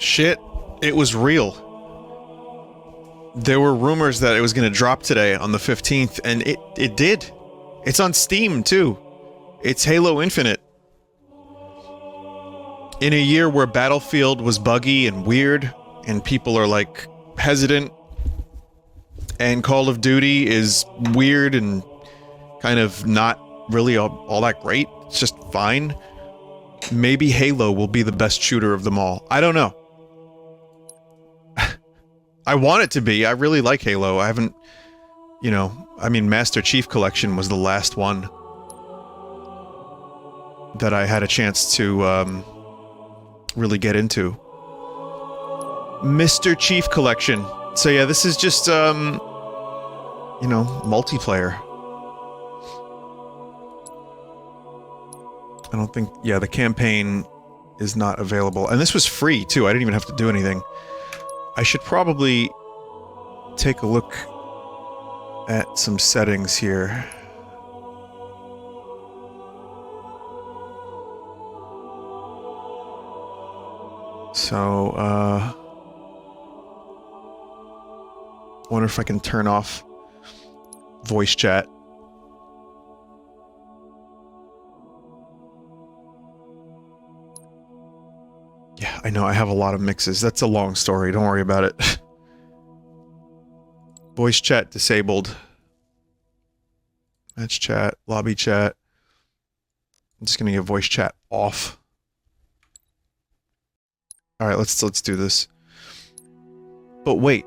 Shit, it was real. There were rumors that it was going to drop today on the 15th, and it did. It's on Steam, too. It's Halo Infinite. In a year where Battlefield was buggy and weird, and people are, like, hesitant, and Call of Duty is weird and kind of not really all that great, it's just fine, maybe Halo will be the best shooter of them all. I don't know. I want it to be. I really like Halo. I haven't, you know, I mean, Master Chief Collection was the last one that I had a chance to, really get into. Mr. Chief Collection. So yeah, this is just, you know, multiplayer. I don't think, yeah, the campaign is not available. And this was free, too. I didn't even have to do anything. I should probably take a look at some settings here. So, wonder if I can turn off voice chat. Yeah, I know, I have a lot of mixes. That's a long story, don't worry about it. Voice chat disabled. Match chat, lobby chat. I'm just gonna get voice chat off. Alright, let's do this. But wait.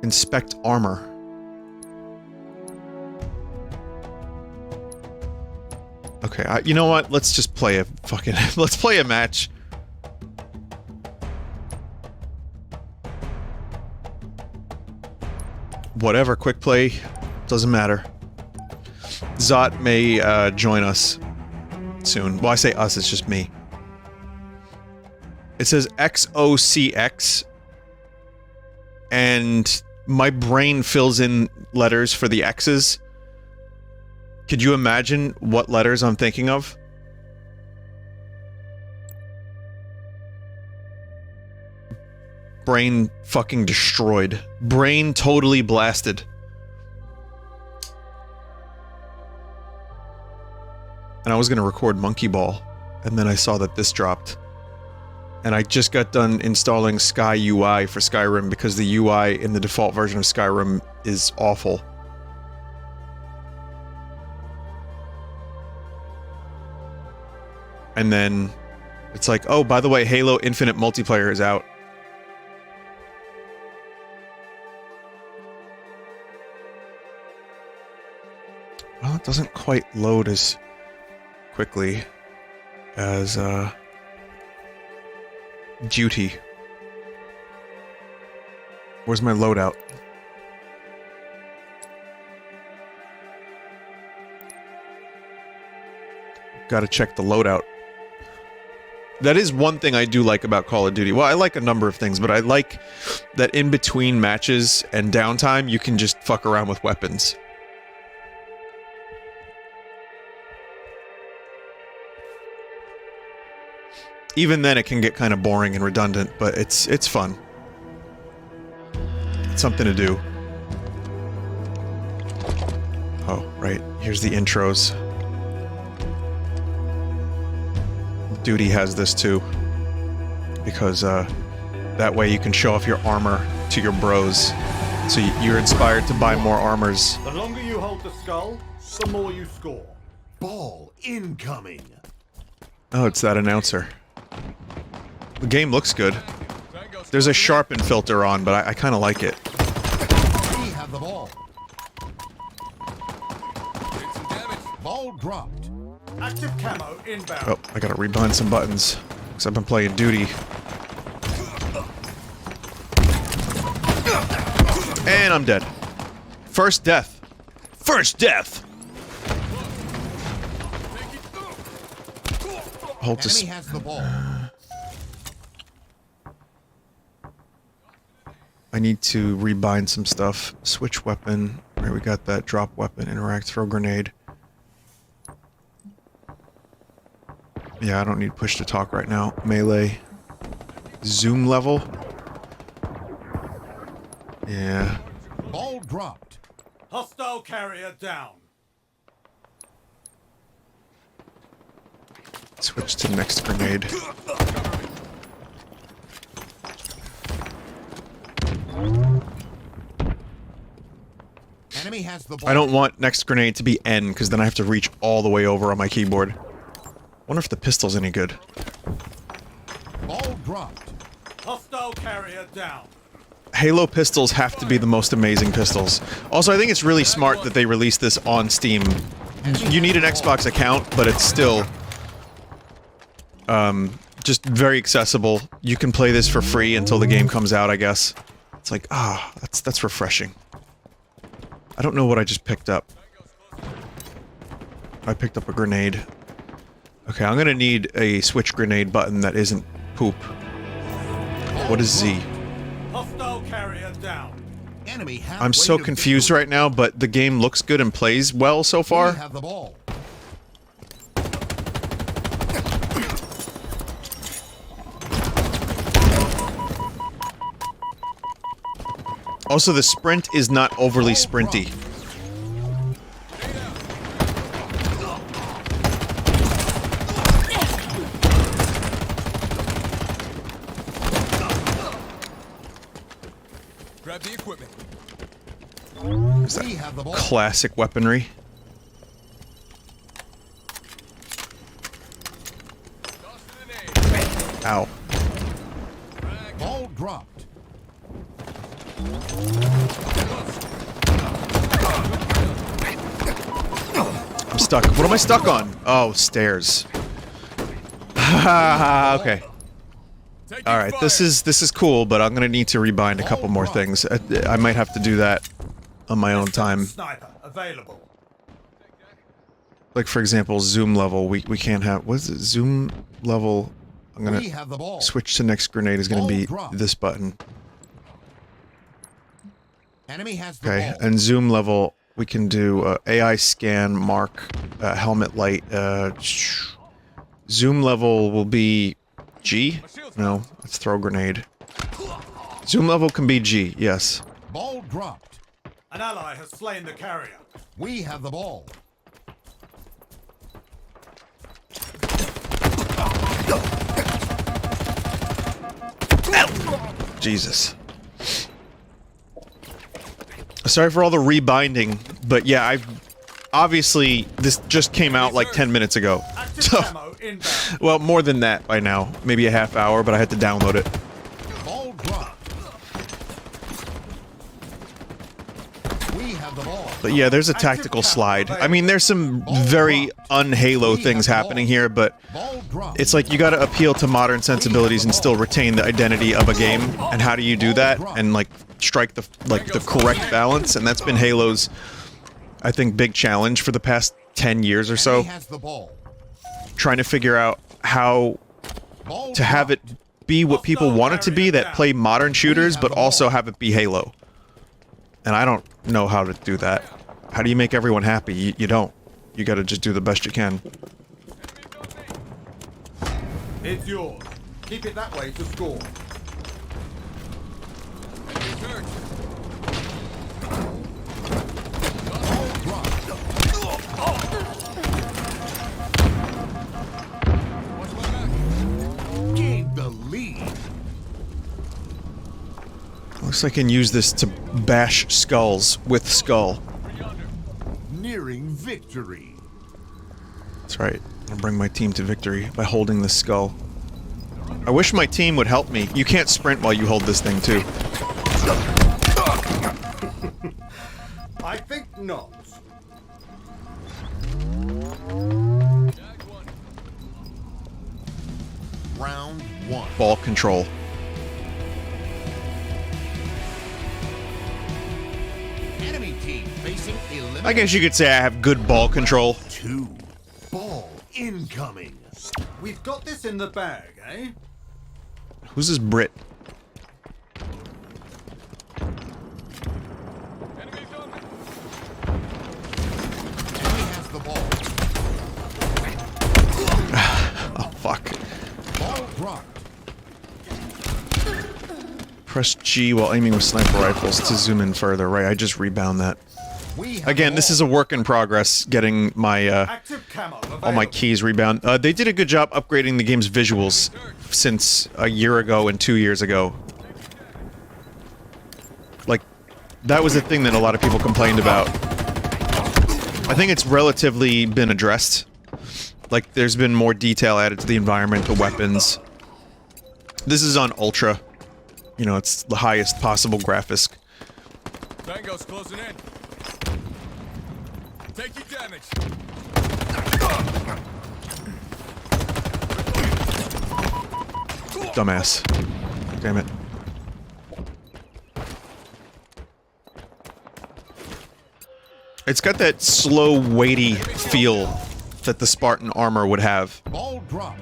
Inspect armor. Okay, you know what? Let's just play a fucking... let's play a match. Whatever, quick play. Doesn't matter. Zot may, join us soon. Well, I say us, it's just me. It says XOCX. And my brain fills in letters for the X's. Could you imagine what letters I'm thinking of? Brain fucking destroyed. Brain totally blasted. And I was gonna record Monkey Ball, and then I saw that this dropped. And I just got done installing Sky UI for Skyrim because the UI in the default version of Skyrim is awful. And then it's like, oh, by the way, Halo Infinite multiplayer is out. Well, it doesn't quite load as quickly as, Duty. Where's my loadout? Gotta check the loadout. That is one thing I do like about Call of Duty. Well, I like a number of things, but I like that in between matches and downtime, you can just fuck around with weapons. Even then, it can get kind of boring and redundant, but it's fun. It's something to do. Oh, right. Here's the intros. Duty has this too. Because, that way you can show off your armor to your bros. So you're inspired to buy more armors. The longer you hold the skull, the more you score. Ball incoming. Oh, it's that announcer. The game looks good. There's a sharpen filter on, but I kind of like it. We have the ball. Ball dropped. Active camo inbound. Oh, I gotta rebind some buttons. Because I've been playing Duty. And I'm dead. First death. First death! Hold to... Enemy has the ball. I need to rebind some stuff. Switch weapon. Right, we got that. Drop weapon. Interact. Throw grenade. Yeah, I don't need push to talk right now. Melee. Zoom level. Yeah. Ball dropped. Hostile carrier down. Switch to next grenade. Enemy has the ball. I don't want next grenade to be N, because then I have to reach all the way over on my keyboard. Wonder if the pistol's any good. Ball dropped. Hostile carrier down. Halo pistols have to be the most amazing pistols. Also, I think it's really smart that they released this on Steam. You need an Xbox account, but it's still... just very accessible. You can play this for free until the game comes out, I guess. It's like, that's refreshing. I don't know what I just picked up. I picked up a grenade. Okay, I'm gonna need a switch grenade button that isn't poop. What is Z? Hostile carrier down. Enemy halfway I'm so to confused right now, but the game looks good and plays well so victory. far. We have the ball. Also, the sprint is not overly sprinty. Grab the equipment. Is We that have the ball. classic weaponry? Ow. Ball dropped. I'm stuck. What am I stuck on? Oh, stairs. Haha, okay. Alright, this is cool, but I'm gonna need to rebind a couple more things. I might have to do that on my own time. Sniper available. Like, for example, zoom level. We can't have... What is it? Zoom level... I'm We gonna have the ball. switch to next grenade is gonna Ball be drop. this button. Enemy has the Okay, ball. and zoom level, we can do AI scan, mark, helmet light. Zoom level will be G? No, let's throw grenade. Zoom level can be G, yes. Ball dropped. An ally has slain the carrier. We have the ball. Jesus. Sorry for all the rebinding, but yeah, obviously, this just came out like 10 minutes ago. Active So, camo inbound. well, more than that by now. Maybe a half hour, but I had to download it. Ball dropped. We have the ball. But yeah, there's a tactical slide. I mean, there's some very un-Halo things happening here, but Ball dropped. it's like you gotta appeal to modern sensibilities and still retain the identity of a game. And how do you do that? And like strike the correct balance? And that's been Halo's, I think, big challenge for the past 10 years or so. Enemy has the ball. Trying to figure out how Ball to have it be what people want it to be that play modern shooters, but also have it be Halo. And I don't know how to do that. How do you make everyone happy? You don't. You gotta just do the best you can. It's yours. Keep it that way to score. gained the lead. Looks like I can use this to bash skulls with skull. Nearing victory. That's right. I'll bring my team to victory by holding this skull. I wish my team would help me. You can't sprint while you hold this thing, too. I think not. Round one. Ball control. Enemy team facing elimination. I guess you could say I have good ball control. 2. Ball incoming. We've got this in the bag, eh? Who's this Brit? Enemy has the ball. fuck. Ball dropped. Press G while aiming with sniper rifles to zoom in further. Right, I just rebound that. We have Again, the this ball. is a work in progress, getting my, Active camo all my available. keys rebound. They did a good job upgrading the game's visuals since a year ago and 2 years ago. Like, that was a thing that a lot of people complained about. I think it's relatively been addressed. Like, there's been more detail added to the environment, the weapons. This is on Ultra. You know, it's the highest possible graphics. Tango's closing in. Taking damage. Dumbass. Damn it. It's got that slow, weighty feel that the Spartan armor would have. Ball dropped.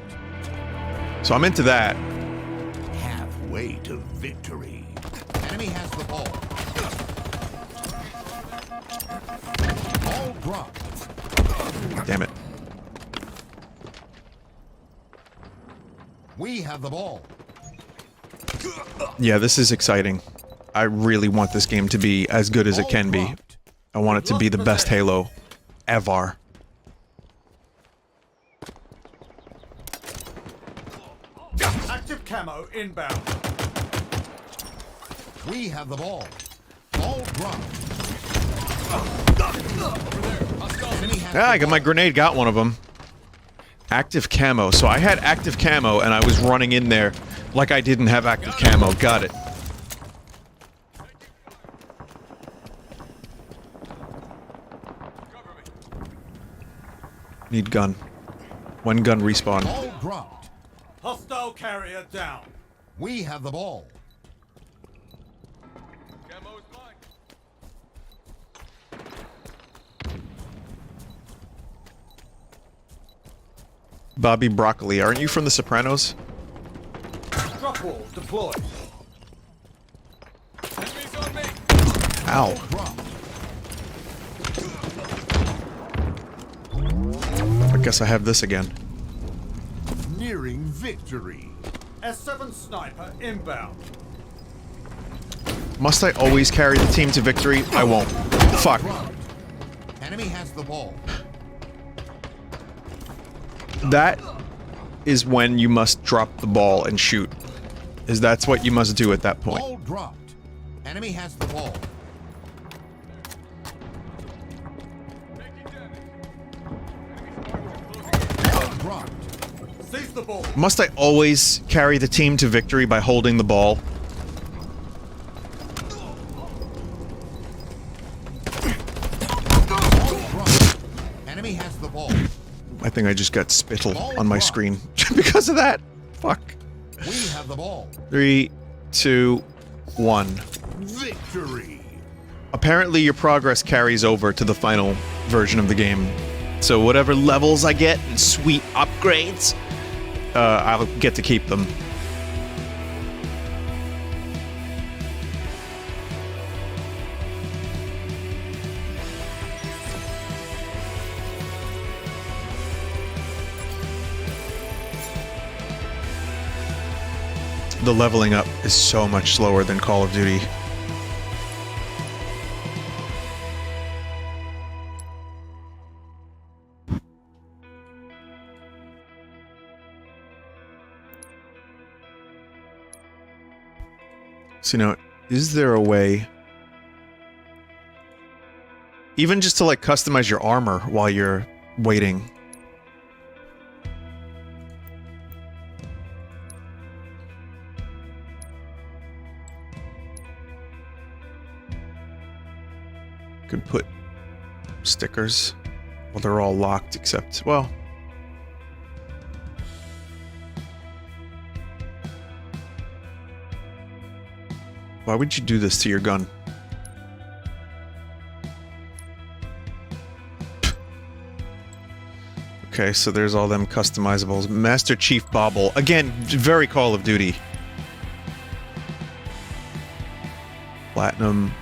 So I'm into that. Halfway to victory. Enemy has the ball. Ball dropped. Damn it. We have the ball. Yeah, this is exciting. I really want this game to be as good as it can be. I want it to be the best Halo ever. Active camo inbound. We have the ball. Ball dropped. Enemy has Yeah, I the got my ball. grenade, got one of them. Active camo. So I had active camo and I was running in there like I didn't have active camo. Got it. Need gun. One gun respawn. Ball dropped. Hostile carrier down. We have the ball. Camo is mine. Bobby Broccoli, aren't you from The Sopranos? Drop wall deployed. Enemies on me. Ow. Dropped. I guess I have this again. Nearing victory. S7 sniper inbound. Must I always carry the team to victory? I won't. Fuck. Dropped. Enemy has the ball. That is when you must drop the ball and shoot. That's what you must do at that point. Ball dropped. Enemy has the ball. Taking damage. Ball dropped. Seize the ball. Must I always carry the team to victory by holding the ball? Ball dropped. Enemy has the ball. I think I just got spittle on my screen because of that. Fuck. We have the ball. 3, 2, 1. Victory. Apparently your progress carries over to the final version of the game. So whatever levels I get and sweet upgrades, I'll get to keep them. The leveling up is so much slower than Call of Duty. So, is there a way, even just to like customize your armor while you're waiting? Could put stickers. Well, they're all locked except, well, why would you do this to your gun? Okay, so there's all them customizables. Master Chief Bobble. Again, very Call of Duty. Platinum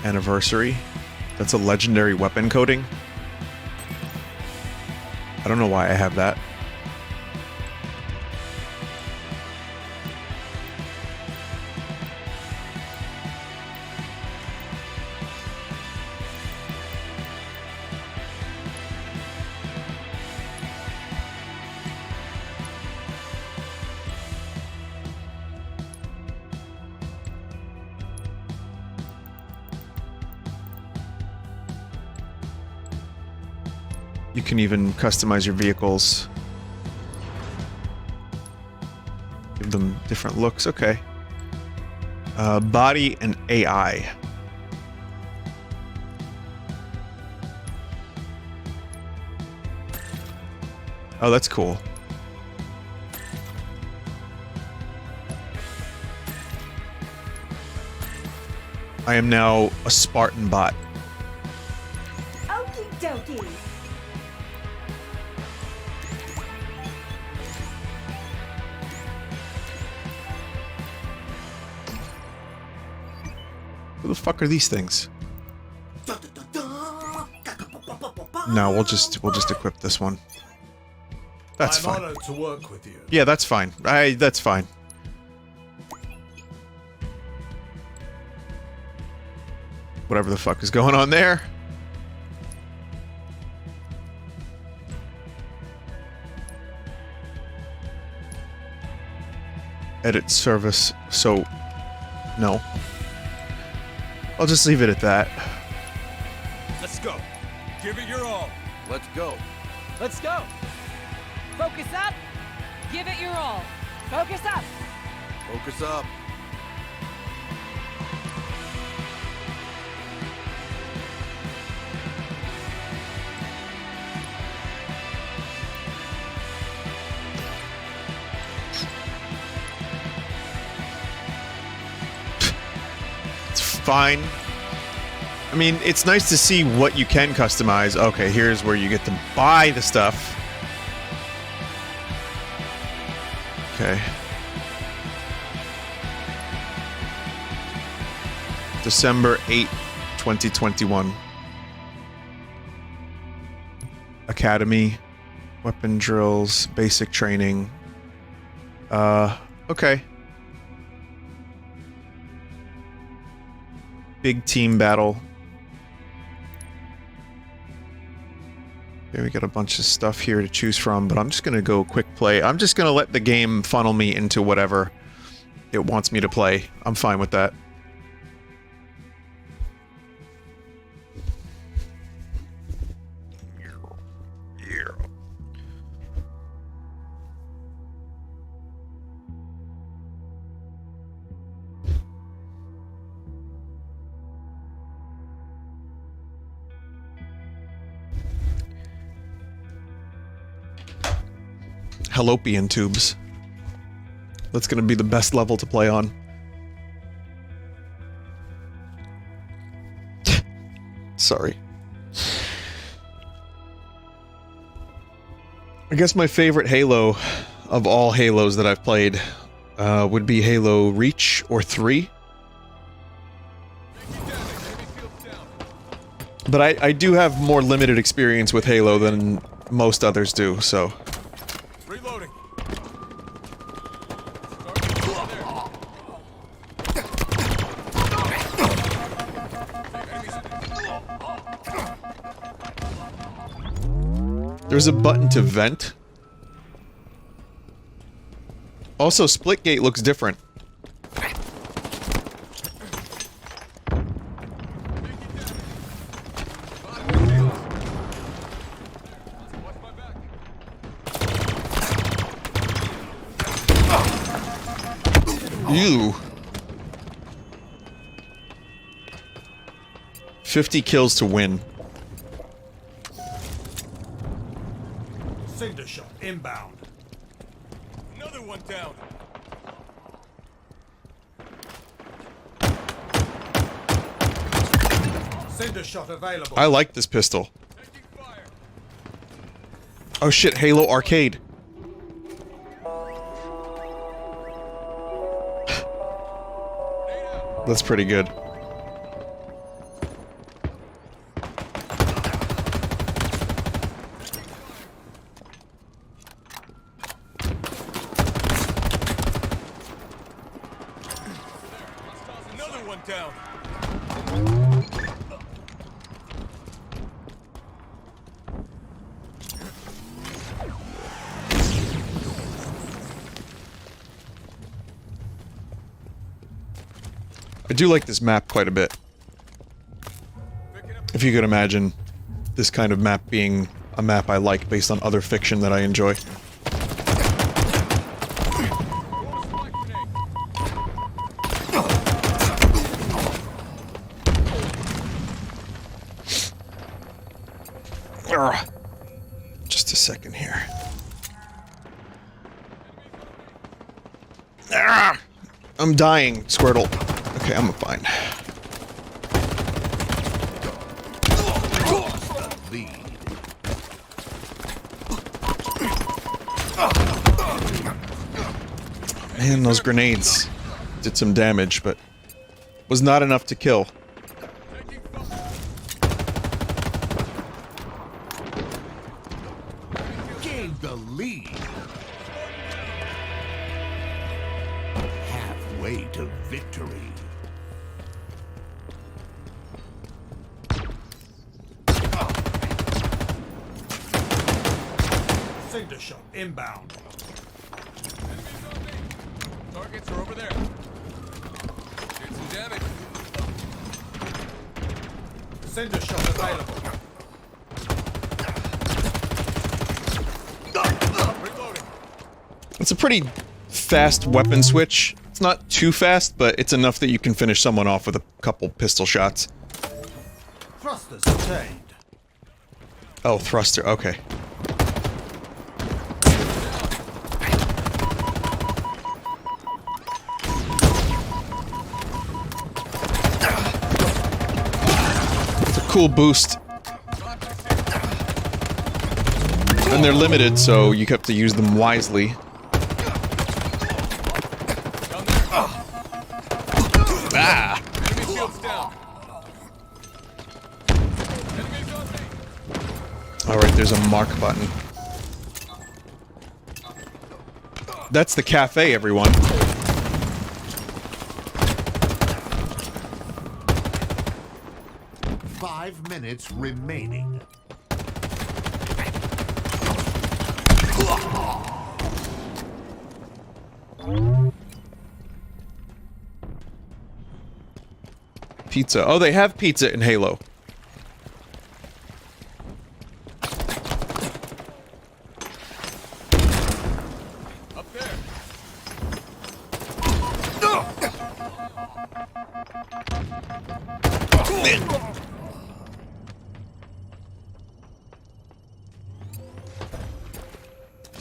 Anniversary. That's a legendary weapon coding. I don't know why I have that. You can even customize your vehicles. Give them different looks. Okay. Body and AI. Oh, that's cool. I am now a Spartan bot. Okie dokie. Who the fuck are these things? No, we'll just equip this one. That's I'm fine. honored to work with you. Yeah, that's fine. That's fine. Whatever the fuck is going on there. Edit service. So, no. I'll just leave it at that. Let's go. Give it your all. Let's go. Let's go. Focus up. Give it your all. Focus up. Focus up. It's fine. I mean, it's nice to see what you can customize. Okay, here's where you get to buy the stuff. Okay. December 8, 2021. Academy. Weapon drills. Basic training. Okay. Big team battle. Okay, we got a bunch of stuff here to choose from, but I'm just gonna go quick play. I'm just gonna let the game funnel me into whatever it wants me to play. I'm fine with that. Fallopian tubes. That's gonna be the best level to play on. Sorry. I guess my favorite Halo of all Halos that I've played would be Halo Reach or 3. But I do have more limited experience with Halo than most others do, so... Reloading. There's a button to vent. Also, Splitgate looks different. Ew. 50 kills to win. Cinder shot inbound. Another one down. Cinder shot available. I like this pistol. Taking fire. Oh shit, Halo Arcade. That's pretty good. Another one down. I do like this map quite a bit. If you could imagine this kind of map being a map I like based on other fiction that I enjoy. Just a second here. I'm dying, Squirtle. Okay, I'm fine. Man, those grenades did some damage, but was not enough to kill. Gained the lead. Halfway to victory. Cinder shot inbound. Targets are over there. Did some damage. Cinder shot available. Reloading. It's a pretty fast weapon switch. It's not too fast, but it's enough that you can finish someone off with a couple pistol shots. Thrusters obtained. Oh, thruster, okay. It's a cool boost. And they're limited, so you have to use them wisely. Ah! Enemy shield's down. Enemies on me. Alright, there's a mark button. That's the cafe, everyone. 5 minutes remaining. Pizza. Oh, they have pizza in Halo. Up there.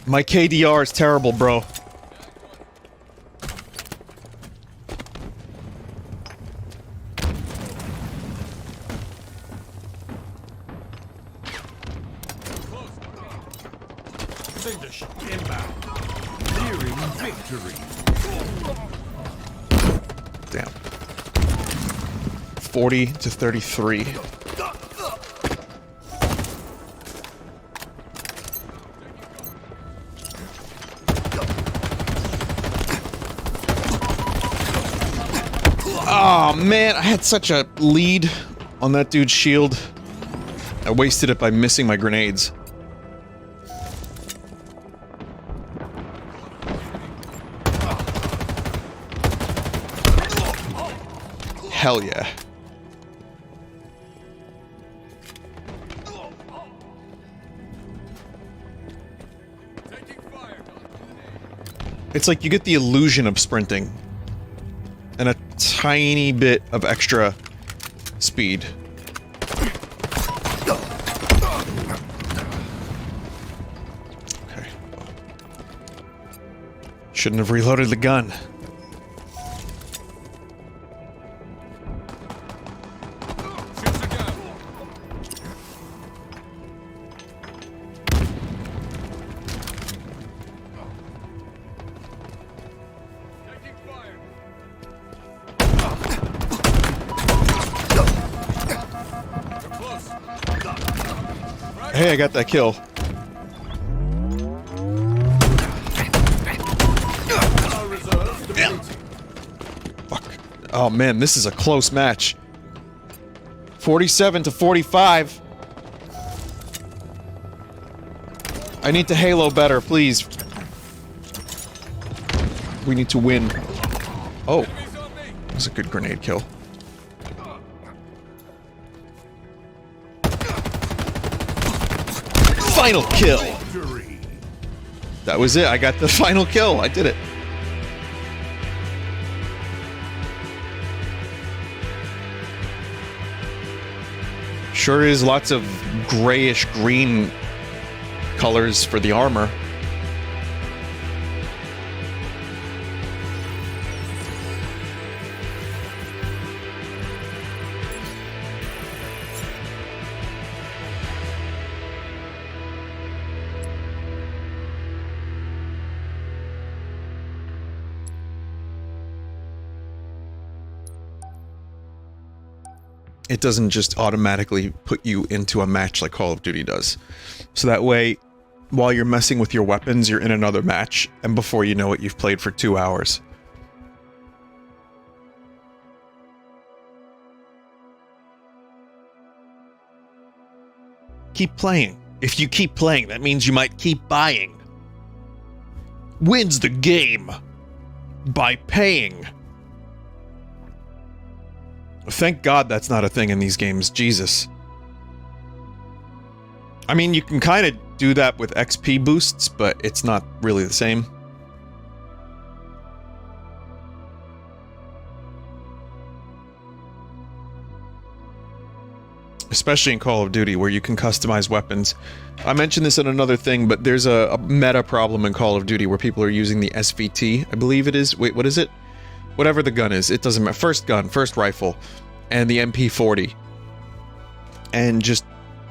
My KDR is terrible, bro. Cinder shot inbound. Nearing victory. Damn. 40 to 33. Oh man, I had such a lead on that dude's shield. I wasted it by missing my grenades. Hell yeah. Taking fire. It's like you get the illusion of sprinting. And a tiny bit of extra speed. Okay. Shouldn't have reloaded the gun. Shields are down. Taking fire. They're close. Hey, I got that kill. No reserves depleted. Fuck. Oh man, this is a close match. 47 to 45. I need to Halo better, please. We need to win. Oh, Enemies on me. that was a good grenade kill. Final kill. Victory. That was it. I got the final kill. I did it. Sure is lots of grayish green colors for the armor. It doesn't just automatically put you into a match like Call of Duty does. So that way, while you're messing with your weapons, you're in another match, and before you know it, you've played for 2 hours. Keep playing. If you keep playing, that means you might keep buying. Wins the game by paying. Thank God that's not a thing in these games, Jesus. I mean, you can kind of do that with XP boosts, but it's not really the same. Especially in Call of Duty, where you can customize weapons. I mentioned this in another thing, but there's a meta problem in Call of Duty where people are using the SVT, I believe it is. Wait, what is it? Whatever the gun is, it doesn't matter. First gun, first rifle, and the MP40. And just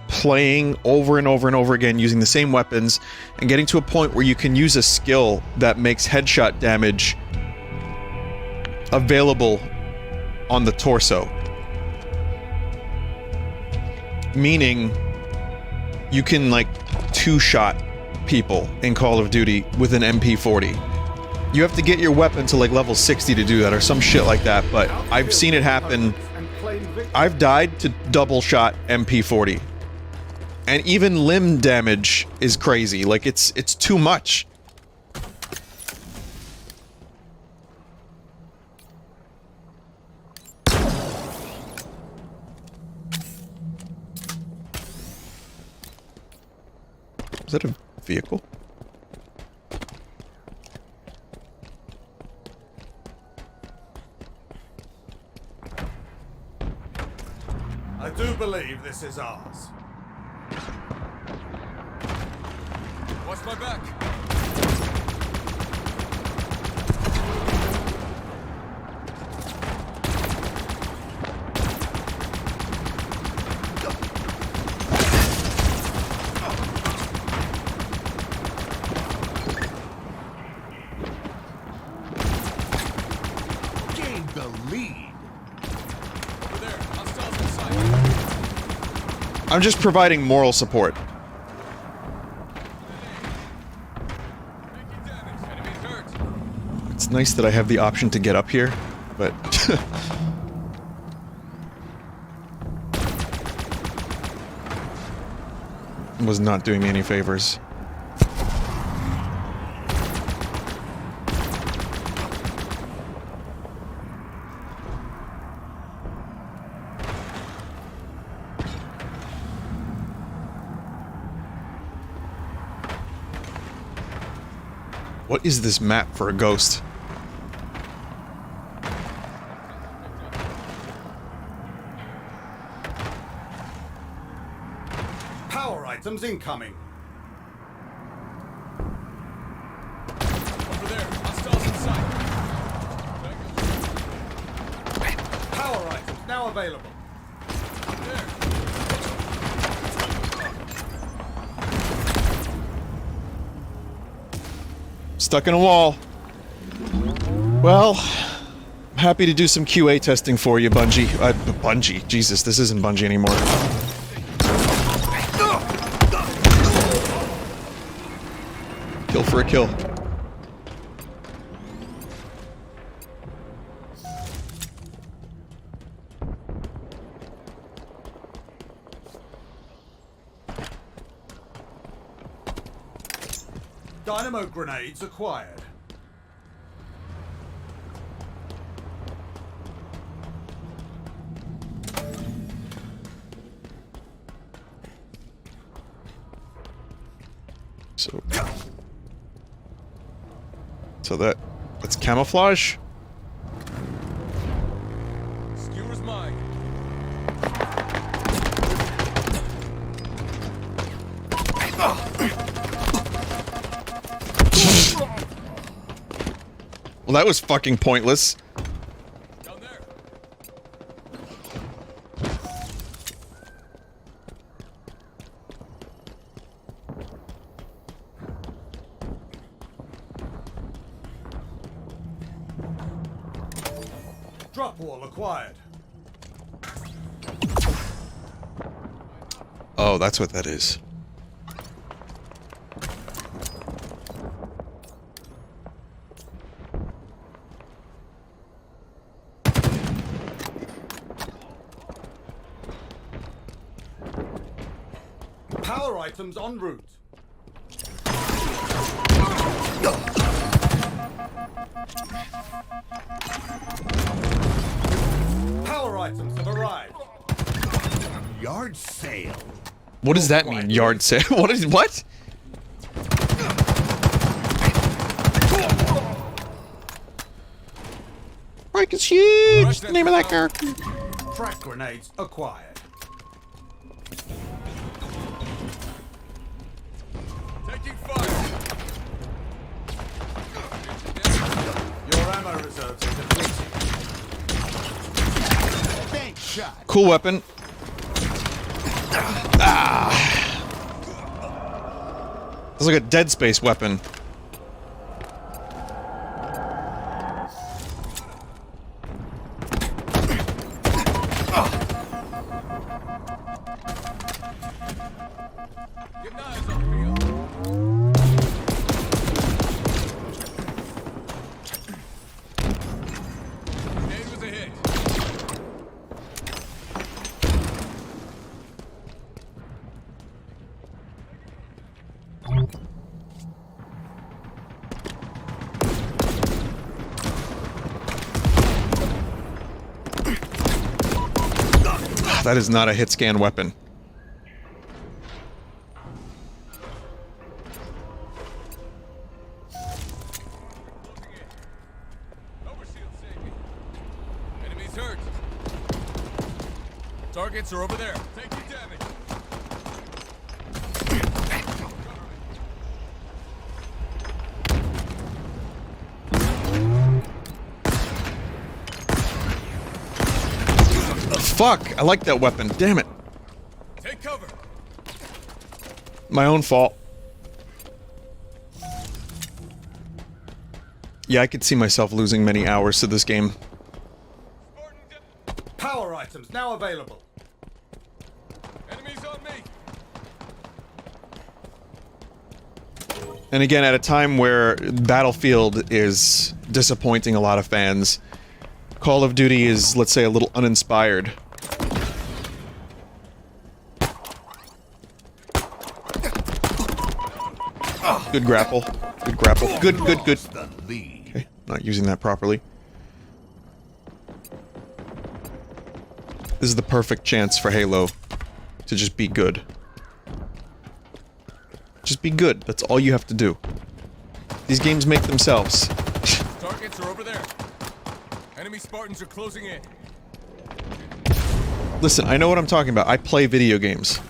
playing over and over and over again using the same weapons and getting to a point where you can use a skill that makes headshot damage available on the torso. Meaning, you can, like, two-shot people in Call of Duty with an MP40. You have to get your weapon to, like, level 60 to do that, or some shit like that, but I've seen it happen. I've died to double-shot MP40. And even limb damage is crazy. Like, it's too much. Is that a vehicle? I do believe this is ours. Watch my back. Gained the lead. Over there. Hostiles in sight. I'm just providing moral support. Taking damage. Enemies hurt. It's nice that I have the option to get up here, but... was not doing me any favors. What is this map for a ghost? Power items incoming. Over there. Hostiles in sight. Power items now available. There. Stuck in a wall. Well, I'm happy to do some QA testing for you, Bungie. Bungie? Jesus, this isn't Bungie anymore. Kill for a kill. Dynamo grenades acquired. So that's camouflage? Skewer's mine. Well, that was fucking pointless. Down there. Drop wall acquired. Oh, that's what that is. Power items en route. Power items have arrived. Yard sale. What does that mean, yard sale? What? Mike is huge! The name of that character. Frag grenades acquired. Taking fire. Your ammo reserves are depleted. Thanks, shot. Cool weapon. It's like a Dead Space weapon. Get knives up here. Grenade was a hit. That is not a hit scan weapon. Overshield save me. Enemies hurt. Targets are over there. Take your damage. Fuck! I like that weapon. Damn it. Take cover. My own fault. Yeah, I could see myself losing many hours to this game. Power items now available. Enemies on me. And again, at a time where Battlefield is disappointing a lot of fans, Call of Duty is, let's say, a little uninspired. Good grapple. Good grapple. Good. The lead. Okay, not using that properly. This is the perfect chance for Halo to just be good. Just be good. That's all you have to do. These games make themselves. Targets are over there. Enemy Spartans are closing in. Listen, I know what I'm talking about. I play video games.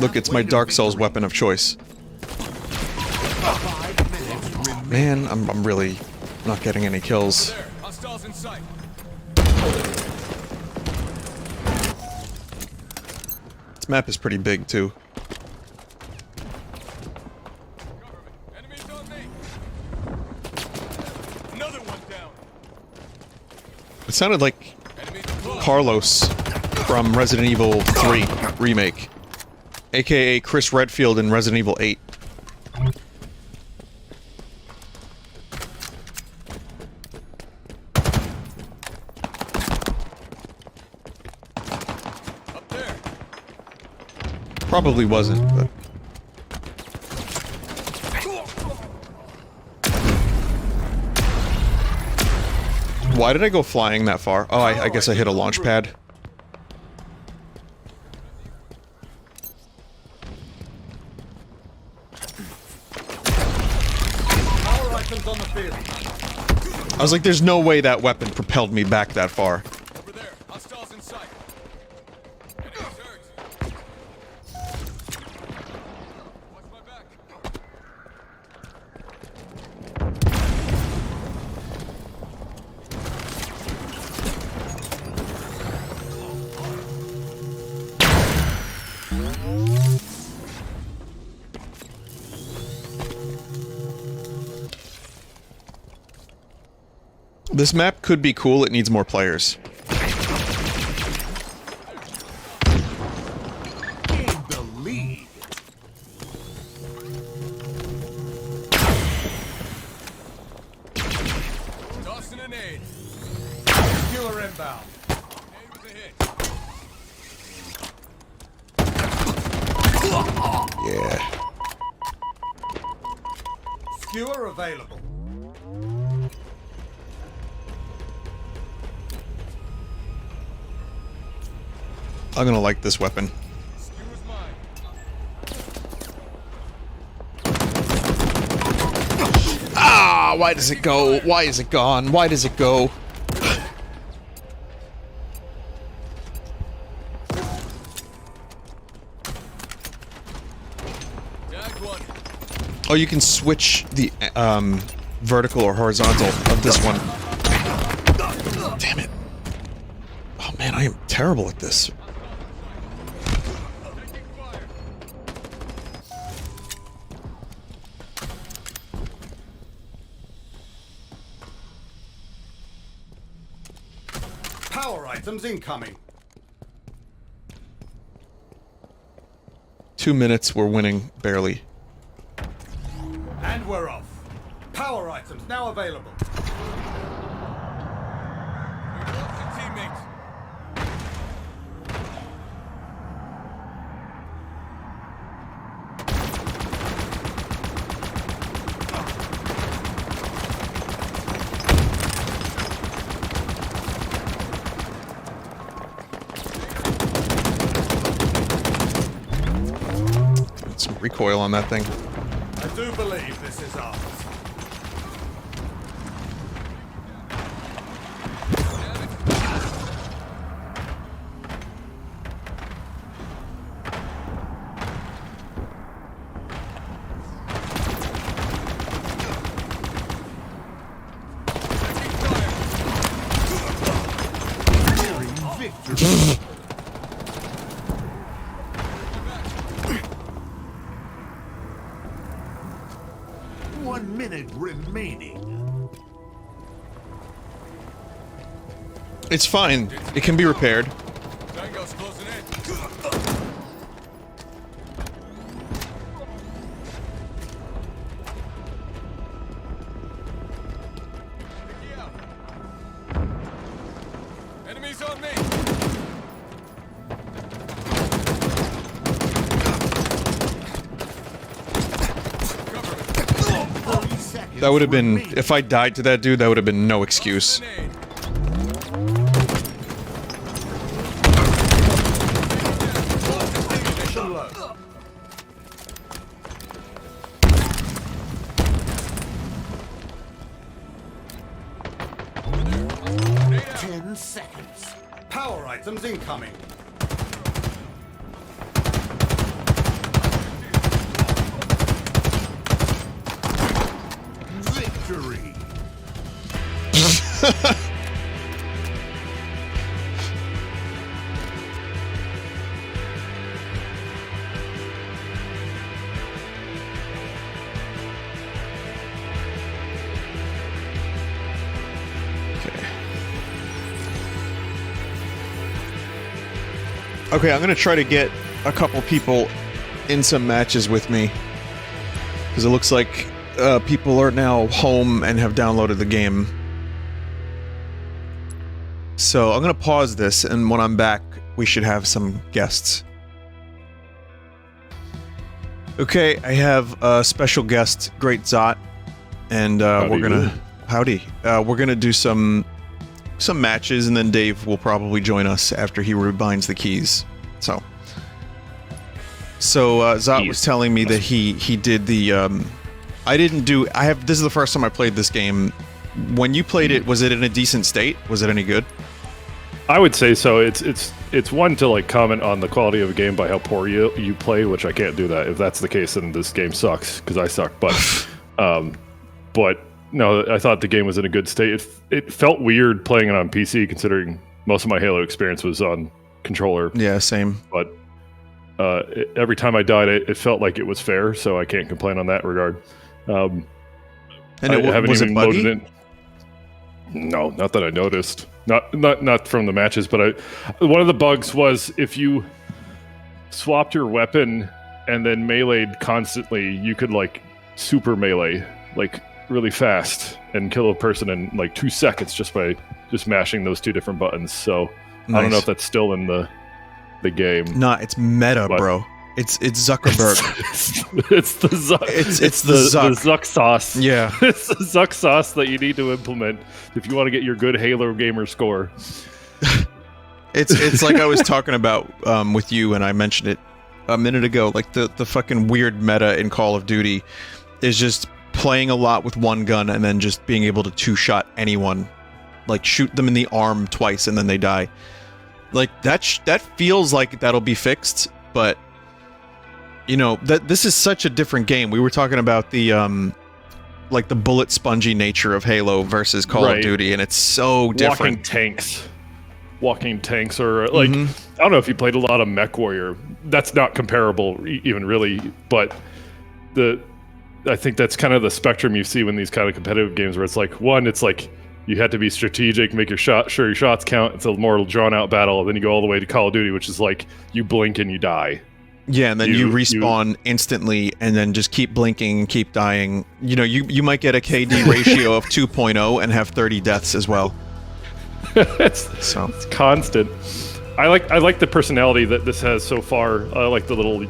Look, it's my Dark Souls weapon of choice. 5 minutes remaining. Man, I'm really not getting any kills. There. Hostiles in sight. This map is pretty big, too. Enemies on me. Another one down. It sounded like Enemies close. Carlos from Resident Evil 3 Remake. AKA Chris Redfield in Resident Evil 8. Up there. Probably wasn't, but... Why did I go flying that far? Oh, I guess I hit a launch pad. items on the field. I was like, there's no way that weapon propelled me back that far. Over there. Hostiles in sight. Enemies hurt. Watch my back. This map could be cool, it needs more players. In the lead. Tossing an aid. Skewer inbound. Aid with a hit. Yeah. Skewer available. I'm gonna like this weapon. Skewer's mine. Ah, why does it go? Why is it gone? Why does it go? Tag one. Oh, you can switch the vertical or horizontal of this one. Damn it. Oh man, I am terrible at this. Taking fire. Power items incoming. 2 minutes, we're winning, barely. And we're off. Power items now available. We lost a teammate. Some recoil on that thing. I do believe this is ours. Victory. 1 minute remaining. It's fine. It can be repaired. Tango's closing in. Picky out. Enemies on me. Cover me. 30 seconds. That would have been, remaining. if I died to that dude, that would have been no excuse. Grenade. Below. Grenade out. 10 seconds. Power items incoming. Victory. Okay, I'm gonna try to get a couple people in some matches with me. Because it looks like people are now home and have downloaded the game. So I'm gonna pause this, and when I'm back, we should have some guests. Okay, I have a special guest, Great Zot, and we're gonna... Howdy. We're gonna do some matches, and then Dave will probably join us after he rebinds the keys. So Zot was telling me that he did the I didn't do. I have. This is the first time I played this game. When you played it, was it in a decent state? Was it any good? I would say so. It's one to like comment on the quality of a game by how poor you play, which I can't do that. If that's the case, then this game sucks because I suck. But no, I thought the game was in a good state. It felt weird playing it on PC, considering most of my Halo experience was on controller. Yeah, same. But every time I died, it felt like it was fair, so I can't complain on that regard. And I haven't was even it buggy? loaded in. No, not that I noticed. Not from the matches, but one of the bugs was if you swapped your weapon and then meleeed constantly, you could like super melee, like really fast, and kill a person in like 2 seconds just by mashing those two different buttons. So Nice. I don't know if that's still in the game. Nah, it's meta, But- bro. It's Zuckerberg. It's the Zuck. It's the Zuck. The Zuck sauce. Yeah. It's the Zuck sauce that you need to implement if you want to get your good Halo gamer score. It's like I was talking about with you, and I mentioned it a minute ago. Like the fucking weird meta in Call of Duty is just playing a lot with one gun and then just being able to two-shot anyone, like shoot them in the arm twice and then they die. Like that feels like that'll be fixed, but you know that this is such a different game. We were talking about the like the bullet spongy nature of Halo versus Call of Duty, and it's so different. Walking tanks, or like I don't know if you played a lot of Mech Warrior. That's not comparable, even really. But I think that's kind of the spectrum you see when these kind of competitive games, where it's like it's like you have to be strategic, make sure your shots count. It's a more drawn out battle. Then you go all the way to Call of Duty, which is like you blink and you die. Yeah, and then you respawn instantly, and then just keep blinking and keep dying. You know, you might get a KD ratio of 2.0 and have 30 deaths as well. It's constant. I like the personality that this has so far. I like the little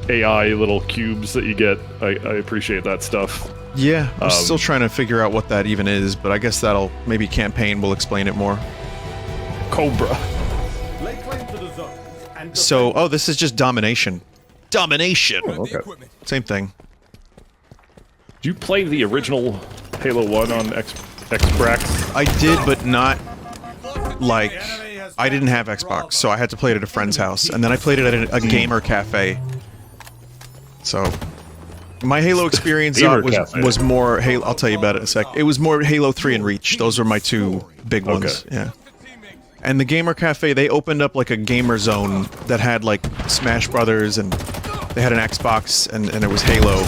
AI little cubes that you get. I appreciate that stuff. Yeah, I'm still trying to figure out what that even is, but I guess maybe campaign will explain it more. Cobra. Lay claim to the zone. And So, this is just domination. Domination! Okay. Same thing. Did you play the original Halo 1 on Xbox? I did, but not, like, I didn't have Xbox, so I had to play it at a friend's house, and then I played it at a gamer cafe. So, my Halo experience was more Halo. I'll tell you about it in a sec. It was more Halo 3 and Reach. Those were my two big ones. Okay. Yeah. And the gamer cafe, they opened up like a gamer zone that had like Smash Brothers, and they had an Xbox, and it was Halo.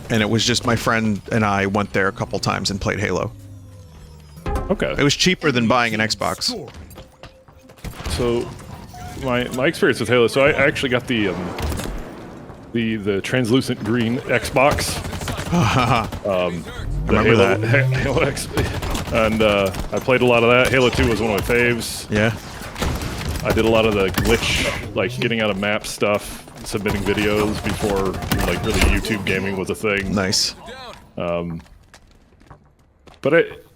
And it was just my friend and I went there a couple times and played Halo. Okay. It was cheaper than buying an Xbox. So, my experience with Halo. So I actually got the translucent green Xbox. Remember that? Halo X, and I played a lot of that. Halo 2 was one of my faves. Yeah. I did a lot of the glitch, like getting out of map stuff, submitting videos before like really YouTube gaming was a thing. Nice. But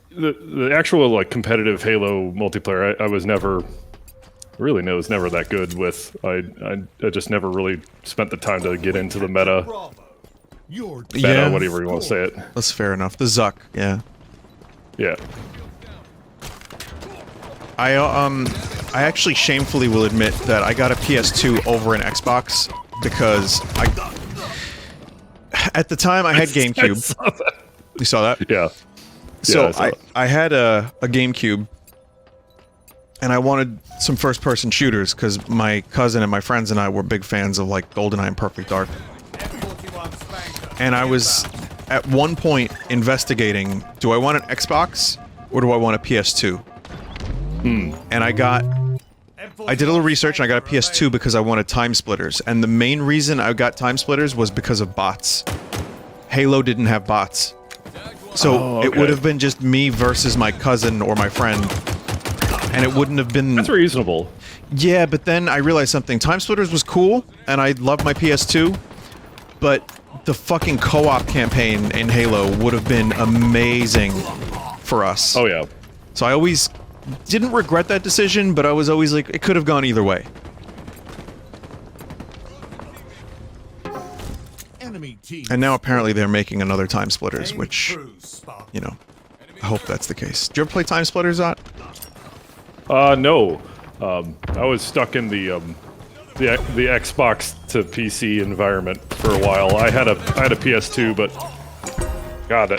the actual like competitive Halo multiplayer, I was never that good with. I just never really spent the time to get into the meta, Yeah. whatever you want to say it. That's fair enough. The Zuck, yeah. Yeah. I actually shamefully will admit that I got a PS2 over an Xbox because at the time I had GameCube. I saw that. You saw that? Yeah. So saw it. I had a GameCube, and I wanted some first-person shooters because my cousin and my friends and I were big fans of like GoldenEye and Perfect Dark. And I was at one point investigating: do I want an Xbox or do I want a PS2? And I did a little research, and I got a PS2 because I wanted time splitters. And the main reason I got time splitters was because of bots. Halo didn't have bots. So it would have been just me versus my cousin or my friend. And it wouldn't have been... That's reasonable. Yeah, but then I realized something. Time splitters was cool, and I loved my PS2. But the fucking co-op campaign in Halo would have been amazing for us. Oh, yeah. So I always... didn't regret that decision, but I was always like, it could have gone either way. Enemy team. And now apparently they're making another Time Splitters, Aim which, true, Spartan. you know, I hope that's the case. Did you ever play Time Splitters, Zot? No. I was stuck in the Xbox to PC environment for a while. I had a PS2, but God, I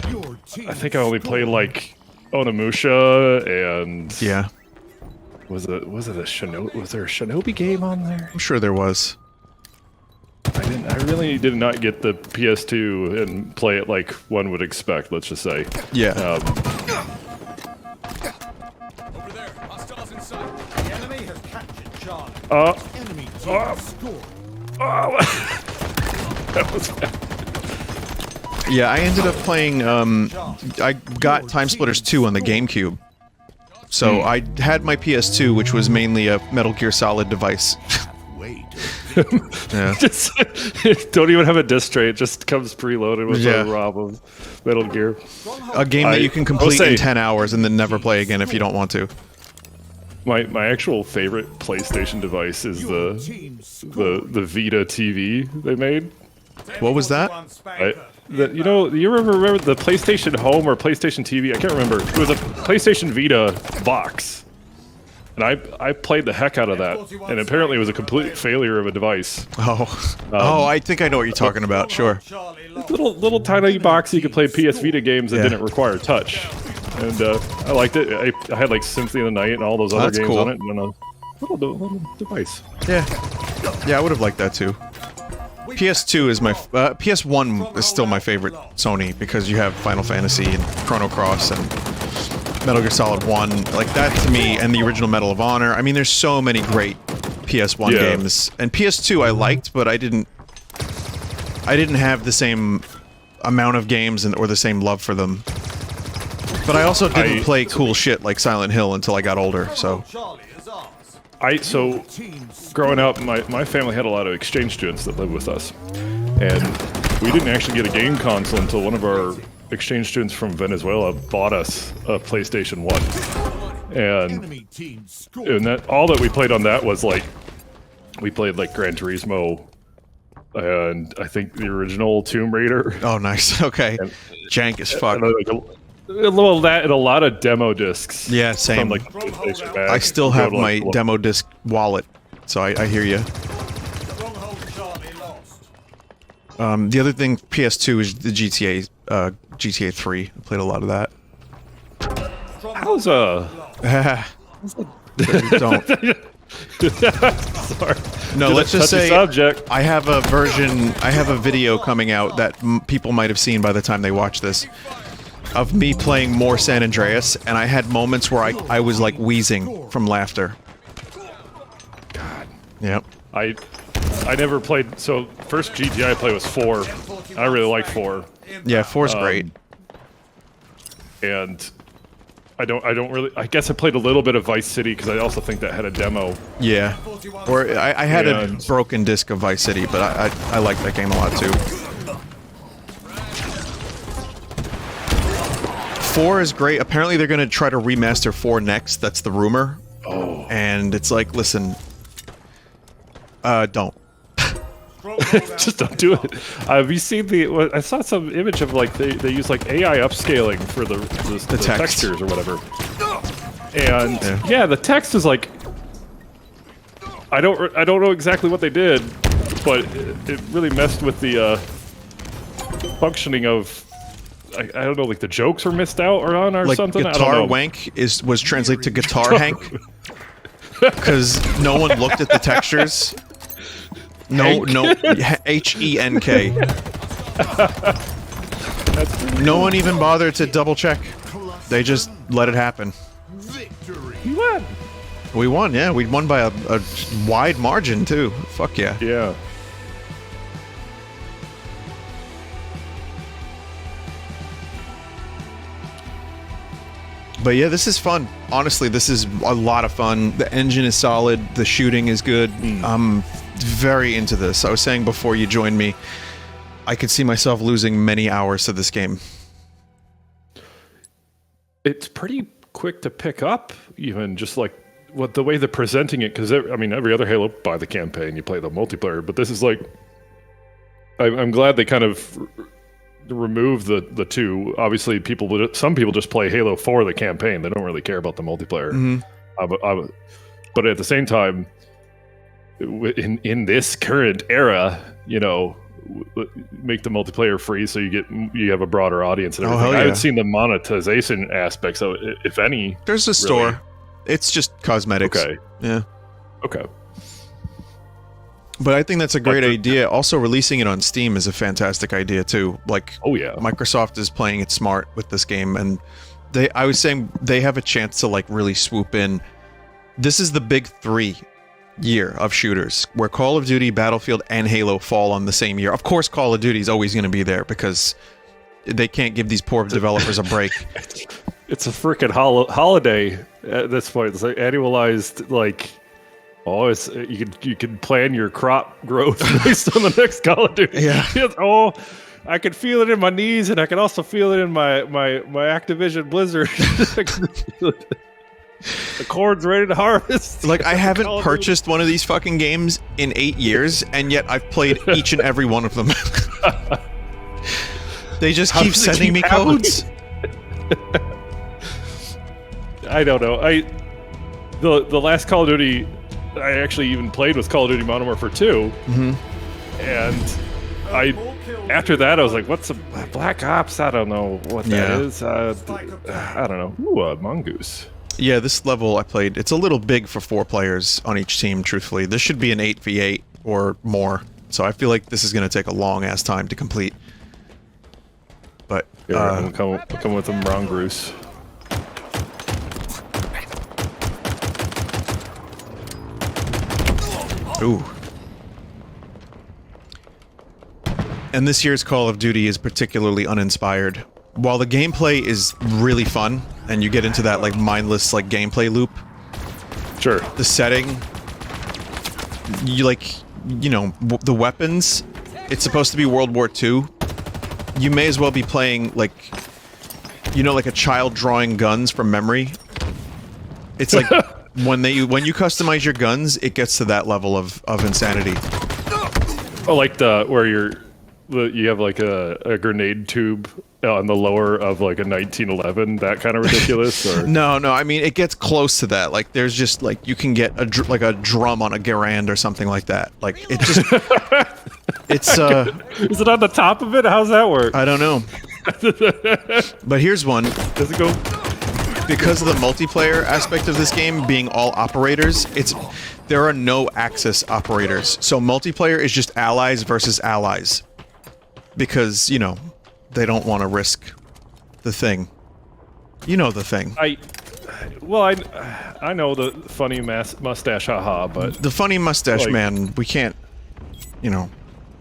think I only played like Onimusha and Yeah, was it a Shinobi? Was there a Shinobi game on there? I'm sure there was. I really did not get the PS2 and play it like one would expect. Let's just say. Yeah. Over there. Hostiles inside. The enemy has captured Charlie. Enemy team score. That was bad. Yeah, I ended up playing, I got Time Splitters 2 on the GameCube. So I had my PS2, which was mainly a Metal Gear Solid device. Way to Yeah. Just don't even have a disc tray. It just comes preloaded with Yeah. a ROM of Metal Gear. A game that you can complete say- in 10 hours and then never play again if you don't want to. My actual favorite PlayStation device is the Vita TV they made. What was that? One spanker. You remember the PlayStation Home or PlayStation TV? I can't remember. It was a PlayStation Vita box, and I played the heck out of that. And apparently, it was a complete failure of a device. Oh. I think I know what you're talking about, sure. Charlie lost. Little tiny box you could play PS Vita games that Yeah. didn't require touch, and I liked it. I had like Symphony of the Night and all those other That's games cool. on it, and a little device. Yeah. Yeah, I would have liked that too. PS2 is my... PS1 is still my favorite Sony because you have Final Fantasy and Chrono Cross and Metal Gear Solid 1. Like, that to me, and the original Medal of Honor. I mean, there's so many great PS1 Yeah. games. And PS2 I liked, but I didn't have the same amount of games or the same love for them. But I also didn't play cool shit like Silent Hill until I got older, so... Charlie is ours. So growing up, my family had a lot of exchange students that lived with us, and we didn't actually get a game console until one of our exchange students from Venezuela bought us a PlayStation 1, and enemy team score. that all that we played on that was like we played like Gran Turismo, and I think the original Tomb Raider. Oh, nice. Okay. Jank as fuck. And, like, a little of that and a lot of demo discs. Yeah, same. From like PlayStation Mag. I still have my demo disc wallet, so I hear you. Stronghold Charlie lost. The other thing, PS2 is the GTA 3. I played a lot of that. How's Don't. Sorry. No, let's just Touchy say subject. I have a video coming out that people might have seen by the time they watch this, of me playing more San Andreas, and I had moments where I was like wheezing from laughter. God. Yep. I never played. So first GTA I played was 4. I really like 4, Yeah, 4's great. and I don't really. I guess I played a little bit of Vice City because I also think that had a demo. Yeah. Or I had a And- broken disc of Vice City, but I like that game a lot too. 4 is great. Apparently they're gonna try to remaster 4 next. That's the rumor. Oh. And it's like, listen, don't. Just don't do it. Have you seen the? I saw some image of like they use like AI upscaling for the text. textures or whatever. And Yeah. yeah, the text is like. I don't know exactly what they did, but it really messed with the functioning of. I don't know, like the jokes were missed out or on or Like something. I don't guitar know. wank was translated to guitar hank because no one looked at the textures. No, Henk. No one even bothered to double check. They just let it happen. Victory. You won. We won, yeah. We won by a wide margin too. Fuck yeah. Yeah. But yeah, this is fun. Honestly, this is a lot of fun. The engine is solid. The shooting is good. I'm very into this. I was saying before you joined me, I could see myself losing many hours to this game. It's pretty quick to pick up, even just like what the way they're presenting it. Because I mean, every other Halo, buy the campaign, you play the multiplayer, but this is like I'm glad they kind of remove the two. Obviously, some people just play Halo for the campaign. They don't really care about the multiplayer. But at the same time, in this current era, make the multiplayer free so you have a broader audience and everything. hell yeah. I haven't seen the monetization aspect, so if any, There's a store. It's just cosmetics. Okay. Yeah. Okay. But I think that's a great idea. Also, releasing it on Steam is a fantastic idea too. Like, Oh yeah. Microsoft is playing it smart with this game, and I was saying they have a chance to like really swoop in. This is the big 3 year of shooters where Call of Duty, Battlefield, and Halo fall on the same year. Of course, Call of Duty is always going to be there because they can't give these poor developers a break. It's a freaking holiday at this point. It's like annualized, like, it's you can plan your crop growth based on the next Call of Duty. Yeah. Oh, I can feel it in my knees, and I can also feel it in my Activision Blizzard. The corn's ready to harvest. Like, I haven't purchased one of these fucking games in 8 years, and yet I've played each and every one of them. They just keep sending me codes. I don't know. The last Call of Duty I actually even played was Call of Duty Modern Warfare 2. And after that I was like, what's a Black Ops? I don't know what that is. I don't know. Ooh, a mongoose. Yeah, this level I played, it's a little big for 4 players on each team, truthfully. This should be an 8v8 or more. So I feel like this is going to take a long-ass time to complete. But, I'm coming with them mongoose. Ooh. And this year's Call of Duty is particularly uninspired. While the gameplay is really fun, and you get into that like mindless like gameplay loop, Sure. the setting, the weapons, it's supposed to be World War II. You may as well be playing like, like a child drawing guns from memory. It's like when you customize your guns, it gets to that level of insanity. Oh, like where you have like a grenade tube on the lower of like a 1911, that kind of ridiculous? Or? No, I mean, it gets close to that. Like, there's just, like, you can get a drum on a Garand or something like that. Like, it just... it's, Is it on the top of it? How's that work? I don't know. But here's one. Does it go... Because of the multiplayer aspect of this game being all operators, there are no Axis operators. So multiplayer is just allies versus allies. Because, they don't want to risk the thing. You know the thing. I know the funny mustache haha, but the funny mustache man, we can't,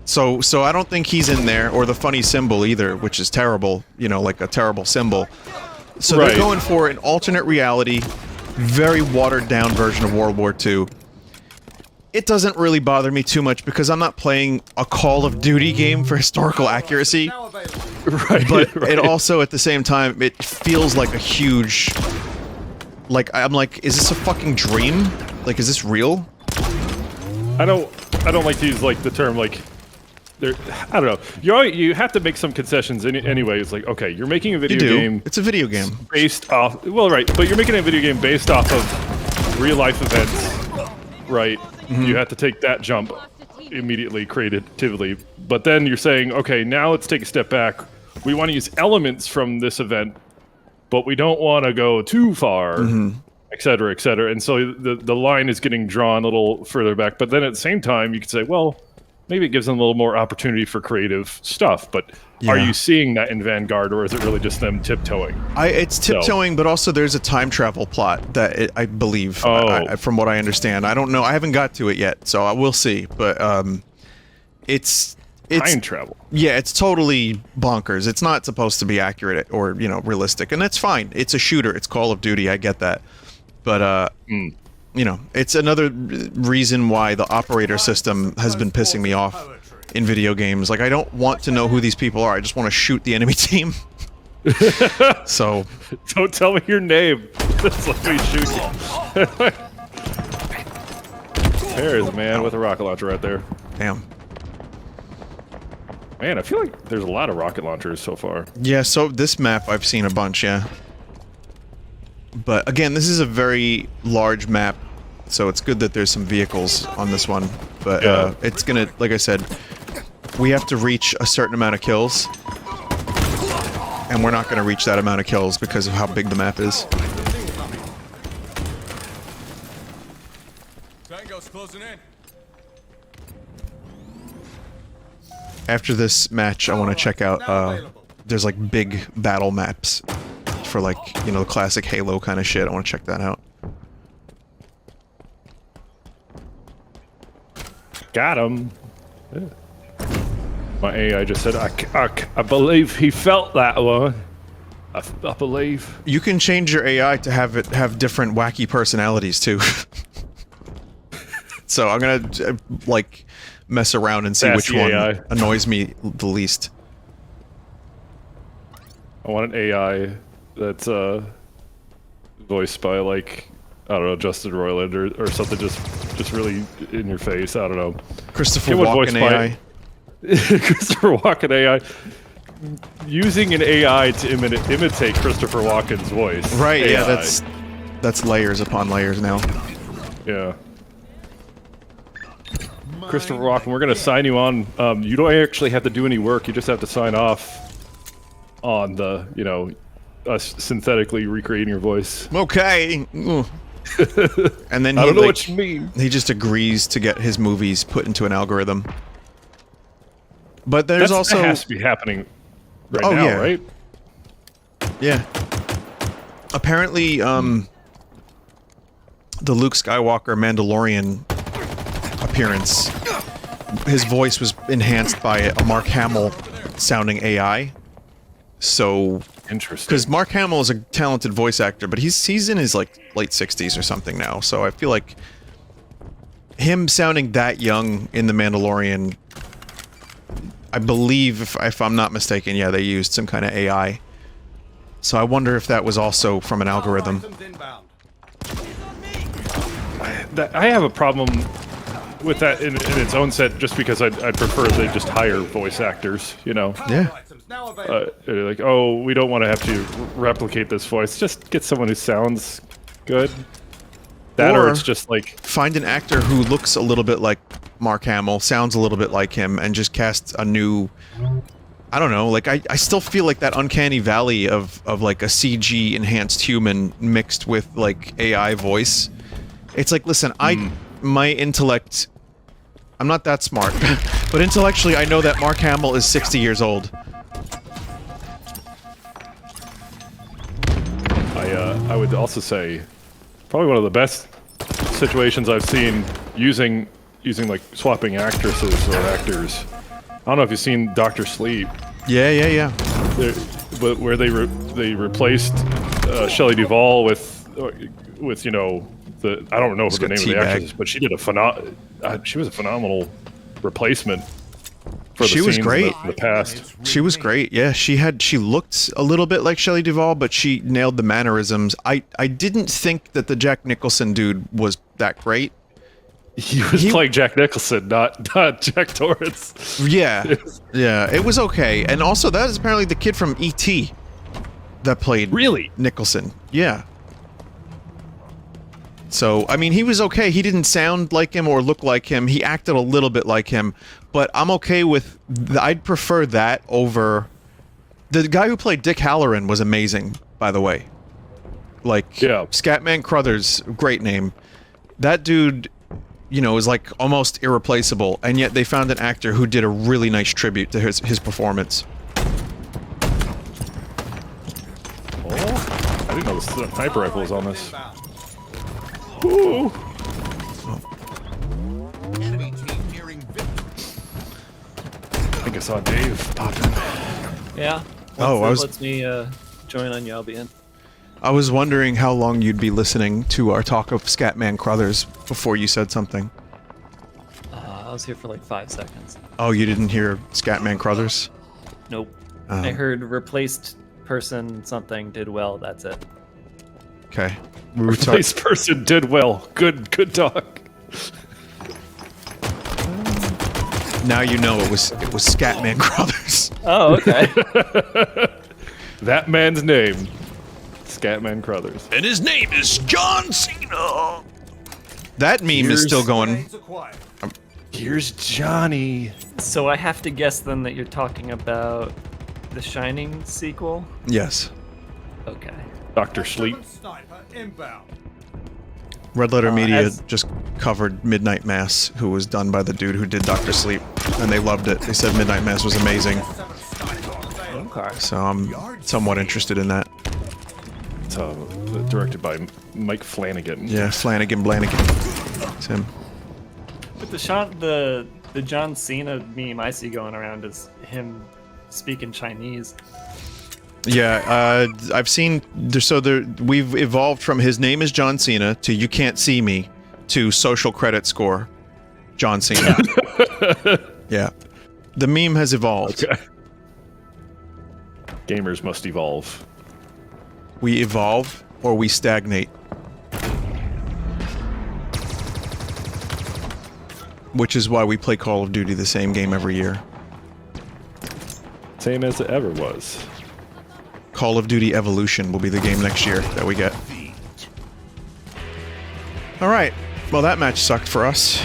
So I don't think he's in there, or the funny symbol either, which is terrible, like a terrible symbol. So they're going for an alternate reality, very watered down version of World War II. It doesn't really bother me too much because I'm not playing a Call of Duty game for historical accuracy. But it also, at the same time, it feels like a huge... Like, I'm like, is this a fucking dream? Like, is this real? I don't like to use, like, the term, like... I don't know. You have to make some concessions anyway. It's like, okay, you're making a video game... It's a video game. Based off... Well, right, but you're making a video game based off of real-life events, right? You have to take that jump immediately, creatively. But then you're saying, okay, now let's take a step back. We want to use elements from this event, but we don't want to go too far, et cetera, et cetera. And so the line is getting drawn a little further back. But then at the same time, you could say, well, maybe it gives them a little more opportunity for creative stuff. But are you seeing that in Vanguard, or is it really just them tiptoeing? It's tiptoeing, but also there's a time travel plot that I believe, from what I understand. I don't know. I haven't got to it yet, so I will see. But it's time travel. Yeah, it's totally bonkers. It's not supposed to be accurate or realistic, and that's fine. It's a shooter. It's Call of Duty. I get that, but it's another reason why the operator system has been pissing me off in video games. Like, I don't want to know who these people are. I just want to shoot the enemy team. So don't tell me your name. That's like we shoot you. There's a man with a rocket launcher right there. Damn. Man, I feel like there's a lot of rocket launchers so far. Yeah, so this map I've seen a bunch, yeah. But again, this is a very large map, so it's good that there's some vehicles on this one. But Yeah. it's gonna, like I said, we have to reach a certain amount of kills. And we're not gonna reach that amount of kills because of how big the map is. Tango's closing in. After this match, I want to check out, there's like big battle maps for like, you know, the classic Halo kind of shit. I want to check that out. Got him. Yeah. My AI just said, I believe he felt that one. I believe. You can change your AI to have it have different wacky personalities too. So I'm gonna like mess around and see Sassy which one AI. annoys me the least. I want an AI that's voiced by like, I don't know, Justin Roiland or something just really in your face. I don't know. Christopher Get one Walken voiced by- AI. Christopher Walken AI. Using an AI to imitate Christopher Walken's voice. Right, AI. yeah, that's layers upon layers now. Yeah. Christopher Walken, we're gonna sign you on. You don't actually have to do any work. You just have to sign off on the, you know, us synthetically recreating your voice. Okay. Ooh. And then I he, don't know like, what you mean. he just agrees to get his movies put into an algorithm. But there's also that has to be happening right Oh, now, yeah. right? yeah. Apparently, the Luke Skywalker Mandalorian appearance, his voice was enhanced by a Mark Hamill sounding AI. So, Interesting. because Mark Hamill is a talented voice actor, but he's in his like late 60s or something now. So I feel like him sounding that young in The Mandalorian, I believe, if I'm not mistaken, yeah, they used some kind of AI. So I wonder if that was also from an algorithm. Items inbound. I have a problem with that in its own set, just because I'd prefer they just hire voice actors, you know? Yeah. Power items now available. They're like, oh, we don't want to have to replicate this voice. Just get someone who sounds good. That or Or- it's just like, Find an actor who looks a little bit like Mark Hamill, sounds a little bit like him, and just cast a new... I don't know, like, I still feel like that uncanny valley of like a CG enhanced human mixed with like AI voice. It's like, listen, my intellect, I'm not that smart, but intellectually I know that Mark Hamill is 60 years old. I would also say, probably one of the best situations I've seen using like swapping actresses or actors. I don't know if you've seen Dr. Sleep. Yeah. But where they replaced Shelley Duvall with you know the, I don't know what the got name of the teabagged. actress is, but she did she was a phenomenal replacement for the She was scenes great. in the past. She was great, yeah. She looked a little bit like Shelley Duvall, but she nailed the mannerisms. I didn't think that the Jack Nicholson dude was that great. He was playing Jack Nicholson, not Jack Torrance. Yeah, yeah, it was okay. And also, that is apparently the kid from E.T. that played Really? Nicholson. Yeah. So, I mean, he was okay. He didn't sound like him or look like him. He acted a little bit like him. But I'm okay with... I'd prefer that over... The guy who played Dick Halloran was amazing, by the way. Like, Yeah. Scatman Crothers, great name. That dude, you know, is like almost irreplaceable. And yet they found an actor who did a really nice tribute to his performance. Oh, I didn't know the sniper rifle was on this. Inbound. Ooh. Enemy team nearing victory. I think I saw Dave popping. Yeah. Oh, I was- Lets me join on Yalbian. I was wondering how long you'd be listening to our talk of Scatman Crothers before you said something. I was here for like 5 seconds. Oh, you didn't hear Scatman Crothers? Nope. Oh. I heard replaced person something did well. That's it. Okay. We were talking. This person did well. Good talk. Now you know it was Scatman Crothers. Oh, okay. That man's name, Scatman Crothers. And his name is John Cena. That meme is still going. Gains acquired. Here's Johnny. So I have to guess then that you're talking about the Shining sequel? Yes. Okay. Dr. Sleep. Sniper inbound. Red Letter Media as- just covered Midnight Mass, who was done by the dude who did Dr. Sleep, and they loved it. They said Midnight Mass was amazing, Seven sniper on sale. Okay. so I'm somewhat interested in that. It's directed by Mike Flanagan. Yeah, Flanagan Blanagan. It's him. But the John Cena meme I see going around is him speaking Chinese. Yeah, I've seen. We've evolved from his name is John Cena to you can't see me to social credit score, John Cena. Yeah, the meme has evolved. Okay. Gamers must evolve. We evolve or we stagnate. Which is why we play Call of Duty the same game every year. Same as it ever was. Call of Duty Evolution will be the game next year that we get. Alright, well that match sucked for us.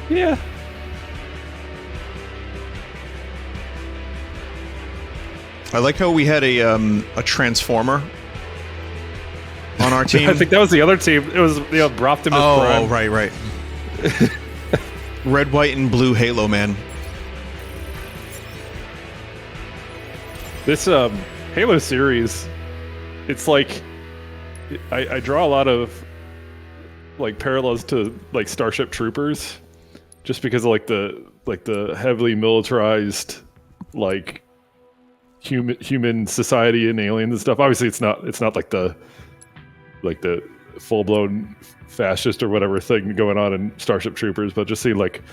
Yeah. I like how we had a Transformer on our team. I think that was the other team. It was Optimus Prime. Oh, right. Red, white, and blue Halo Man. This Halo series, it's like I draw a lot of like parallels to like Starship Troopers, just because of like the heavily militarized like human society and aliens and stuff. Obviously, it's not like the full blown fascist or whatever thing going on in Starship Troopers, but just see like,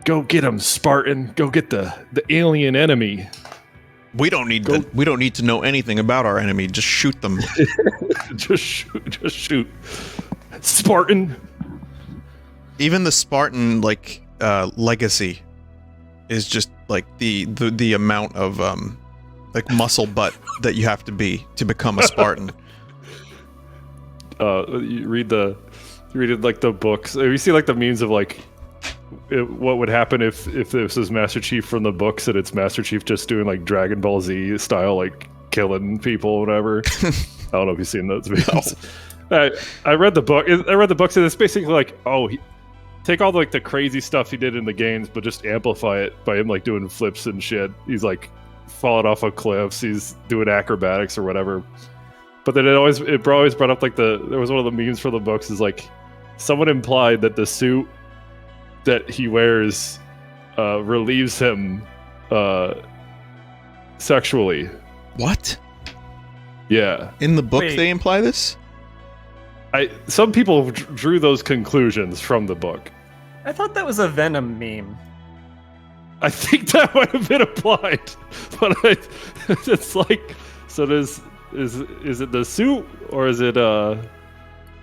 go get them, Spartan, go get the alien enemy. We don't need to know anything about our enemy. Just shoot them. just shoot, Spartan. Even the Spartan legacy is just like the amount of like muscle butt that you have to be to become a Spartan. You read like the books. You see like the memes of like what would happen if this is Master Chief from the books and it's Master Chief just doing like Dragon Ball Z style like killing people or whatever. I don't know if you've seen those memes. No. I read the book. I read the books and it's basically like, take all like the crazy stuff he did in the games, but just amplify it by him like doing flips and shit. He's like falling off of cliffs. He's doing acrobatics or whatever. But then it always brought up like there was one of the memes for the books is like someone implied that the suit that he wears relieves him sexually. What? Yeah. In the book Wait. they imply this? Some people drew those conclusions from the book. I thought that was a Venom meme. I think that might have been applied, but it's like, so is it the suit or is it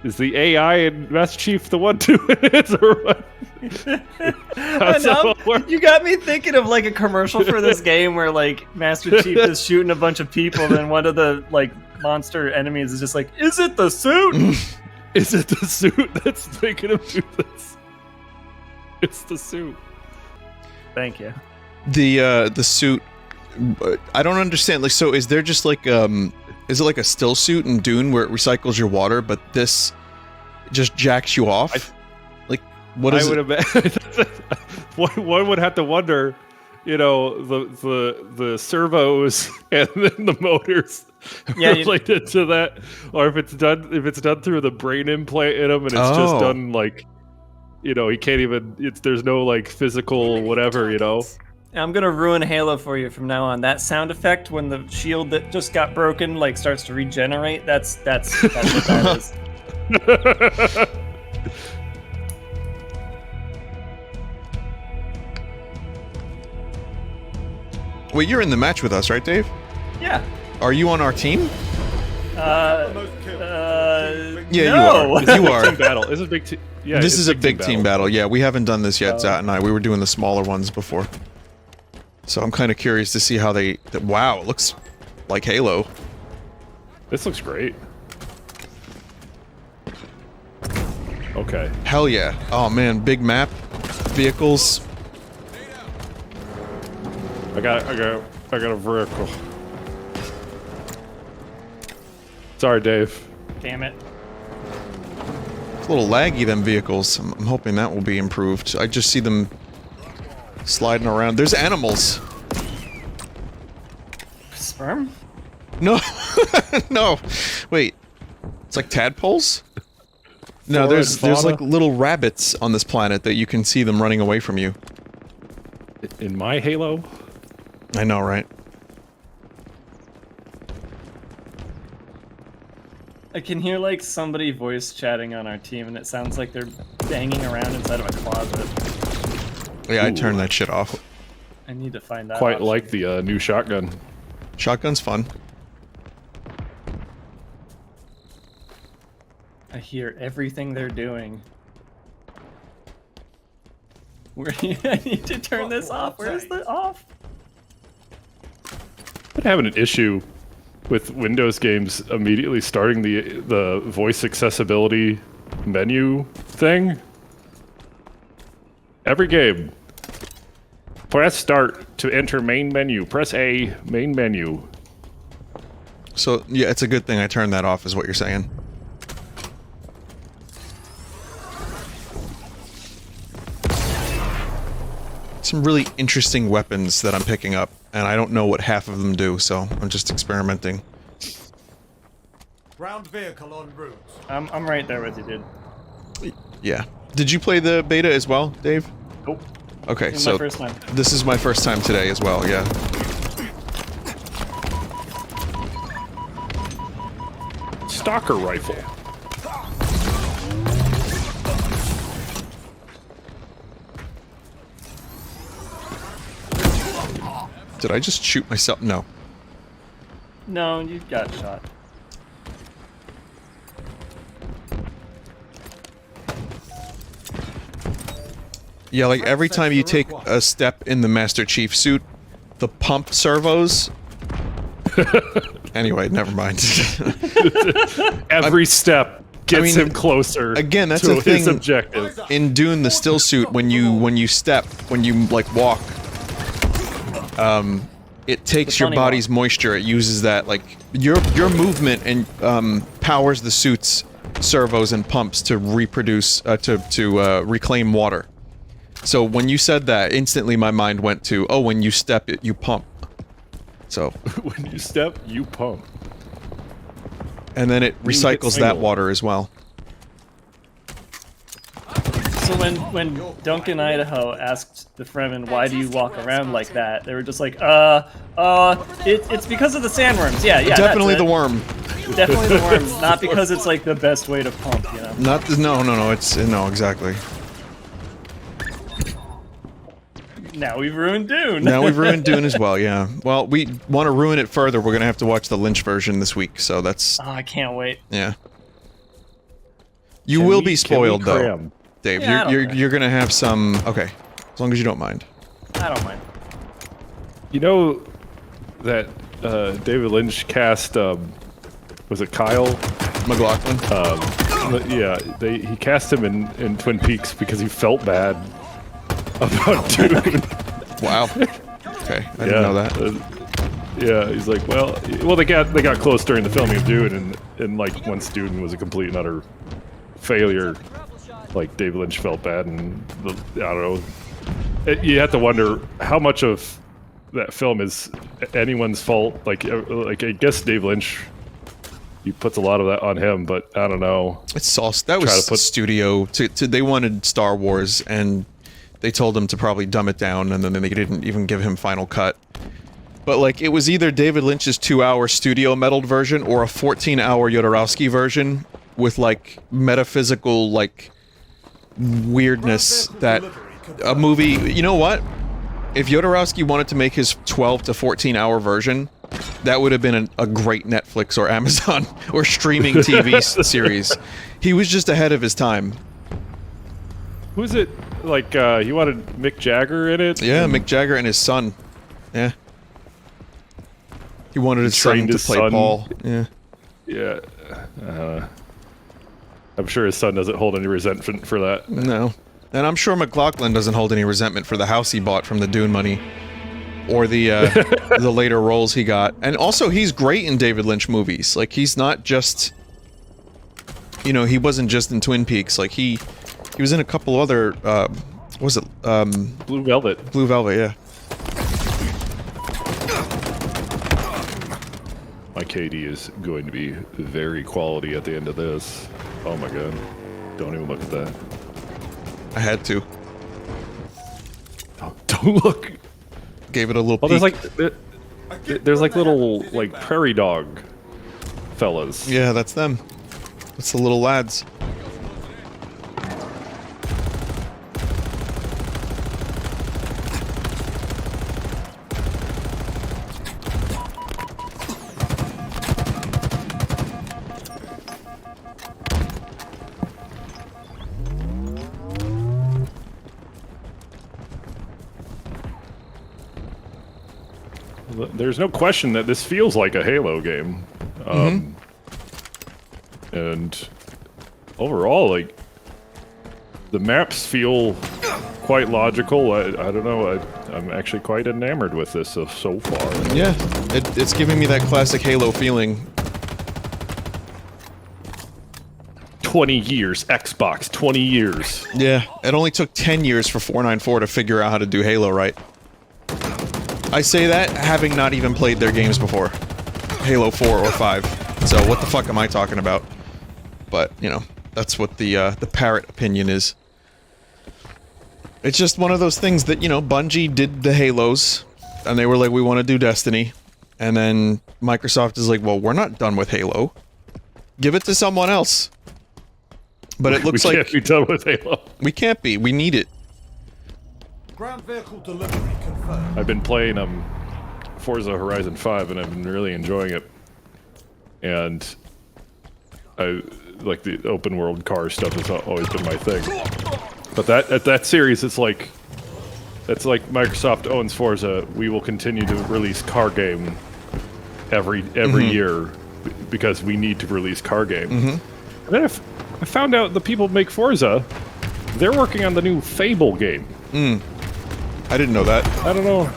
is the AI and Master Chief the one doing it or what? How's that all work? You got me thinking of like a commercial for this game where like Master Chief is shooting a bunch of people, and then one of the like monster enemies is just like, "Is it the suit? Is it the suit that's making him do this? It's the suit." Thank you. The suit. I don't understand. Like, so is there just like is it like a still suit in Dune where it recycles your water, but this just jacks you off? What is I would it? imagine one would have to wonder, the servos and then the motors Yeah, related to that, or if it's done through the brain implant in him and it's just done like, he can't even. There's no like physical whatever, I'm gonna ruin Halo for you from now on. That sound effect when the shield that just got broken like starts to regenerate. That's what that is. Wait, you're in the match with us, right, Dave? Yeah. Are you on our team? The most kills. Yeah, No. you are. You are. Team battle. This is big. Yeah, This it's is a big team battle. Yeah, we haven't done this yet, Zat and I. We were doing the smaller ones before. So I'm kind of curious to see how they... Wow, it looks like Halo. This looks great. Okay. Hell yeah. Oh man, big map, vehicles. I got a vehicle. Sorry, Dave. Damn it. It's a little laggy, them vehicles. I'm hoping that will be improved. I just see them sliding around. There's animals. Sperm? No. No. Wait. It's like tadpoles? No, Flora there's and fauna? like little rabbits on this planet that you can see them running away from you. In my Halo? I know, right? I can hear like somebody voice chatting on our team, and it sounds like they're banging around inside of a closet. Yeah, I Ooh. turned that shit off. I need to find that. Quite option. like the new shotgun. Shotgun's fun. I hear everything they're doing. Where I need to turn this off. Where's the off? Been having an issue with Windows games immediately starting the voice accessibility menu thing. Every game. Press start to enter main menu. Press A, main menu. So, yeah, it's a good thing I turned that off, is what you're saying. Some really interesting weapons that I'm picking up, and I don't know what half of them do, so I'm just experimenting. Ground vehicle en route. I'm right there with you, dude. Yeah. Did you play the beta as well, Dave? Nope. Okay, This is so my first time. this is my first time today as well, yeah. Stalker rifle. Did I just shoot myself? No. No, you got shot. Yeah, like every time you take a step in the Master Chief suit, the pump servos... Anyway, never mind. Every step gets mean, him closer again, that's to a thing- his objective. In Dune, the still suit, when you like walk, it takes The your funny body's moisture. It uses that, like, your movement and powers the suit's servos and pumps to reproduce, to reclaim water. So when you said that, instantly my mind went to, oh, when you step it, you pump. So, When you step, you pump. and then it recycles that single. water as well. So when Duncan Idaho asked the Fremen, why do you walk around like that? They were just like, it's because of the sandworms. Yeah, Definitely that's the worm. it. Definitely the worms. Not because it's like the best way to pump, you know? Not the, no, it's, no, exactly. Now we've ruined Dune. Now we've ruined Dune as well, yeah. Well, we want to ruin it further, we're gonna have to watch the Lynch version this week, so that's... Oh, I can't wait. yeah. You will be spoiled, though, cram? Dave. Yeah, I don't care. You're gonna have some... Okay. As long as you don't mind. I don't mind. You know that David Lynch cast, was it Kyle? McLaughlin? Yeah, he cast him in Twin Peaks because he felt bad about Dune. Wow. Okay, I didn't know that. Yeah, he's like, well, they got close during the filming of Dune, and like once Dune was a complete and utter failure, like David Lynch felt bad, and I don't know. You have to wonder how much of that film is anyone's fault. Like I guess David Lynch, he puts a lot of that on him, but I don't know. It's sauce. That was to put- studio. They wanted Star Wars, and they told him to probably dumb it down, and then they didn't even give him final cut. But, like, it was either David Lynch's 2-hour studio meddled version or a 14-hour Jodorowsky version with, like, metaphysical, like, weirdness that a movie... You know what? If Jodorowsky wanted to make his 12 to 14-hour version, that would have been a great Netflix or Amazon or streaming TV series. He was just ahead of his time. Who's it? Like, he wanted Mick Jagger in it? Yeah, Mick Jagger and his son. Yeah. He wanted his son to play Paul. Yeah. Yeah. I'm sure his son doesn't hold any resentment for that. No. And I'm sure McLaughlin doesn't hold any resentment for the house he bought from the Dune money. Or the the later roles he got. And also, he's great in David Lynch movies. Like, he's not just... You know, he wasn't just in Twin Peaks. Like, he was in a couple other... what was it? Blue Velvet. Blue Velvet, yeah. My KD is going to be very quality at the end of this. Oh my god. Don't even look at that. I had to. Don't look. Gave it a little Well, peek. there's like little, like, prairie dog fellas. Yeah, that's them. That's the little lads. There's no question that this feels like a Halo game. And overall, like, the maps feel quite logical. I don't know, I'm actually quite enamored with this so far. Yeah, it's giving me that classic Halo feeling. 20 years, Xbox, 20 years. Yeah, it only took 10 years for 494 to figure out how to do Halo right. I say that having not even played their games before. Halo 4 or 5. So what the fuck am I talking about? But, you know, that's what the parrot opinion is. It's just one of those things that, you know, Bungie did the Halos, and they were like, we want to do Destiny. And then Microsoft is like, well, we're not done with Halo. Give it to someone else. But it looks we like... can't be done with Halo. We can't be. We need it. Ground vehicle delivery confirmed. I've been playing Forza Horizon 5 and I've been really enjoying it. And I like the open world car stuff has always been my thing. But that series, it's like Microsoft owns Forza. We will continue to release car game every year because we need to release car game. And then I found out the people who make Forza, they're working on the new Fable game. I didn't know that. I don't know.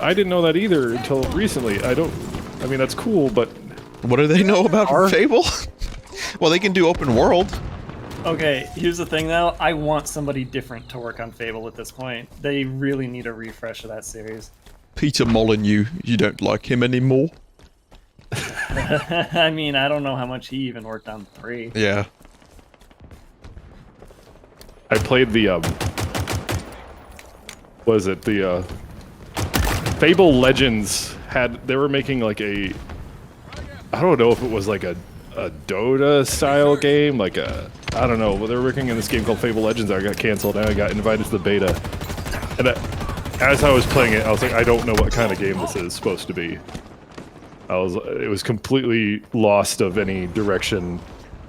I didn't know that either until recently. I mean, that's cool, but... What do they know about Fable? Well, they can do open world. Okay, here's the thing though. I want somebody different to work on Fable at this point. They really need a refresh of that series. Peter Molyneux, you don't like him anymore? I mean, I don't know how much he even worked on 3. Yeah. I played the, what is it? The, Fable Legends they were making like I don't know if it was like a Dota style game, like I don't know, but they were working in this game called Fable Legends. I got canceled and I got invited to the beta. And as I was playing it, I was like, I don't know what kind of game this is supposed to be. It was completely lost of any direction,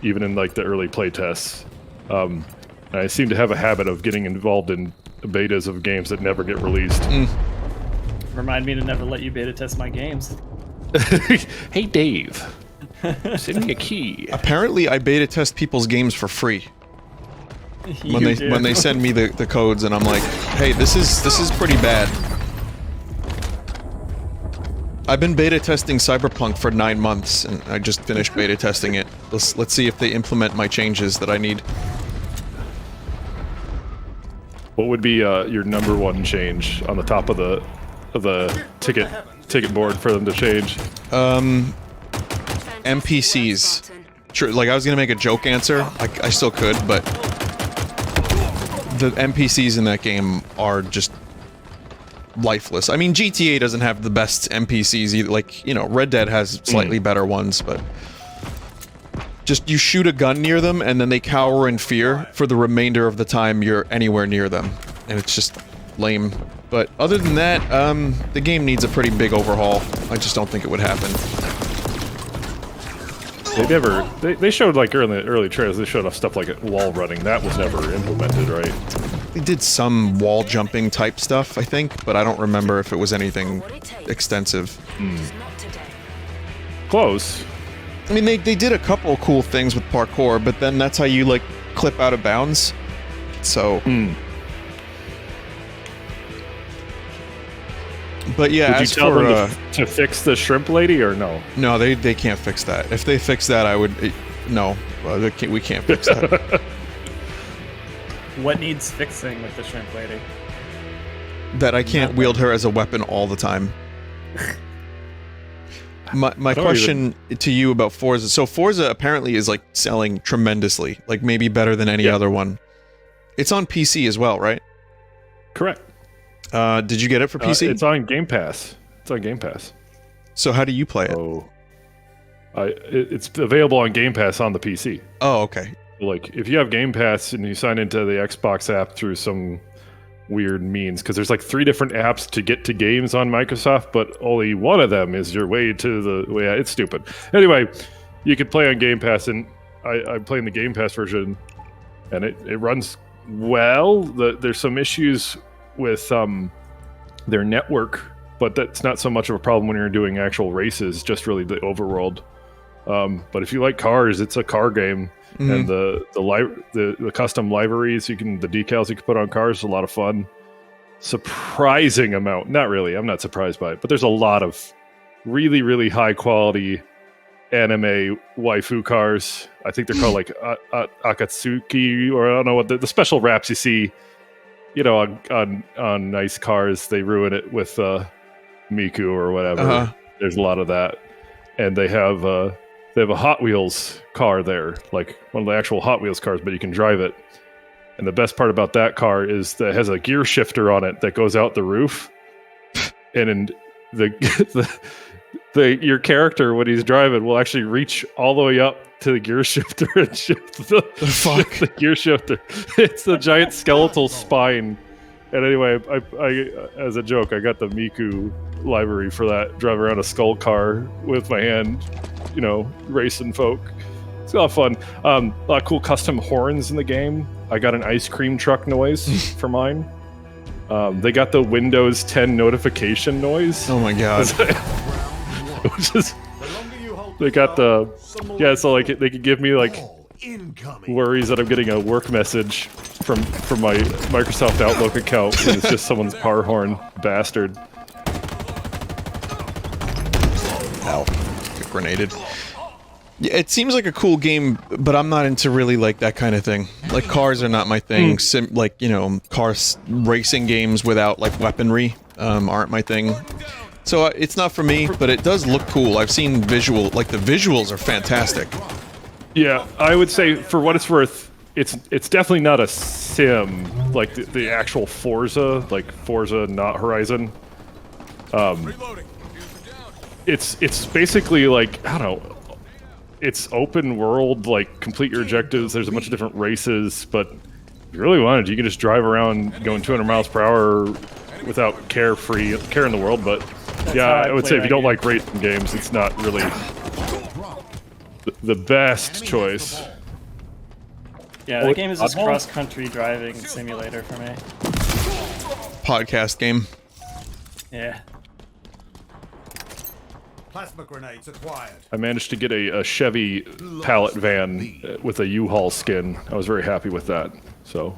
even in like the early playtests. And I seem to have a habit of getting involved in betas of games that never get released. Remind me to never let you beta test my games. Hey Dave, send me a key. Apparently, I beta test people's games for free. When they send me the codes, and I'm like, hey, this is pretty bad. I've been beta testing Cyberpunk for 9 months, and I just finished beta testing it. Let's see if they implement my changes that I need. What would be your number one change on the top of the ticket board for them to change? NPCs. Sure, like I was gonna make a joke answer. I still could, but the NPCs in that game are just lifeless. I mean, GTA doesn't have the best NPCs either. Like, you know, Red Dead has slightly better ones, but just you shoot a gun near them and then they cower in fear for the remainder of the time you're anywhere near them, and it's just lame. But other than that, the game needs a pretty big overhaul. I just don't think it would happen. They showed like early trailers. They showed off stuff like wall running. That was never implemented, right? They did some wall jumping type stuff, I think, but I don't remember if it was anything extensive. Close. I mean, they did a couple cool things with parkour, but then that's how you, like, clip out of bounds. So... But yeah, Did you tell them to fix the shrimp lady, or no? No, they can't fix that. If they fix that, I would... no, we can't fix that. What needs fixing with the shrimp lady? That I can't wield her as a weapon all the time. My question to you about Forza... So Forza apparently is, like, selling tremendously. Like, maybe better than any other one. It's on PC as well, right? Correct. Did you get it for PC? It's on Game Pass. It's on Game Pass. So how do you play it? Oh, it's available on Game Pass on the PC. Oh, okay. Like, if you have Game Pass and you sign into the Xbox app through some weird means, because there's like 3 different apps to get to games on Microsoft, but only one of them is your way to the way. It's stupid. Anyway, you could play on Game Pass, and I'm playing the Game Pass version, and it runs well. There's some issues with their network, but that's not so much of a problem when you're doing actual races, just really the overworld. But if you like cars, it's a car game, and the custom liveries the decals you can put on cars is a lot of fun. Surprising amount, not really, I'm not surprised by it, but there's a lot of really, really high quality anime waifu cars. I think they're called like Akatsuki, or I don't know what the special wraps you see. You know, on nice cars, they ruin it with Miku or whatever. There's a lot of that, and they have a Hot Wheels car there, like one of the actual Hot Wheels cars, but you can drive it. And the best part about that car is that it has a gear shifter on it that goes out the roof, and in your character, when he's driving, will actually reach all the way up to the gear shifter and shift the gear shifter. It's the giant skeletal spine. And anyway, I as a joke, I got the Miku library for that. Drive around a skull car with my hand, you know, racing folk. It's a lot of fun. A lot of cool custom horns in the game. I got an ice cream truck noise for mine. They got the Windows 10 notification noise. Oh my god. Which is, they got the, so like they could give me like worries that I'm getting a work message from my Microsoft Outlook account, and it's just someone's power horn bastard. Ow. Get grenaded. Yeah, it seems like a cool game, but I'm not into really like that kind of thing. Like, cars are not my thing. Like, you know, racing games without like weaponry aren't my thing. So it's not for me, but it does look cool. I've seen the visuals are fantastic. Yeah, I would say for what it's worth, it's definitely not a sim like the actual Forza, like Forza, not Horizon. It's basically like, I don't know, it's open world, like complete your objectives. There's a bunch of different races, but if you really wanted, you can just drive around going 200 miles per hour without care in the world. But yeah, I would say if you don't like racing games, it's not really the best choice. Yeah, the game is just cross-country driving simulator for me. Podcast game. Yeah. Plasma grenades acquired. I managed to get a Chevy pallet van with a U-Haul skin. I was very happy with that. So,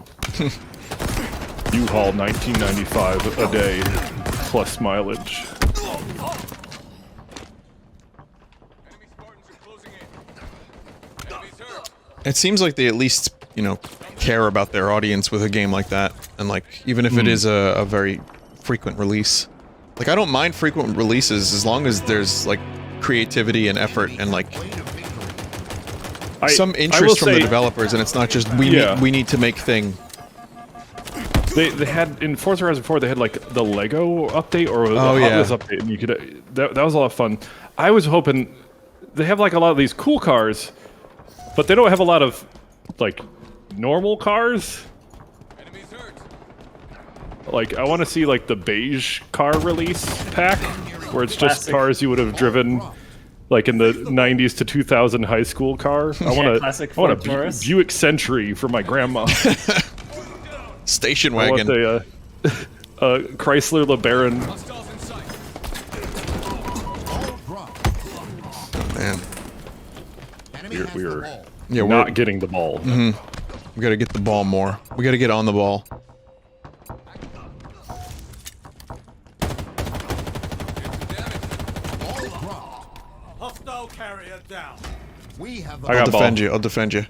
U-Haul $19.95 a day plus mileage. It seems like they at least, you know, care about their audience with a game like that, and like even if it is a very frequent release. Like, I don't mind frequent releases as long as there's like creativity and effort and like some interest from the developers, and it's not just we need to make thing. They had in Forza Horizon 4 they had like the Lego update or the Hot Wheels update, and you could that was a lot of fun. I was hoping they have like a lot of these cool cars, but they don't have a lot of like normal cars. Like, I want to see, like, the beige car release pack, where it's just cars you would have driven like in the 90s to 2000 high school car. I want classic I want a Ford Taurus. Buick Century for my grandma. Station I want wagon. a Chrysler LeBaron. Hostiles in sight. Man. Enemy has the We're ball. Yeah, not getting the ball. we gotta get the ball more. We gotta get on the ball. Ball dropped. Hostile carrier down. We have the I ball. I'll got defend ball. you. I'll defend you.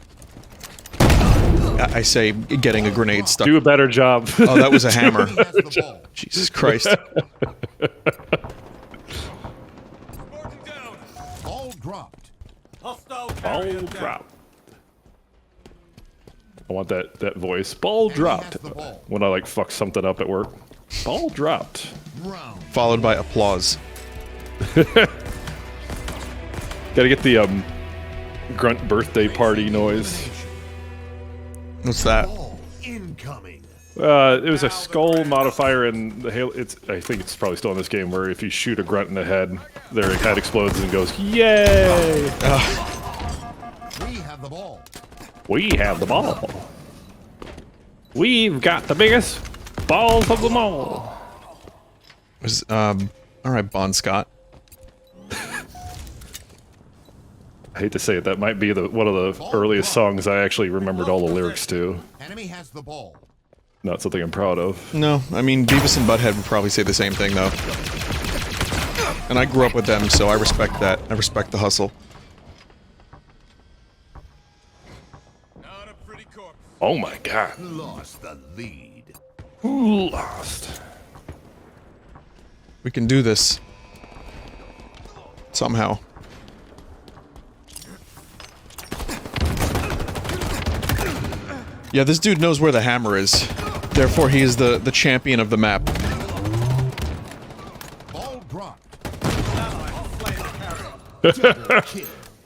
I say getting a grenade stuck. Do a better job. Oh, that was a hammer. Enemy has the ball. Jesus Christ. Spartan down. Ball dropped. Hostile Ball carrier down. drop. I want that voice. Ball dropped. has the ball. When I like fuck something up at work. Ball dropped. Round. Followed by applause. Gotta get the grunt birthday party noise. What's that? Ball incoming. It was a skull modifier in the Halo. I think it's probably still in this game where if you shoot a grunt in the head, their head explodes and goes, "Yay! We have the ball. We have the ball. We've got the biggest balls of them all." Was all right, Bon Scott. I hate to say it, that might be one of the earliest songs I actually remembered all the lyrics to. Enemy has the ball. Not something I'm proud of. No, I mean Beavis and Butthead would probably say the same thing though. And I grew up with them, so I respect that. I respect the hustle. Not a pretty corpse. Oh my god. Lost the lead. Who lost? We can do this. Somehow. Yeah, this dude knows where the hammer is. Therefore, he is the champion of the map. Ball dropped.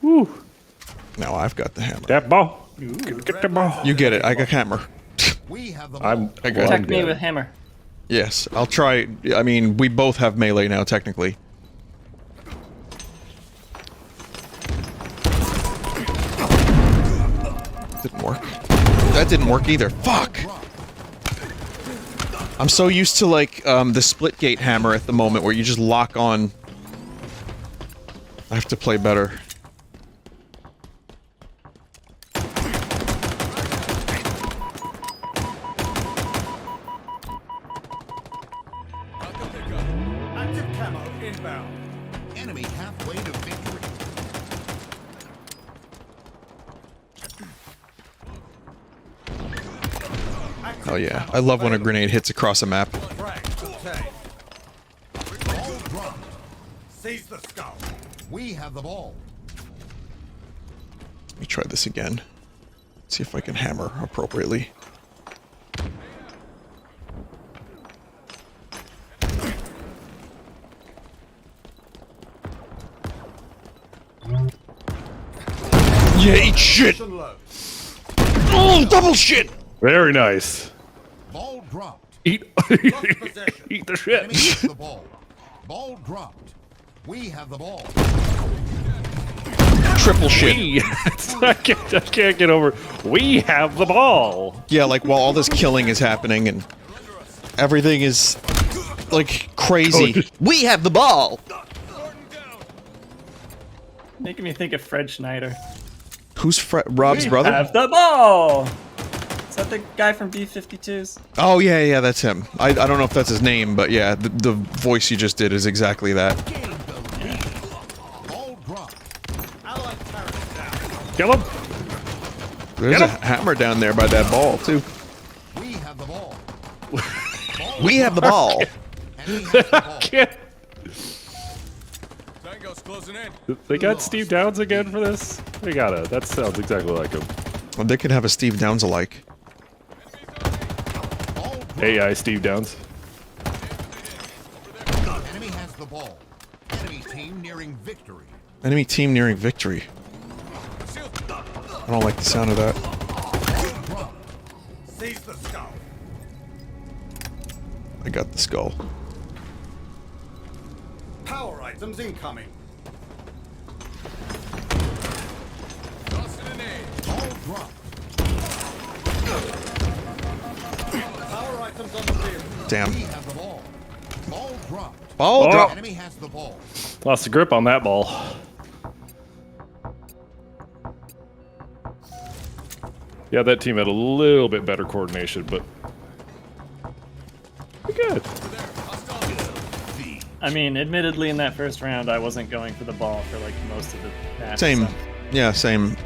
Woo. Now I've got the hammer. That ball. Get the ball. You get it. I got hammer. We have the ball. I'm I got well, it. I'm Attack me dead. with hammer. Yes, I'll try. I mean, we both have melee now, technically. Didn't work. That didn't work either. Fuck! I'm so used to, like, the split gate hammer at the moment where you just lock on. I have to play better. Active camo inbound. Enemy halfway to victory. Oh yeah, I love when a grenade hits across a map. Frags obtained. Ball dropped. Seize the skull. We have the ball. Let me try this again. See if I can hammer appropriately. Yeah, eat shit! Mission low. Oh, double shit! Very nice. Ball dropped. Eat, possession. eat the Enemy shit. has the ball. Ball dropped. We have the ball. Triple shit. I can't get over. We have the ball. Yeah, like while all this killing is happening and everything is like crazy. We have the ball. Making me think of Fred Schneider. Who's Rob's brother? Have the ball. Is that the guy from B-52s? Oh yeah, that's him. I don't know if that's his name, but yeah, the voice you just did is exactly that. Gained the lead. Ball dropped. Allied turret down. Kill him. There's a hammer down there by that ball too. We have the ball. We have the ball. Enemy has the ball. Can't. Tango's closing in. They got Steve Downs again for this? They gotta. That sounds exactly like him. Well, they could have a Steve Downs alike. Ball dropped. AI Steve Downs. Enemy has the ball. Enemy team nearing victory. Enemy team nearing victory. I don't like the sound of that. Dropped. Seize the skull. I got the skull. Power items incoming. dropped. Power items on the field. Damn. We have the ball. Ball dropped. Ball Oh. drop. Enemy has the ball. Lost the grip on that ball. Yeah, that team had a little bit better coordination, but good. I mean, admittedly, in that first round, I wasn't going for the ball for like most of the match. Same. so- Yeah, same.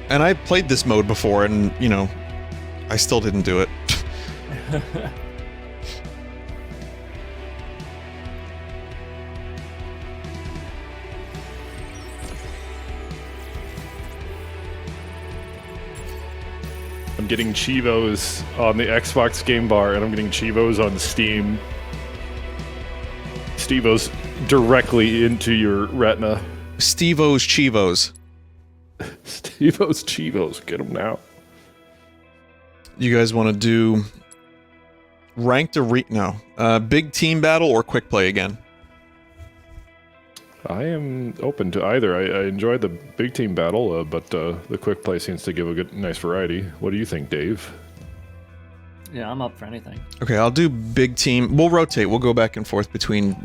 And I played this mode before, and, you know, I still didn't do it. I'm getting Chivos on the Xbox Game Bar, and I'm getting Chivos on Steam. Stevos directly into your retina. Steve-O's Chivos. Stevos Chivos, get them now. You guys want to do ranked no, big team battle or quick play again? I am open to either. I enjoy the big team battle, but the quick play seems to give a good, nice variety. What do you think, Dave? Yeah, I'm up for anything. Okay, I'll do big team. We'll rotate. We'll go back and forth between...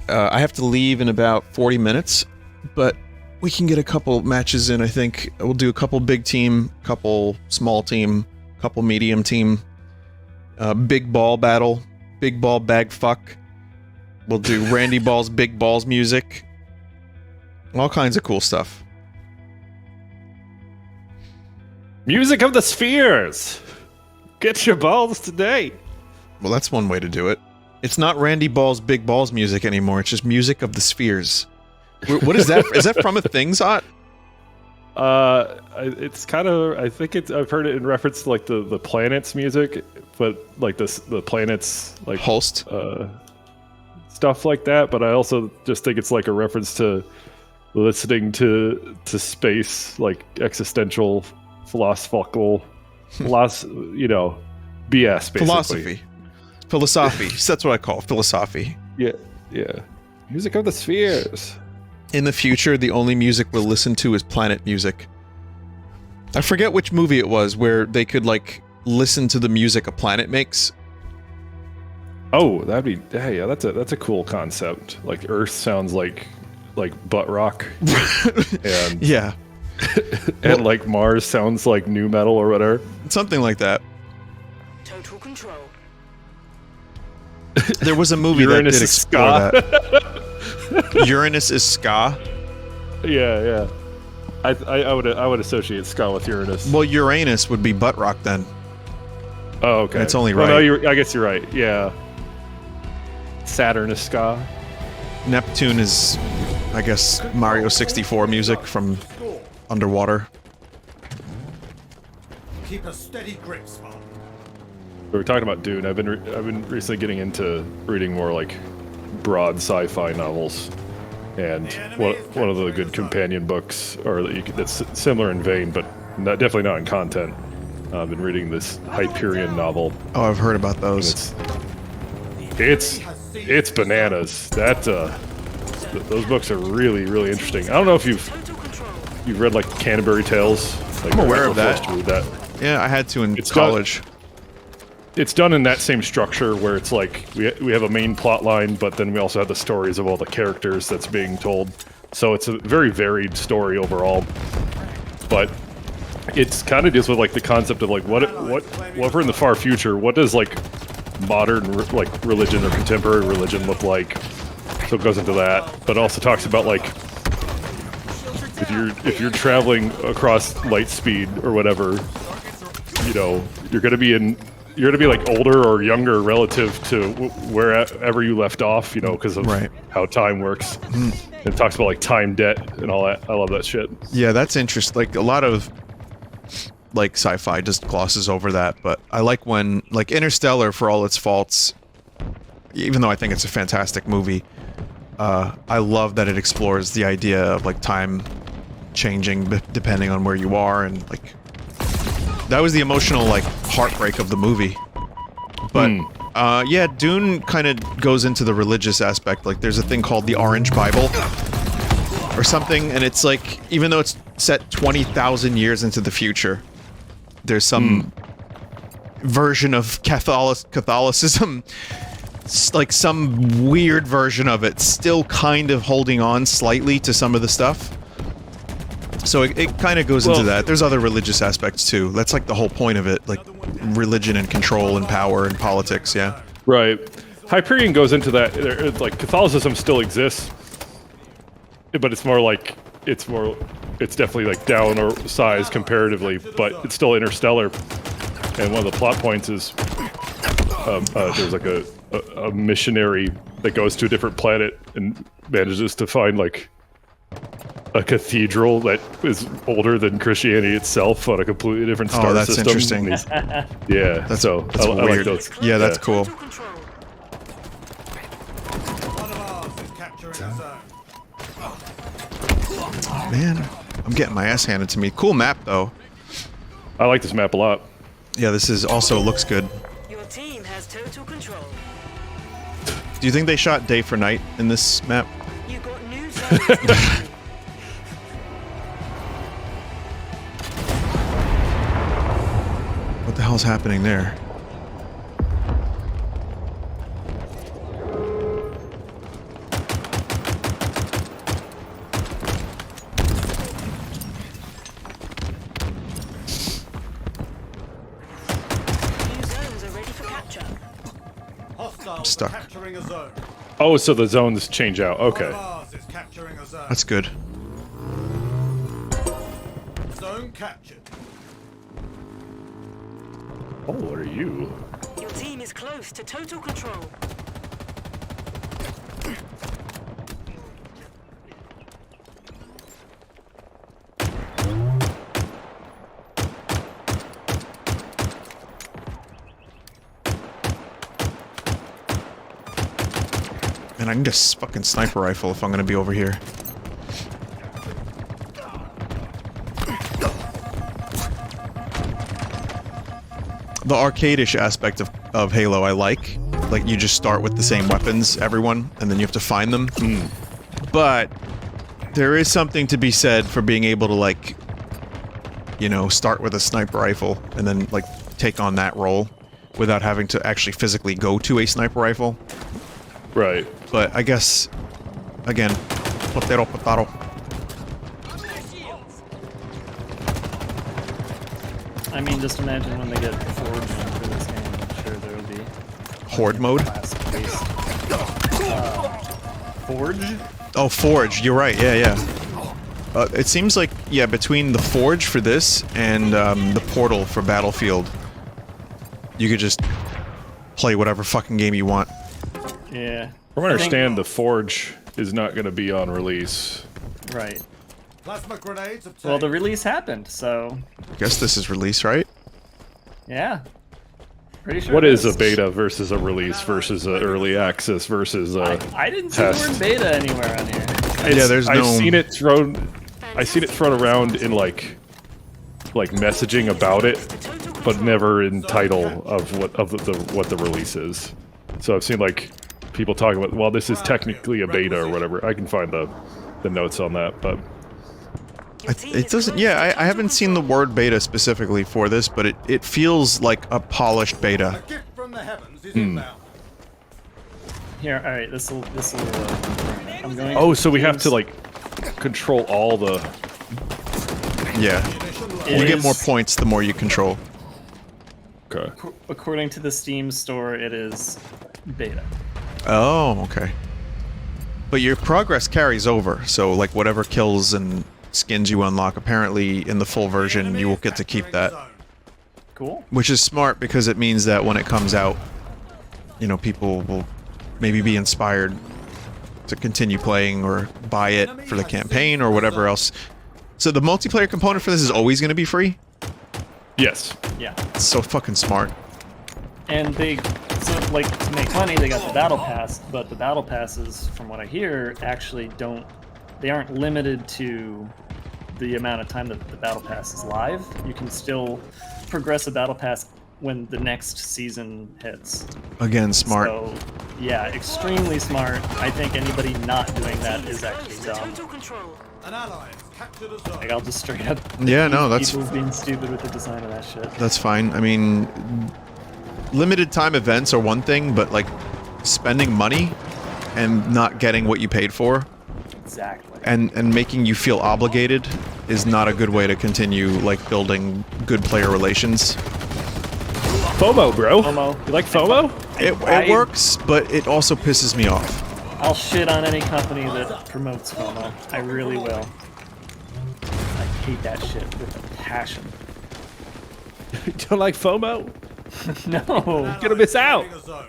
I have to leave in about 40 minutes, but we can get a couple matches in, I think. We'll do a couple big team, couple small team, couple medium team. Big ball battle. Big ball bag fuck. We'll do Randy Ball's Big Balls music. All kinds of cool stuff. Music of the Spheres! Get your balls today! Well, that's one way to do it. It's not Randy Ball's Big Balls music anymore. It's just music of the spheres. What is that? Is that from a thing, Zot? It's kind of. I think it's. I've heard it in reference to like the planets music, but like the planets like Holst? stuff like that. But I also just think it's like a reference to listening to space, like existential, philosophical, you know, BS basically. Philosophy. That's what I call philosophy. Yeah. Music of the Spheres. In the future, the only music we'll listen to is planet music. I forget which movie it was where they could, like, listen to the music a planet makes. Oh, that'd be. Hey, yeah, that's a cool concept. Like Earth sounds like butt rock, and Yeah, and like Mars sounds like new metal or whatever. something like that. Total control. There was a movie Uranus that did is explore ska. that. Uranus is ska? Yeah. I would associate ska with Uranus. Well, Uranus would be butt rock then. Oh, okay. That's only Well, right. no, I guess you're right. Yeah. Saturn is ska. Neptune is, I guess, Mario 64 music from underwater. Keep a steady grip, Spartan. We were talking about Dune. I've been recently getting into reading more like broad sci-fi novels, and one of the good companion books, or that's similar in vein, but definitely not in content. I've been reading this Hyperion novel. Oh, I've heard about those. It's bananas. Those books are really, really interesting. I don't know if you've read like Canterbury Tales. Like, I'm aware of I was forced that. to read that. Yeah, I had to in It's college. It's done in that same structure where it's like we have a main plot line, but then we also have the stories of all the characters that's being told. So it's a very varied story overall. But it's kind of deals with like the concept of like what if we're in the far future, what does like modern like religion or contemporary religion look like? So it goes into that, but also talks about like if you're traveling across light speed or whatever, you know, you're gonna be like older or younger relative to wherever you left off, you know, because of how time works. It talks about like time debt and all that. I love that shit. Yeah, that's interesting. Like, a lot of like sci-fi just glosses over that, but I like when, like, Interstellar, for all its faults, even though I think it's a fantastic movie, I love that it explores the idea of like time changing depending on where you are, and like that was the emotional like heartbreak of the movie. But yeah, Dune kind of goes into the religious aspect. Like, there's a thing called the Orange Bible, or something, and it's like, even though it's set 20,000 years into the future, there's some version of Catholicism, like some weird version of it, still kind of holding on slightly to some of the stuff. So it kind of goes into that. There's other religious aspects too. That's like the whole point of it, like religion and control and power and politics, yeah. Right. Hyperion goes into that. Like Catholicism still exists, but it's more like it's definitely like down or size comparatively, but it's still interstellar. And one of the plot points is there's like a missionary that goes to a different planet and manages to find like a cathedral that is older than Christianity itself on a completely different star that's system. interesting. Yeah, That's I like weird. those. Yeah, that's cool. One of ours is capturing a zone. Man, I'm getting my ass handed to me. Cool map though. I like this map a lot. Yeah, this is also looks good. Your team has total control. Do you think they shot day for night in this map? You got new zones. What the hell's happening there? New zones are ready for capture. Hostiles Stuck. capturing a zone. Oh, so the zones change out. One Okay. of ours is capturing a zone. That's good. Zone captured. Oh, what are you? Your team is close to total control. Man, I need a fucking sniper rifle if I'm gonna be over here. The arcade-ish aspect of Halo I like. Like, you just start with the same weapons, everyone, and then you have to find them. But there is something to be said for being able to, like, you know, start with a sniper rifle and then, like, take on that role without having to actually physically go to a sniper rifle. Right. But I guess, again, potato potato. I mean, just imagine when they get forged for this game. I'm sure there will be Horde mode? class-based. Forge? Oh, Forge, you're right, yeah. It seems like, yeah, between the Forge for this and the Portal for Battlefield, you could just play whatever fucking game you want. Yeah. From what I understand, the Forge is not going to be on release. Right. Plasma grenades obtained. Well, the release happened, so I guess this is release, right? yeah. Pretty sure. What it is a beta versus a release versus a early access versus a I didn't see the test? word beta anywhere on here. Yeah, there's I've no- seen it thrown. I've seen it thrown around in like messaging about it, but never in title of what the release is. So I've seen like people talking about, well, this is technically a beta or whatever. I can find the notes on that, but It doesn't, yeah, I haven't seen the word beta specifically for this, but it feels like a polished beta. A gift from the heavens is inbound. Here, all right. This will. I'm going. oh, so we have to like control all the. Yeah. It You get is- more points the more you control. Okay. According to the Steam store, it is beta. Oh, okay. But your progress carries over, so like whatever kills and skins you unlock, apparently in the full version you will get to keep that. Cool. Which is smart because it means that when it comes out, you know, people will maybe be inspired to continue playing or buy it for the campaign or whatever else. So the multiplayer component for this is always going to be free? Yes. Yeah. It's so fucking smart. And they, so like to make money, they got the battle pass, but the battle passes, from what I hear, actually they aren't limited to the amount of time that the battle pass is live. You can still progress a battle pass when the next season hits. Again, smart. So Yeah, extremely smart. I think anybody not doing that Team is actually close to dumb. total control. An ally has captured a zone. Like, I'll just straight up. Yeah, no, that's People's being stupid with the design of that shit. that's fine. I mean, limited time events are one thing, but like spending money and not getting what you paid for Exactly. and making you feel obligated is not a good way to continue like building good player relations. FOMO, bro. FOMO. You like FOMO? It works, but it also pisses me off. I'll shit on any company that promotes FOMO. I really will. I hate that shit with a passion. You don't like FOMO? No. You're gonna miss out. A zone.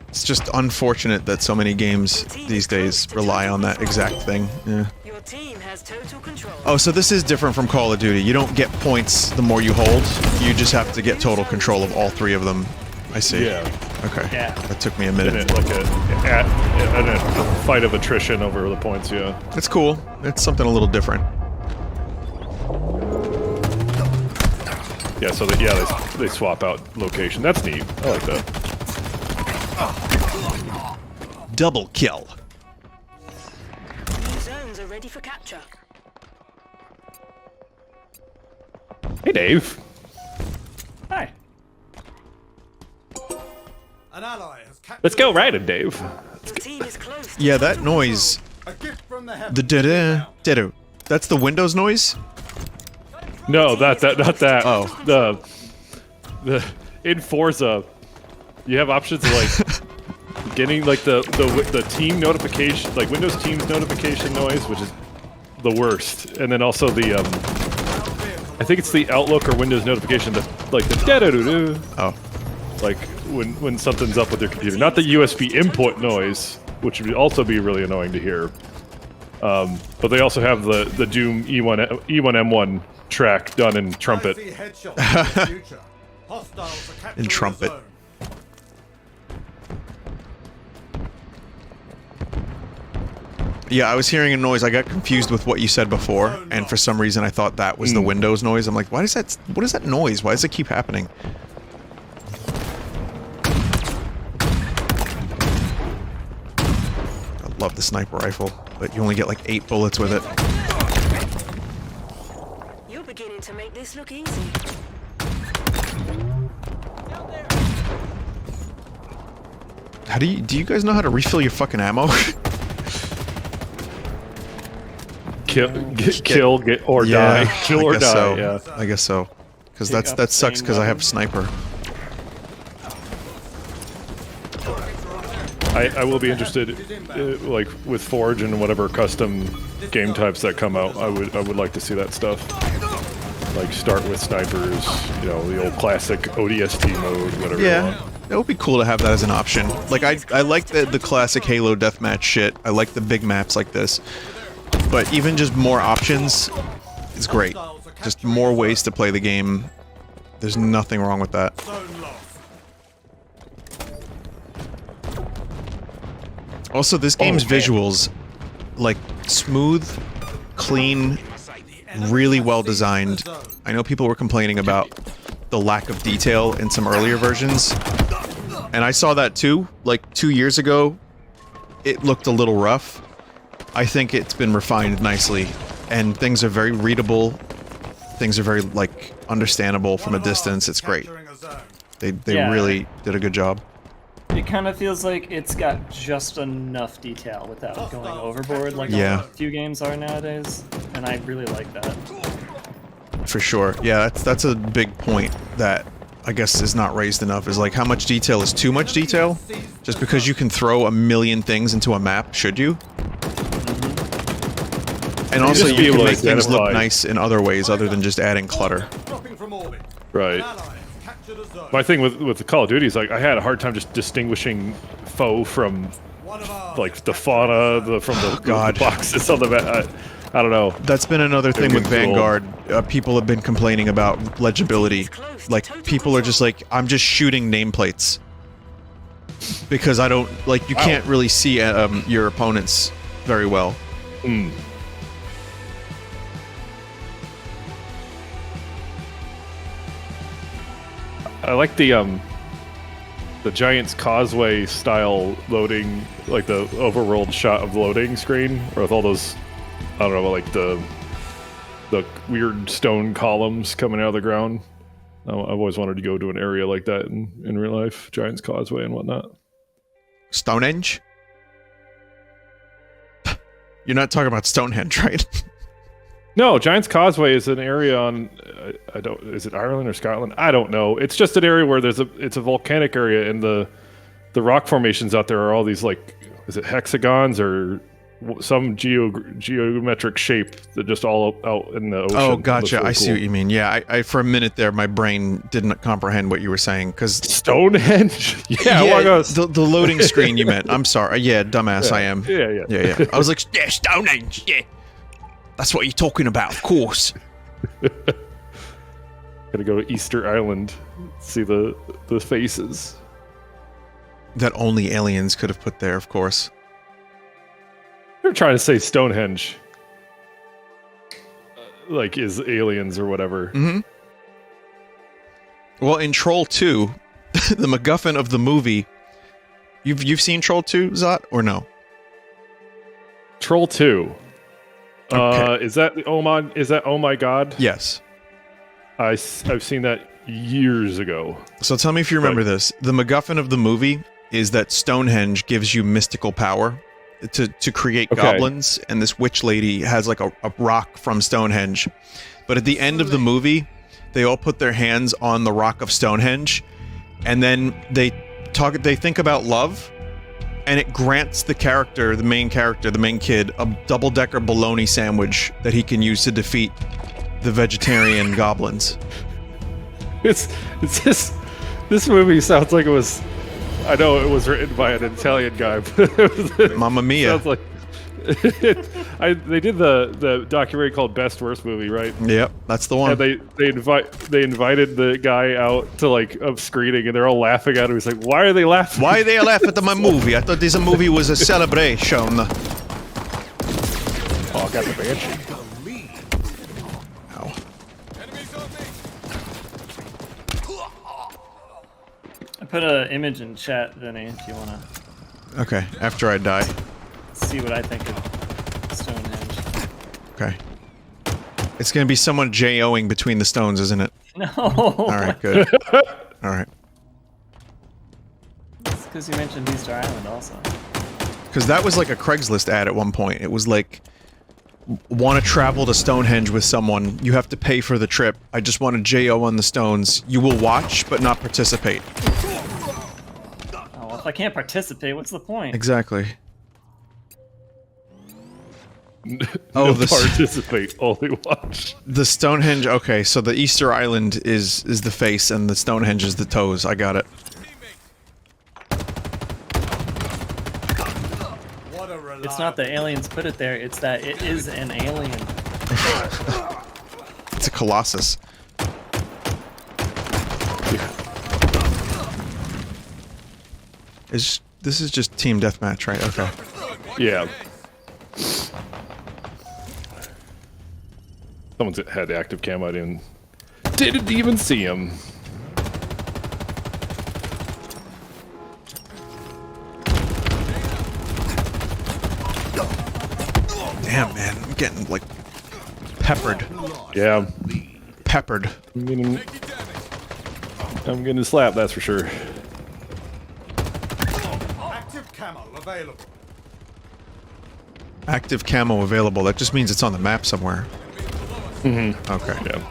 It's just unfortunate that so many games these days rely on that exact thing. Yeah. Your team has total control. Oh, so this is different from Call of Duty. You don't get points the more you hold. You just have to get total control of all three of them. I see. Yeah. Okay. Yeah. That took me a In minute. it, like a fight of attrition over the points, yeah. It's cool. It's something a little different. Yeah, so they swap out location. That's neat. I like that. Double kill. New zones are ready for capture. Hey, Dave. Hi. An ally has captured Let's go a riding, Dave. Your team is close to Yeah, that total noise. A gift from the heavens. The da-da, da-da. That's the Windows noise? No, not that. Oh. The in Forza, you have options of like getting like the team notification, like Windows Teams notification noise, which is the worst, and then also the I think it's the Outlook or Windows notification that like the da-da-doo-doo, Oh. like when something's up with your computer, not the USB input noise, which would also be really annoying to hear. But they also have the Doom E1M1 track done in trumpet. I see headshots in the future. Hostiles are capturing a trumpet. zone. Yeah, I was hearing a noise. I got confused with what you said before, and for some reason I thought that was the Windows noise. I'm like, what is that noise? Why does it keep happening? I love the sniper rifle, but you only get like 8 bullets with it. You're beginning to make this look easy. How do you guys know how to refill your fucking ammo? Kill, get or die. Kill or I guess die. so. Yeah. I guess so. Because Pick up that sucks same because I have weapon. sniper. I will be interested, like with Forge and whatever custom game types that come out. I would like to see that stuff. Like start with snipers, you know, the old classic ODST mode, whatever. You Yeah, want. it would be cool to have that as an option. Like I like the classic Halo deathmatch shit. I like the big maps like this. But even just more options is great. Just more ways to play the game. There's nothing wrong with that. Zone lost. Also, this game's man. visuals, like smooth, clean, really well designed. I know people were complaining about the lack of detail in some earlier versions, and I saw that too. Like 2 years ago, it looked a little rough. I think it's been refined nicely, and things are very readable. Things are very like understandable from a distance. It's great. Capturing a zone. They Yeah. really did a good job. It kind of feels like it's got just enough detail without going overboard like Yeah. a few games are nowadays, and I really like that. For sure. Yeah, that's a big point that I guess is not raised enough, is like how much detail is too much detail? Just because you can throw a million things into a map, should you? And also just be you able can to make things look identify- nice in other ways other than just adding clutter. Dropping from orbit. Right. An ally has captured a zone. My thing with the Call of Duty is like I had a hard time just distinguishing foe from One of ours like the fauna, from the God. boxes on the map. I don't know. That's been another thing with Getting Vanguard. People have been complaining about legibility. Like, people are just like, I'm just shooting nameplates. Because I don't, like, you can't really see your opponents very well. I like the Giant's Causeway style loading, like the overworld shot of the loading screen, or with all those, I don't know, like the weird stone columns coming out of the ground. I've always wanted to go to an area like that in real life, Giant's Causeway and whatnot. Stonehenge? You're not talking about Stonehenge, right? No, Giant's Causeway is an area on, is it Ireland or Scotland? I don't know. It's just an area where it's a volcanic area, and the rock formations out there are all these, like, is it hexagons or some geometric shape that just all out in the ocean. Oh, gotcha. Really I see cool. what you mean. Yeah, I for a minute there, my brain didn't comprehend what you were saying, because... Stonehenge? Yeah, the loading screen you meant. I'm sorry. Yeah, dumbass I am. Yeah. I was like, yeah, Stonehenge, yeah. That's what you're talking about, of course. Gotta go to Easter Island, see the faces. That only aliens could have put there, of course. They're trying to say Stonehenge, like is aliens or whatever. Mm-hmm. Well, in Troll 2, the MacGuffin of the movie. You've seen Troll 2, Zot, or no? Troll 2. Okay. Is that Oh My God? Yes. I've seen that years ago. So tell me if you remember this. The MacGuffin of the movie is that Stonehenge gives you mystical power to create goblins, and this witch lady has like a rock from Stonehenge. But at the end of the movie, they all put their hands on the rock of Stonehenge, and then they think about love, and it grants the main kid, a double-decker bologna sandwich that he can use to defeat the vegetarian goblins. This movie sounds like it was. I know it was written by an Italian guy, but Mamma mia! Sounds like they did the documentary called Best Worst Movie, right? Yep, that's the one. And they invited the guy out to like a screening, and they're all laughing at him. He's like, "Why are they laughing? Why they laugh at my movie? I thought this movie was a celebration." Oh, I got the banshee. Ow. Enemies on me. I put an image in chat, Vinny, if you want to Okay, after I die. see what I think of Stonehenge. Okay. It's gonna be someone J-O-ing between the stones, isn't it? No. Alright, good. Alright. It's because you mentioned Easter Island also. Because that was like a Craigslist ad at one point. It was like, want to travel to Stonehenge with someone, you have to pay for the trip. I just want to J-O on the stones. You will watch, but not participate. Oh, well, if I can't participate, what's the point? Exactly. No the participate, only watch. The Stonehenge, okay, so the Easter Island is the face and the Stonehenge is the toes. I got it. What a reliable... It's not the aliens put it there, it's that it is an alien. It's a colossus. This is just team deathmatch, right? Okay. Yeah. Someone's had active cam. I didn't even see him. Damn, man, I'm getting like peppered. Yeah. Peppered. I'm getting slapped, that's for sure. Active camo available. Active camo available. That just means it's on the map somewhere. Mm-hmm. Okay. Yeah.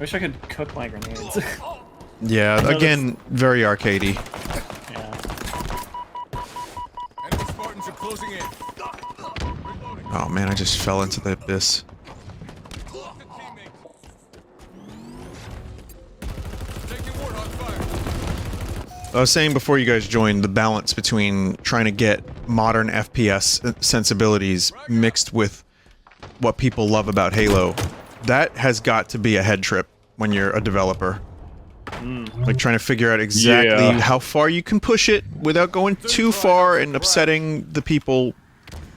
Wish I could cook my grenades. Yeah, again, very arcadey. Yeah. Enemy Spartans are closing in. Oh man, I just fell into the abyss. Taking Warthog fire. I was saying before you guys joined, the balance between trying to get modern FPS sensibilities mixed with what people love about Halo, that has got to be a head trip when you're a developer. Like trying to figure out exactly how far you can push it without going too far and upsetting the people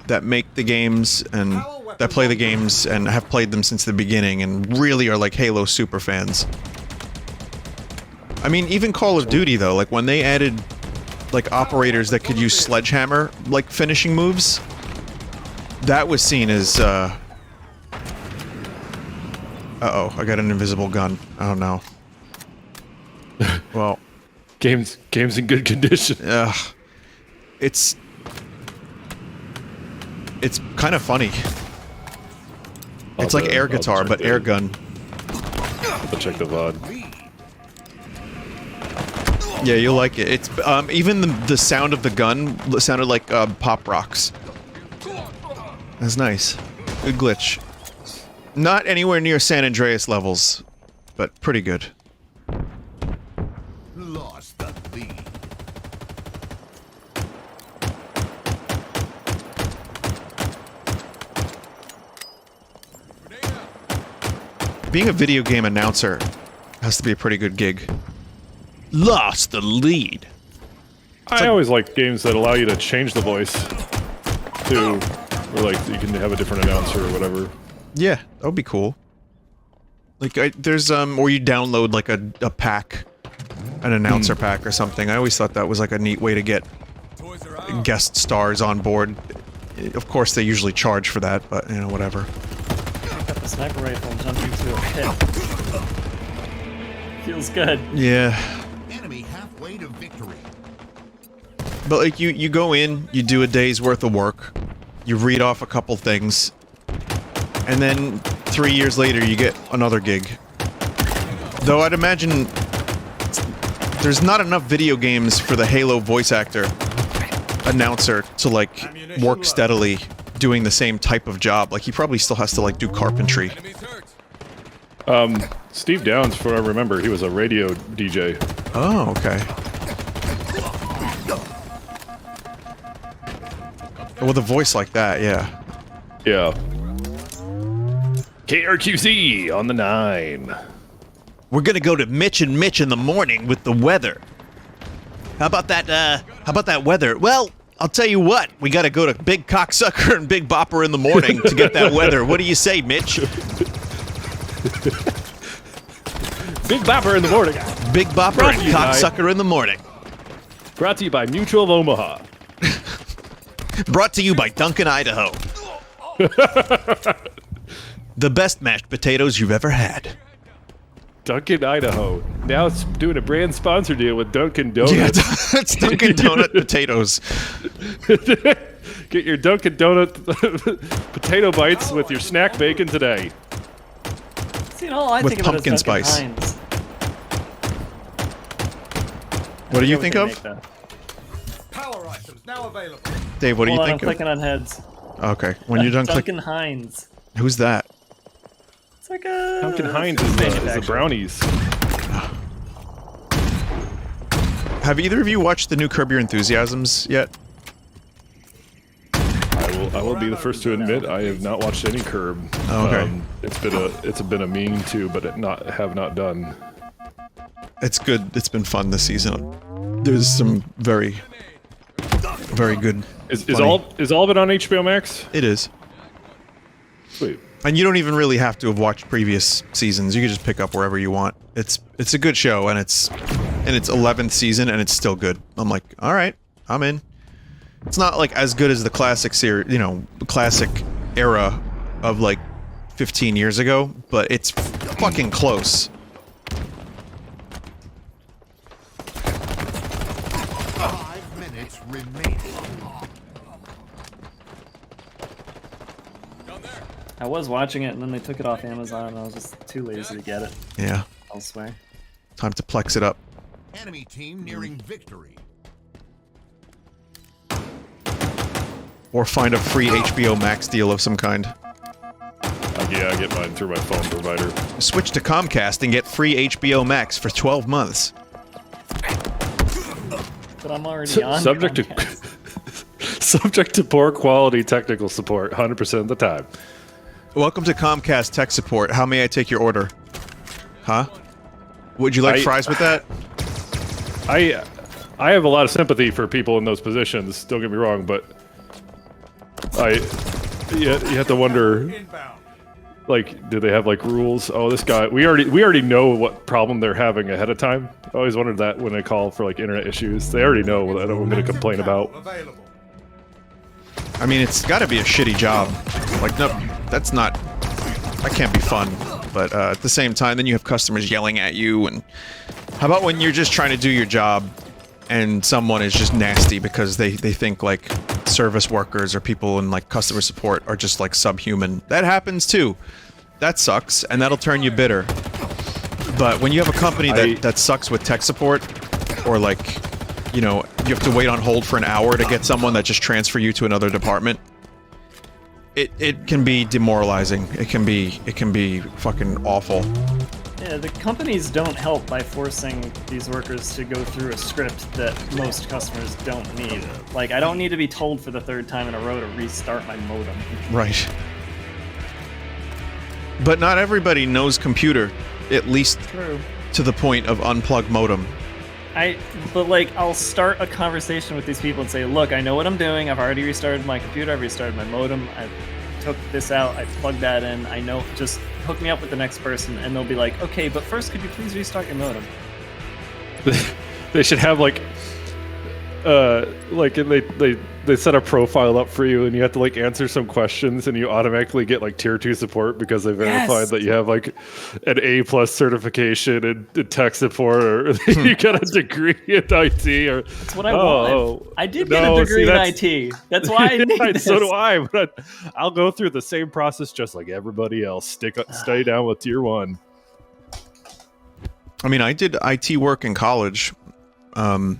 that make the games and that play the games and have played them since the beginning and really are like Halo super fans. I mean, even Call of Duty though, like when they added like operators that could use sledgehammer like finishing moves, that was seen as uh-oh, I got an invisible gun. Oh no. Well, Game's in good condition. it's kind of funny. It's like air guitar, but air gun. I'll check the VOD. Yeah, you'll like it. It's even the sound of the gun sounded like pop rocks. That's nice. Good glitch. Not anywhere near San Andreas levels, but pretty good. Lost the lead. Being a video game announcer has to be a pretty good gig. Lost the lead. I always like games that allow you to change the voice to, or like you can have a different announcer or whatever. Yeah, that would be cool. Like, there's, or you download, like, a pack, an announcer pack or something. I always thought that was, like, a neat way to get guest stars on board. Of course, they usually charge for that, but, you know, whatever. Pick up the sniper rifle and jump into a pit. Feels good. Yeah. Enemy halfway to victory. But, like, you go in, you do a day's worth of work, you read off a couple things, and then 3 years later you get another gig. Though I'd imagine there's not enough video games for the Halo voice actor announcer to like work steadily doing the same type of job. Like he probably still has to like do carpentry. Steve Downs, from what I remember, he was a radio DJ. Oh, okay. With a voice like that, yeah. Yeah. KRQZ on the 9. We're gonna go to Mitch and Mitch in the morning with the weather. How about that weather? Well, I'll tell you what, we gotta go to Big Cocksucker and Big Bopper in the morning to get that weather. What do you say, Mitch? Big Bopper in the morning. Big Bopper and Cocksucker in the morning. Brought to you by Mutual of Omaha. Brought to you by Duncan, Idaho. The best mashed potatoes you've ever had. Duncan, Idaho. Now it's doing a brand sponsor deal with Dunkin' Donuts. Yeah, it's Dunkin' Donut potatoes. Get your Dunkin' Donut potato bites with your snack bacon today. See, all I With think about pumpkin is Duncan spice. Hines. What do you I think would of? make that. Power items now available. Dave, what do you Hold on, think I'm of? clicking on heads. Okay, when you're done Duncan clicking... Hines. Who's that? It's like a Duncan Hines is the brownies. Have either of you watched the new Curb Your Enthusiasms yet? I will be the first to admit I have not watched any Curb. Oh, okay. It's been a mean to, but have not done. It's good. It's been fun this season. There's some very good. Is funny- all of it on HBO Max? It is. Sweet. And you don't even really have to have watched previous seasons. You can just pick up wherever you want. It's a good show, and it's in its 11th season, and it's still good. I'm like, all right, I'm in. It's not like as good as the classic series, you know, the classic era of like 15 years ago, but it's fucking close. 5 minutes remaining. I was watching it and then they took it off Amazon and I was just too lazy to get it Yeah, elsewhere. time to plex it up. Enemy team nearing victory. Or find a free HBO Max deal of some kind. Yeah, I get mine through my phone provider. Switch to Comcast and get free HBO Max for 12 months. But I'm already on Subject Comcast. Subject to poor quality technical support 100% of the time. Welcome to Comcast Tech Support. How may I take your order? Huh? Would you like fries with that? I have a lot of sympathy for people in those positions, don't get me wrong, but you have to wonder, Inbound. Like, do they have like rules? Oh, this guy, we already know what problem they're having ahead of time. I always wondered that when they call for like internet issues. They already know what I'm going to complain about. Available. I mean, it's got to be a shitty job. Like, no, that can't be fun. But at the same time, then you have customers yelling at you, and how about when you're just trying to do your job and someone is just nasty because they think like service workers or people in like customer support are just like subhuman. That happens too. That sucks, and that'll turn you bitter. But when you have a company that sucks with tech support, or like, you know, you have to wait on hold for an hour to get someone that just transfer you to another department, it can be demoralizing. It can be fucking awful. Yeah, the companies don't help by forcing these workers to go through a script that most customers don't need. Like, I don't need to be told for the third time in a row to restart my modem. Right. But not everybody knows computer, at least True. to the point of unplug modem. But like, I'll start a conversation with these people and say, look, I know what I'm doing. I've already restarted my computer. I've restarted my modem. I took this out. I plugged that in. I know, just hook me up with the next person. And they'll be like, okay, but first, could you please restart your modem? They should have like they set a profile up for you, and you have to like answer some questions, and you automatically get like tier 2 support because they verified that you have like an A+ certification in tech support, or you got a degree in IT, or that's what I want. I did get a degree in IT. That's why I need this. So do I, but I'll go through the same process just like everybody else. Stay down with tier 1. I mean, I did IT work in college, from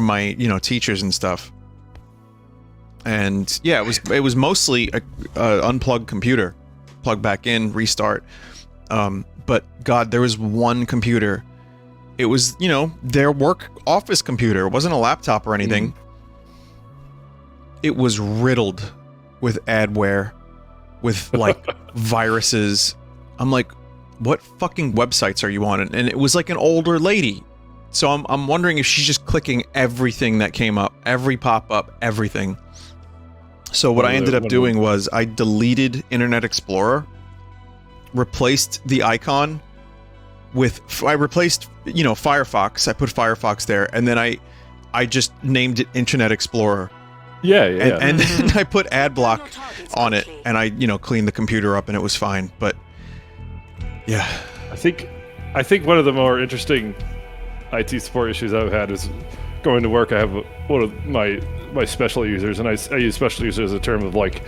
my, you know, teachers and stuff. And yeah, it was mostly a unplugged computer, plug back in, restart. But God, there was one computer. It was, you know, their work office computer. It wasn't a laptop or anything. It was riddled with adware, with like viruses. I'm like, what fucking websites are you on? And it was like an older lady. So I'm wondering if she's just clicking everything that came up, every pop-up, everything. So what I ended up doing was I deleted Internet Explorer, replaced the icon with, I replaced, you know, Firefox. I put Firefox there, and then I just named it Internet Explorer. And then I put ad block on it, and I, you know, cleaned the computer up, and it was fine. But yeah, I think one of the more interesting IT support issues I've had is going to work. I have one of my special users, and I use special users as a term of like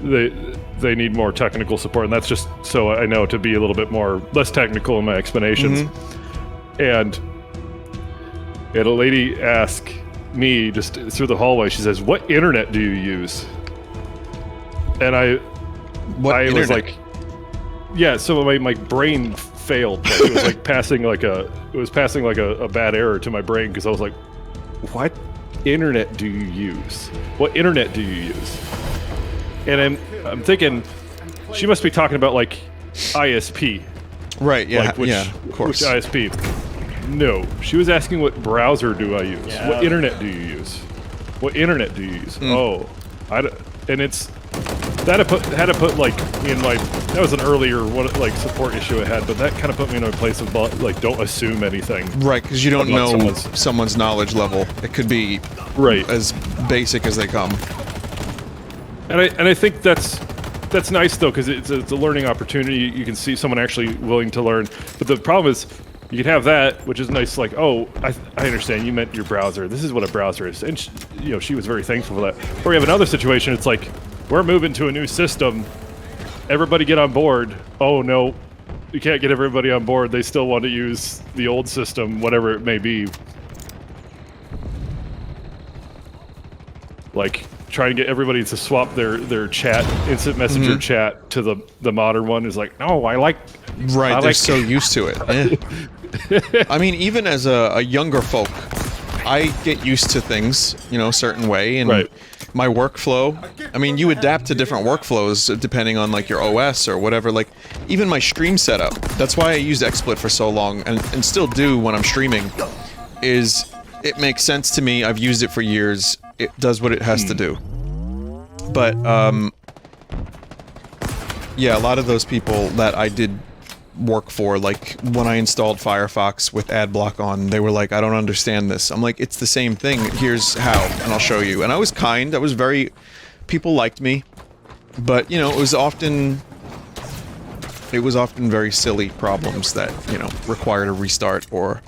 they need more technical support, and that's just so I know to be a little bit less technical in my explanations. And a lady asked me just through the hallway, she says, "What internet do you use?" And I was like, yeah, so my brain failed. Like, it was like passing like a bad error to my brain, because I was like, what internet do you use? What internet do you use? And I'm thinking she must be talking about like ISP. Right, yeah, like, yeah, of course. Which ISP? No, she was asking what browser do I use? Yeah. What internet do you use? What internet do you use? And it's that had to put like in my, that was an earlier like support issue I had, but that kind of put me in a place of like, don't assume anything. Right, because you don't know someone's knowledge level. It could be as basic as they come. And I think that's nice though, because it's a learning opportunity. You can see someone actually willing to learn. But the problem is, you can have that, which is nice. Like, oh, I understand. You meant your browser. This is what a browser is, and she was very thankful for that. Or you have another situation. It's like, we're moving to a new system. Everybody get on board. Oh no, you can't get everybody on board. They still want to use the old system, whatever it may be. Like, trying to get everybody to swap their chat, instant messenger chat to the modern one is like, no, I like. Right, they're so used to it. Yeah. I mean, even as a younger folk, I get used to things, you know, a certain way, and my workflow. I mean, you adapt to different workflows depending on like your OS or whatever. Like, even my stream setup. That's why I used XSplit for so long, and still do when I'm streaming. Is it makes sense to me? I've used it for years. It does what it has to do. But Yeah, a lot of those people that I did work for, like when I installed Firefox with ad block on, they were like, I don't understand this. I'm like, it's the same thing. Here's how, and I'll show you. And I was kind. I was very... People liked me. But, you know, it was often very silly problems that, you know, required a restart or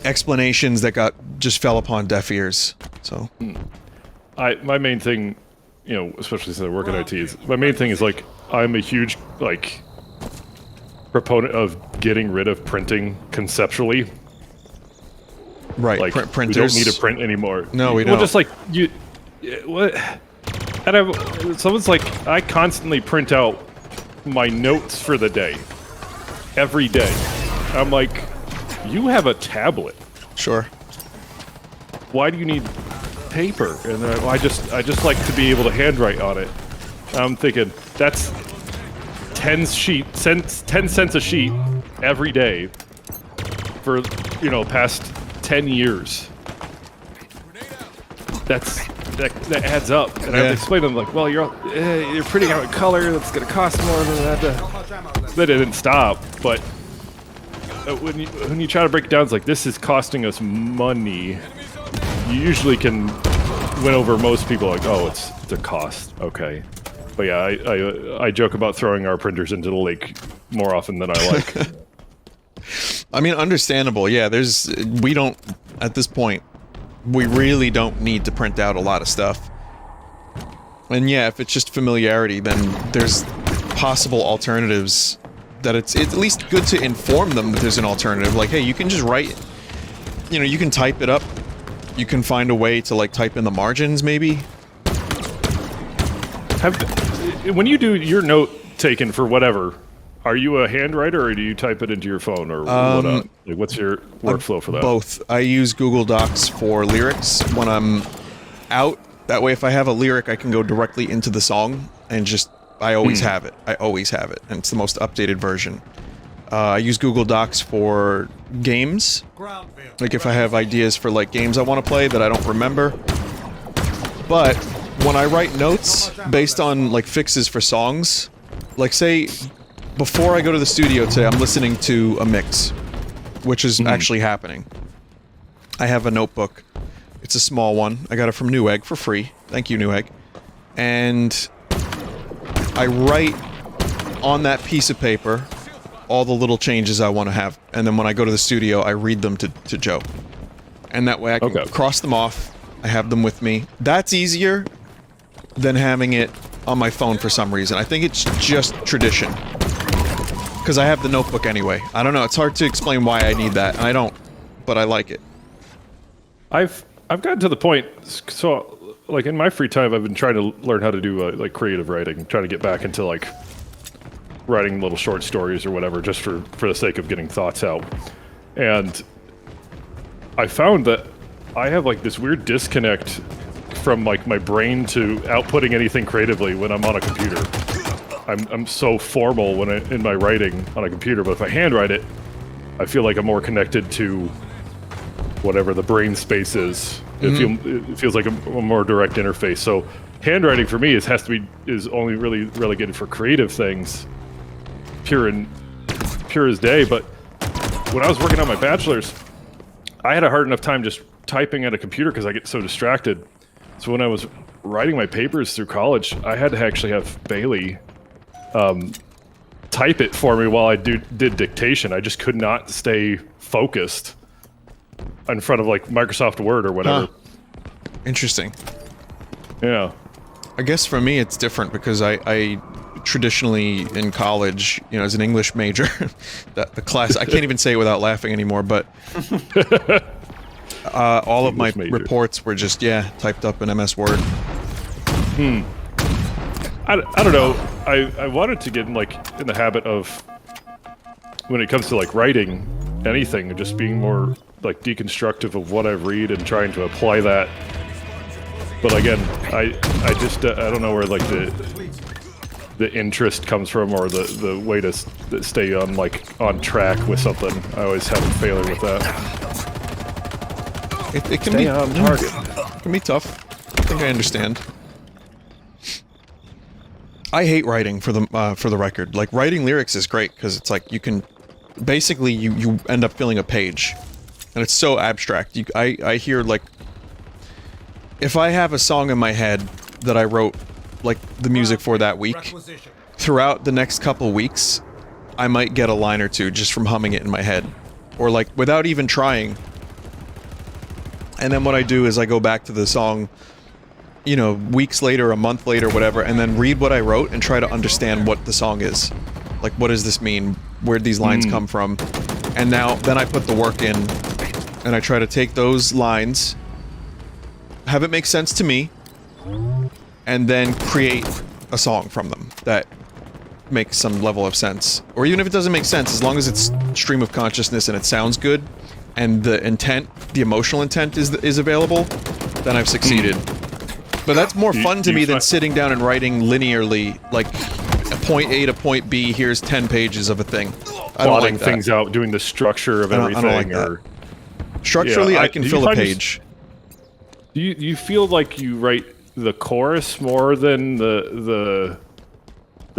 explanations that just fell upon deaf ears. So... My main thing, you know, especially since I work in IT, is my main thing is like I'm a huge like proponent of getting rid of printing conceptually. Right, Like printers. we don't need to print anymore. No, we Well, don't. just like you, what? And someone's like, I constantly print out my notes for the day, every day. I'm like, you have a tablet. Sure. Why do you need paper? And I just like to be able to handwrite on it. I'm thinking that's 10 cents a sheet every day for, you know, past 10 years. That adds up. And I have to explain to them like, well, you're printing out in color. That's going to cost more than that. They didn't stop, but when you try to break it down, it's like this is costing us money. You usually can win over most people like, oh, it's the cost. Okay. But yeah, I joke about throwing our printers into the lake more often than I like. I mean, understandable. Yeah, we don't, at this point, we really don't need to print out a lot of stuff. And yeah, if it's just familiarity, then there's possible alternatives that it's at least good to inform them that there's an alternative. Like, hey, you can just write, you know, you can type it up. You can find a way to, like, type in the margins, maybe? When you do your note taken for whatever, are you a handwriter or do you type it into your phone or what? Like, what's your workflow for that? Both. I use Google Docs for lyrics when I'm out. That way, if I have a lyric, I can go directly into the song and just... I always have it. I always have it. And it's the most updated version. I use Google Docs for games. Like if I have ideas for like games I want to play that I don't remember. But when I write notes based on like fixes for songs, like say before I go to the studio today, I'm listening to a mix, which is actually happening. I have a notebook. It's a small one. I got it from Newegg for free. Thank you, Newegg. And I write on that piece of paper all the little changes I want to have, and then when I go to the studio, I read them to Joe. And that way I can cross them off, I have them with me. That's easier than having it on my phone for some reason. I think it's just tradition. Because I have the notebook anyway. I don't know, it's hard to explain why I need that, and I don't, but I like it. I've gotten to the point, so like in my free time, I've been trying to learn how to do like creative writing, trying to get back into like writing little short stories or whatever, just for the sake of getting thoughts out. And I found that I have like this weird disconnect from like my brain to outputting anything creatively when I'm on a computer. I'm so formal when in my writing on a computer, but if I handwrite it, I feel like I'm more connected to whatever the brain space is. It feels like a more direct interface. So handwriting for me is only really relegated for creative things, pure as day. But when I was working on my bachelor's, I had a hard enough time just typing at a computer because I get so distracted. So when I was writing my papers through college, I had to actually have Bailey type it for me while I did dictation. I just could not stay focused in front of like Microsoft Word or whatever. Interesting. Yeah. I guess for me it's different because I traditionally in college, you know, as an English major, the class, I can't even say it without laughing anymore, but all of my reports were just, typed up in MS Word. I don't know. I wanted to get in the habit of, when it comes to like writing anything, just being more like deconstructive of what I read and trying to apply that. But again, I just I don't know where like the interest comes from, or the way to stay on track with something. I always have a failure with that. It can be on target. It can be tough. I think I understand. I hate writing for the record. Like, writing lyrics is great because it's like you can basically you end up filling a page, and it's so abstract. I hear, like, if I have a song in my head that I wrote, like, the music for that week, Requisition. throughout the next couple weeks, I might get a line or two just from humming it in my head, or like without even trying. And then what I do is I go back to the song, you know, weeks later, a month later, whatever, and then read what I wrote and try to understand what the song is. Like, what does this mean? Where'd these lines come from? And then I put the work in, and I try to take those lines, have it make sense to me, and then create a song from them that makes some level of sense. Or even if it doesn't make sense, as long as it's stream of consciousness and it sounds good, and the intent, the emotional intent is available, then I've succeeded. But that's more fun to me than sitting down and writing linearly, like, a point A to point B, here's 10 pages of a thing. I don't Plotting like that. things out, doing the structure of everything. I don't like that. Structurally, Yeah, I can fill a page. Do you feel like you write the chorus more than the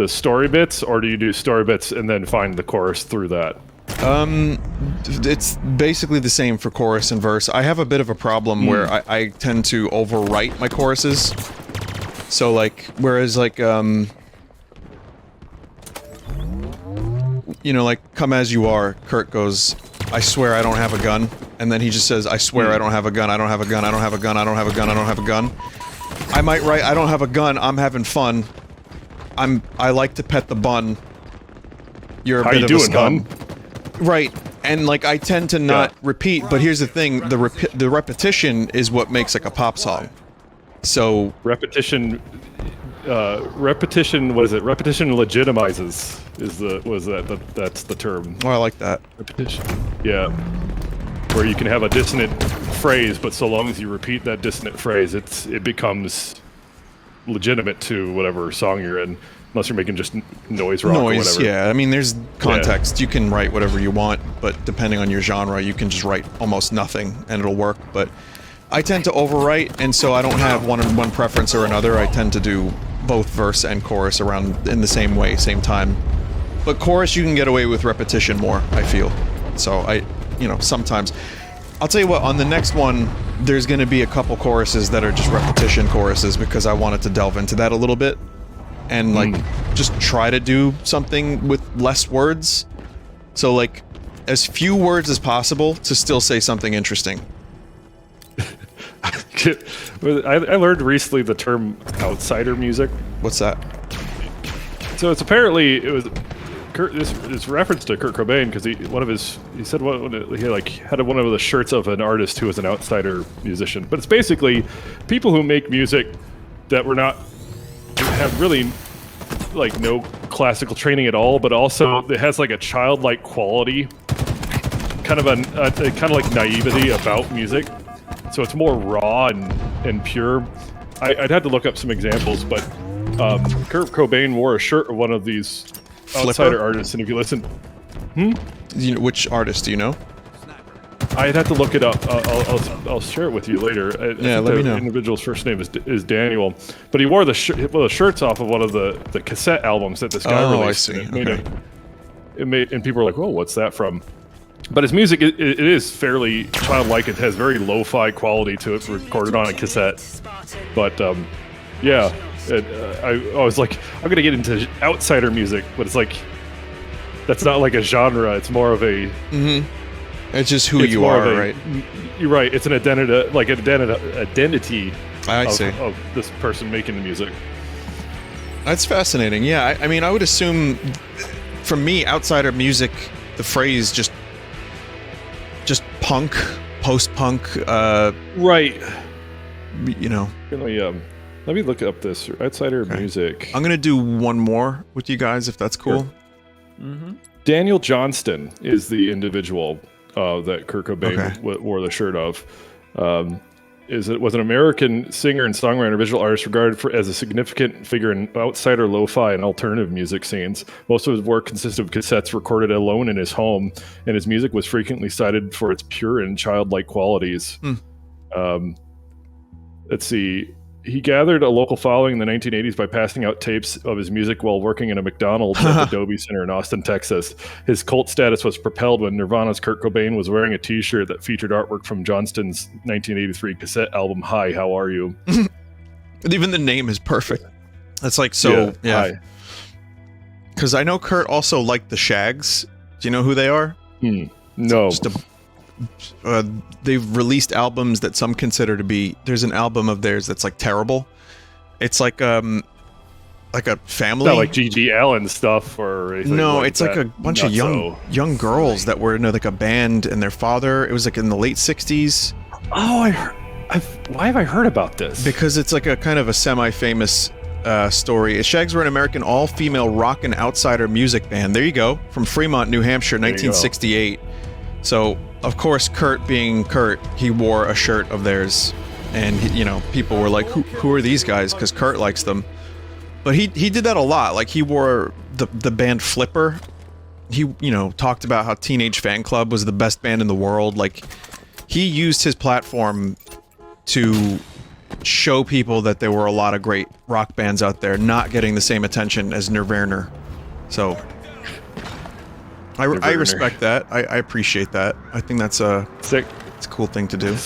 story bits, or do you do story bits and then find the chorus through that? It's basically the same for chorus and verse. I have a bit of a problem where I tend to overwrite my choruses. So, like, whereas, like, you know, like, Come As You Are, Kurt goes, I swear I don't have a gun. And then he just says, I swear I don't have a gun, I don't have a gun, I don't have a gun, I don't have a gun, I don't have a gun. I might write, I don't have a gun, I'm having fun. I like to pet the bun. You're a bit of a scum. Right, and like I tend to not repeat, but here's the thing: the repetition is what makes like a pop song. So repetition. What is it? Repetition legitimizes that's the term. Oh, I like that. Repetition. Yeah, where you can have a dissonant phrase, but so long as you repeat that dissonant phrase, it becomes legitimate to whatever song you're in. Unless you're making just noise rock or whatever. Yeah. I mean, there's context. You can write whatever you want, but depending on your genre, you can just write almost nothing and it'll work. But I tend to overwrite, and so I don't have one preference or another. I tend to do both verse and chorus around in the same way, same time. But chorus, you can get away with repetition more, I feel. So sometimes. I'll tell you what, on the next one, there's going to be a couple choruses that are just repetition choruses because I wanted to delve into that a little bit. And, like, just try to do something with less words. So, like, as few words as possible to still say something interesting. I learned recently the term outsider music. What's that? So it's apparently, this reference to Kurt Cobain, because he said he had one of the shirts of an artist who was an outsider musician. But it's basically people who make music that have really like no classical training at all, but also it has like a childlike quality, kind of like naivety about music. So it's more raw and pure. I'd have to look up some examples, but Kurt Cobain wore a shirt of one of these outsider artists, and if you listen, You know, which artist do you know? I'd have to look it up. I'll share it with you later. Yeah, let me know. The individual's first name is Daniel, but he wore the shirts off of one of the cassette albums that this guy released. I see. And people were like, "Whoa, what's that from?" But his music, it is fairly childlike. It has very lo-fi quality to it, recorded on a cassette. But I was like, I'm gonna get into outsider music, but it's like that's not like a genre. It's more of a It's just who you are, right? You're right. It's an identity, like identity of this person making the music. That's fascinating. Yeah, I mean, I would assume, for me, outsider music, the phrase just punk, post-punk, right? You know. Let me look up this outsider music. I'm gonna do one more with you guys, if that's cool. Sure. Daniel Johnston is the individual that Kurt Cobain wore the shirt of. Was an American singer and songwriter, visual artist regarded as a significant figure in outsider lo-fi and alternative music scenes. Most of his work consisted of cassettes recorded alone in his home, and his music was frequently cited for its pure and childlike qualities. Let's see. He gathered a local following in the 1980s by passing out tapes of his music while working in a McDonald's at the Adobe Center in Austin, Texas. His cult status was propelled when Nirvana's Kurt Cobain was wearing a T-shirt that featured artwork from Johnston's 1983 cassette album "Hi, How Are You?" Even the name is perfect. It's like so. Yeah. Because I know Kurt also liked the Shags. Do you know who they are? No. They've released albums that some consider to be. There's an album of theirs that's like terrible. It's like a family. Not like G.G. Allen stuff or anything. No, like it's that. like a bunch of young girls that were in like a band, and their father. It was like in the late '60s. Oh, why have I heard about this? Because it's like a kind of a semi-famous story. Shags were an American all-female rock and outsider music band. There you go, from Fremont, New Hampshire, 1968. So, of course, Kurt being Kurt, he wore a shirt of theirs, and people were like, "Who are these guys?" Because Kurt likes them. But he did that a lot. Like he wore the band Flipper. He talked about how Teenage Fan Club was the best band in the world. Like he used his platform to show people that there were a lot of great rock bands out there not getting the same attention as Nirvana. So I respect that. I appreciate that. I think that's sick. It's a cool thing to do.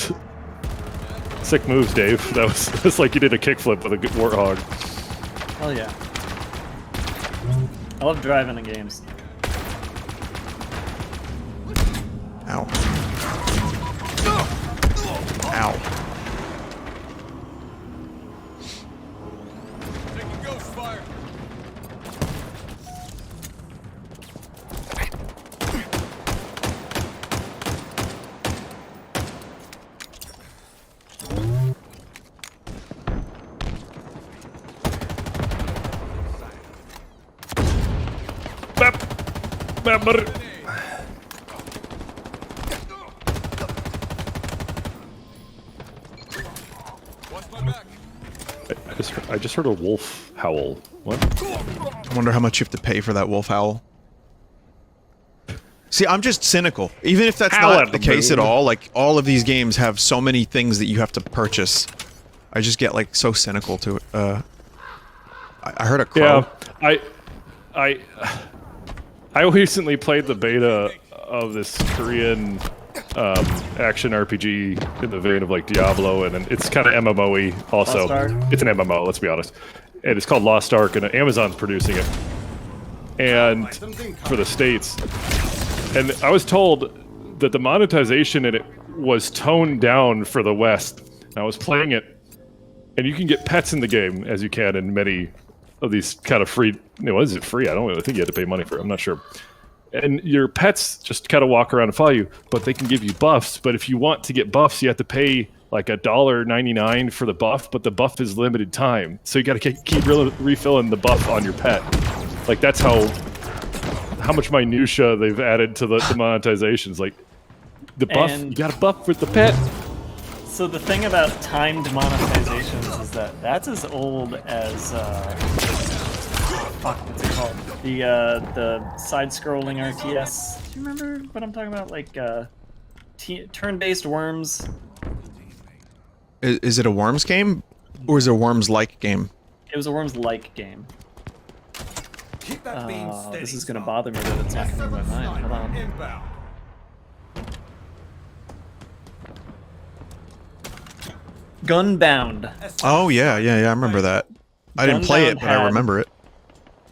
Sick moves, Dave. That's like you did a kickflip with a good warthog. Hell yeah. I love driving in games. Ow. Ow. Taking ghost fire. Watch my back. I just heard a wolf howl. What? I wonder how much you have to pay for that wolf howl. See, I'm just cynical. Even if that's not the case at all, like, all of these games have so many things that you have to purchase. I just get, like, so cynical to it. I heard a crow. Yeah, I recently played the beta of this Korean action RPG in the vein of like Diablo, and it's kind of MMO-y also. It's an MMO, let's be honest. And it's called Lost Ark, and Amazon's producing it. And for the States. And I was told that the monetization in it was toned down for the West. And I was playing it, and you can get pets in the game, as you can in many of these kind of free... is it free? I don't really think you had to pay money for it. I'm not sure. And your pets just kind of walk around and follow you, but they can give you buffs. But if you want to get buffs, you have to pay like $1.99 for the buff, but the buff is limited time. So you got to keep refilling the buff on your pet. Like that's how much minutia they've added to the monetizations. Like the buff, you got a buff with the pet. So the thing about timed monetizations is that that's as old as what's it called? The side-scrolling RTS. Do you remember what I'm talking about? Like turn-based Worms. Is it a Worms game, or is it a Worms-like game? It was a Worms-like game. Keep that beam steady. This is gonna bother me that it's not coming to my mind. Hold on. Inbound. Gunbound. Oh yeah, I remember that. I didn't play it, but I remember it.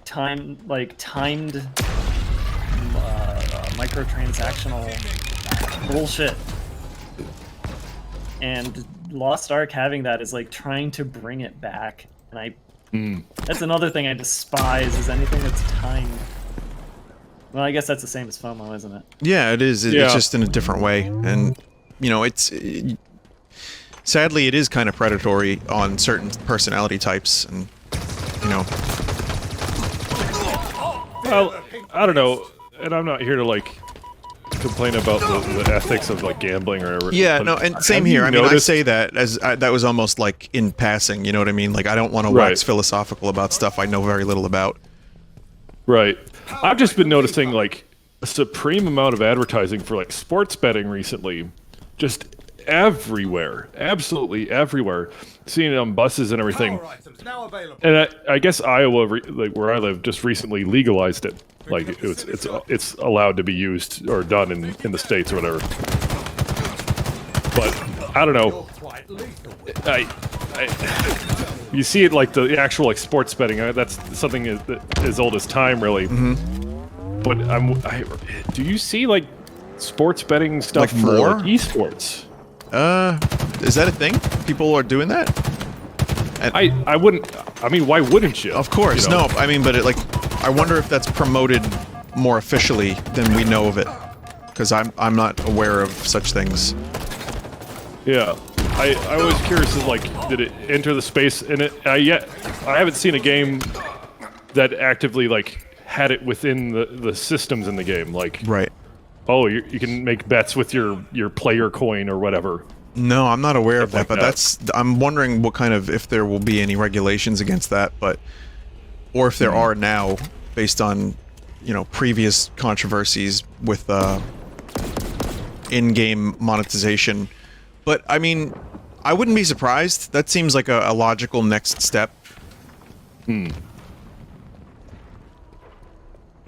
Timed microtransactional bullshit. And Lost Ark having that is like trying to bring it back, and that's another thing I despise, is anything that's timed. Well, I guess that's the same as FOMO, isn't it? Yeah, it is. It's just in a different way, and sadly, it is kind of predatory on certain personality types, and Well, I don't know, and I'm not here to like complain about the ethics of like gambling or whatever. Yeah, no, and same here. I mean, I say that as that was almost like in passing. You know what I mean? Like, I don't want to wax philosophical about stuff I know very little about. Right. I've just been noticing like a supreme amount of advertising for like sports betting recently. Just everywhere, absolutely everywhere. Seeing it on buses and everything. Power items now available. And I guess Iowa, like where I live, just recently legalized it. Like it's allowed to be used or done in the States or whatever. But I don't You're know. quite lethal. You see it like the actual like sports betting. That's something as old as time, really. But do you see like sports betting stuff Like for more? like, esports? Is that a thing? People are doing that? I wouldn't. I mean, why wouldn't you? Of course, You know? no. I mean, but I wonder if that's promoted more officially than we know of it, because I'm not aware of such things. Yeah, I was curious of like, did it enter the space in it? I haven't seen a game that actively like had it within the systems in the game. Like, Right. oh, you can make bets with your player coin or whatever. No, I'm not aware of that, like but that. I'm wondering what kind of, if there will be any regulations against that, or if there are now, based on, previous controversies with in-game monetization. But I mean, I wouldn't be surprised. That seems like a logical next step. And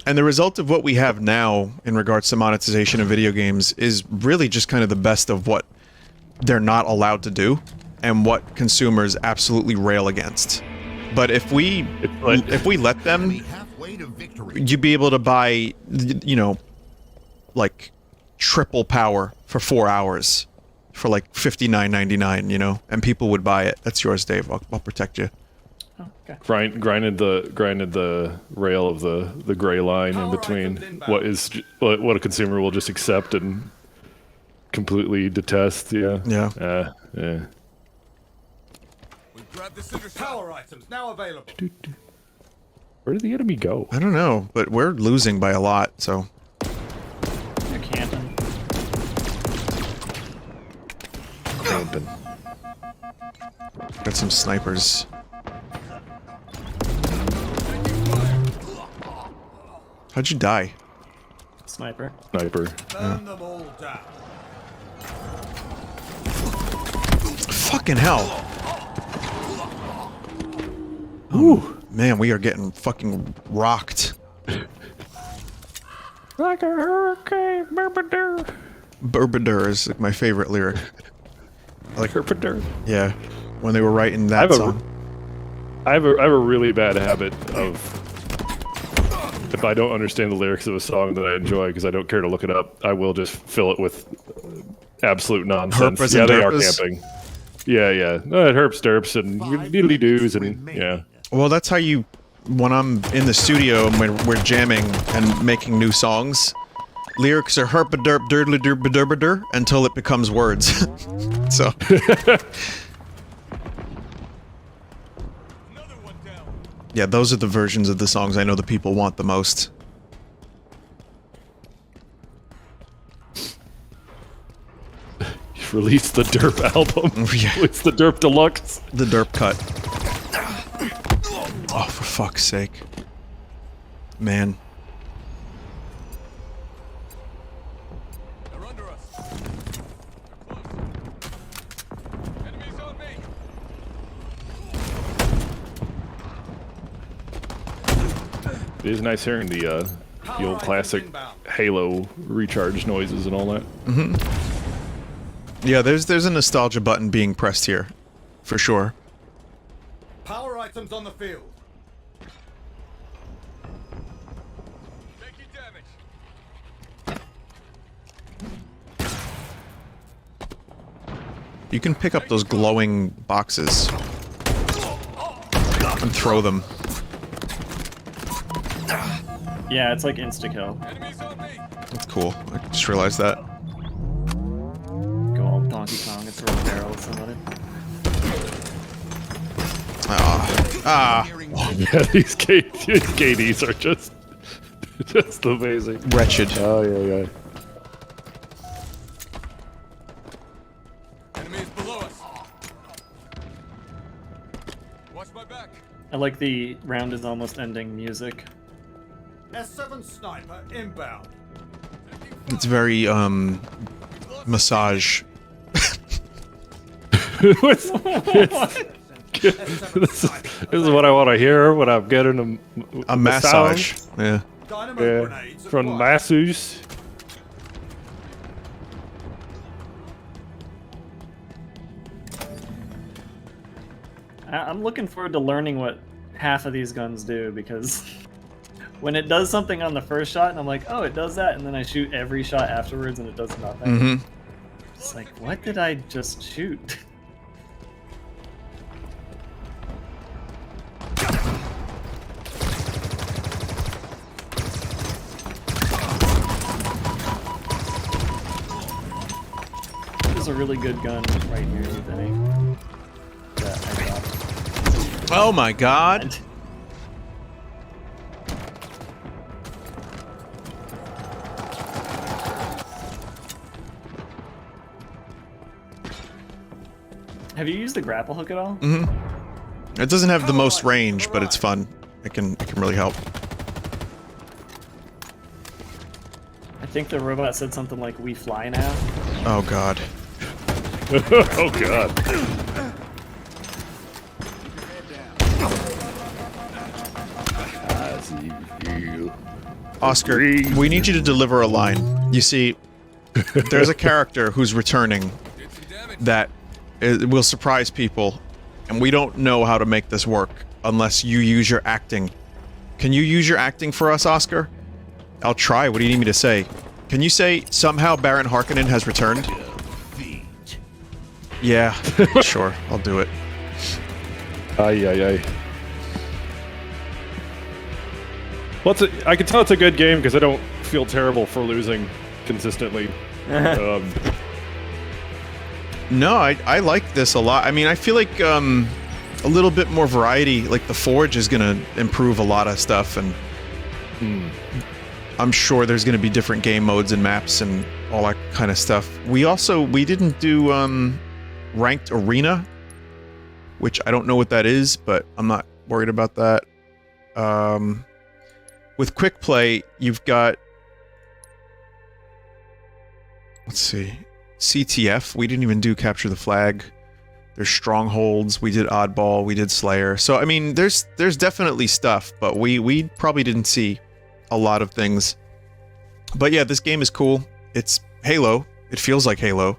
the result of what we have now in regards to monetization of video games is really just kind of the best of what they're not allowed to do and what consumers absolutely rail against. But if we let them, Enemy halfway to victory. you'd be able to buy, like triple power for 4 hours for like $59.99, and people would buy it. That's yours, Dave. I'll protect you. Oh, okay. Grinded the rail of the gray line in between what a consumer will just accept and completely detest. Yeah. Yeah. Yeah. We grab this intercept. Power items now available. Where did the enemy go? I don't know, but we're losing by a lot, so. You're camping. Camping. Got some snipers. How'd you die? Sniper. Sniper. Burn them all down. Fucking hell. Ooh. Man, we are getting fucking rocked. Like a hurricane, Burbadur. Burbadur is like my favorite lyric. Like Burbadur. Yeah, when they were writing that song. I have a really bad habit of, if I don't understand the lyrics of a song that I enjoy because I don't care to look it up, I will just fill it with absolute nonsense. Herpers Yeah, and they are derpers. camping. Yeah. No, herps, derps, and diddly doos, and yeah. Well, that's how you, when I'm in the studio and we're jamming and making new songs, lyrics are herpa-derp dirdly derp until it becomes words. So. Yeah, those are the versions of the songs I know the people want the most. Release the Derp album. Yeah. Release the Derp Deluxe. The derp cut. Oh, for fuck's sake. Man. They're under us. They're close. Enemies on me. It is nice hearing the old classic Halo recharge noises and all that. Yeah, there's a nostalgia button being pressed here. For sure. Power items on the field. Taking damage. You can pick up those glowing boxes. And throw them. Yeah, it's like insta-kill. Enemies on me. That's cool. I just realized that. Go all Donkey Kong and throw a barrel at somebody. Yeah, these KDs are just amazing. Wretched. Oh yeah. Enemy is below us. Watch my back. I like the round is almost ending music. S7 sniper inbound. It's very, massage. This is what I want to hear when I'm getting A massage. Yeah. Dynamo Yeah, grenades from acquired. Vinesauce. I'm looking forward to learning what half of these guns do, because when it does something on the first shot and I'm like, oh, it does that, and then I shoot every shot afterwards and it does nothing. Mm-hmm. It's like, what did I just shoot? There's a really good gun right here, Vinny. That I dropped. Oh my god. Have you used the grapple hook at all? Mm-hmm. It doesn't have the most range, but it's fun. It can really help. I think the robot said something like, "We fly now." Oh god. Oh god. I see you. Oscar, we need you to deliver a line. You see, there's a character who's returning that will surprise people, and we don't know how to make this work unless you use your acting. Can you use your acting for us, Oscar? I'll try. What do you need me to say? Can you say, somehow Baron Harkonnen has returned? Yeah, sure. I'll do it. Ay, ay, ay. I can tell it's a good game because I don't feel terrible for losing consistently. No, I like this a lot. I mean, I feel like a little bit more variety. Like the Forge is gonna improve a lot of stuff, and I'm sure there's gonna be different game modes and maps and all that kind of stuff. We didn't do ranked arena, which I don't know what that is, but I'm not worried about that. With quick play, you've got, let's see, CTF. We didn't even do capture the flag. There's strongholds. We did oddball. We did Slayer. So I mean, there's definitely stuff, but we probably didn't see a lot of things. But yeah, this game is cool. It's Halo. It feels like Halo.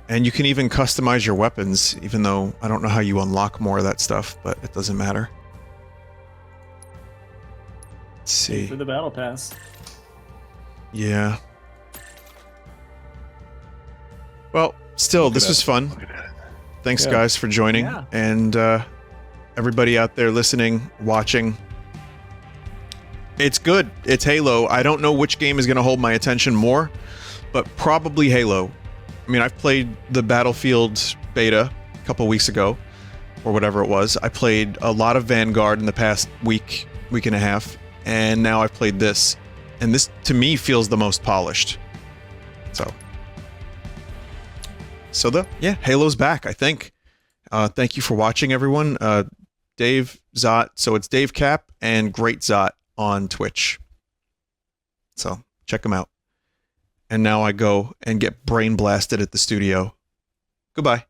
And you can even customize your weapons, even though I don't know how you unlock more of that stuff, but it doesn't matter. Let's see. For the battle pass. Yeah. Well, still, this was fun. Thanks, Yeah. guys, for joining. Yeah. And everybody out there listening, watching. It's good. It's Halo. I don't know which game is going to hold my attention more, but probably Halo. I mean, I've played the Battlefield beta a couple weeks ago, or whatever it was. I played a lot of Vanguard in the past week and a half, and now I've played this. And this, to me, feels the most polished. So yeah, Halo's back, I think. Thank you for watching, everyone. Dave Zot, so it's Dave Cap and Great Zot on Twitch. So check them out. And now I go and get brain blasted at the studio. Goodbye.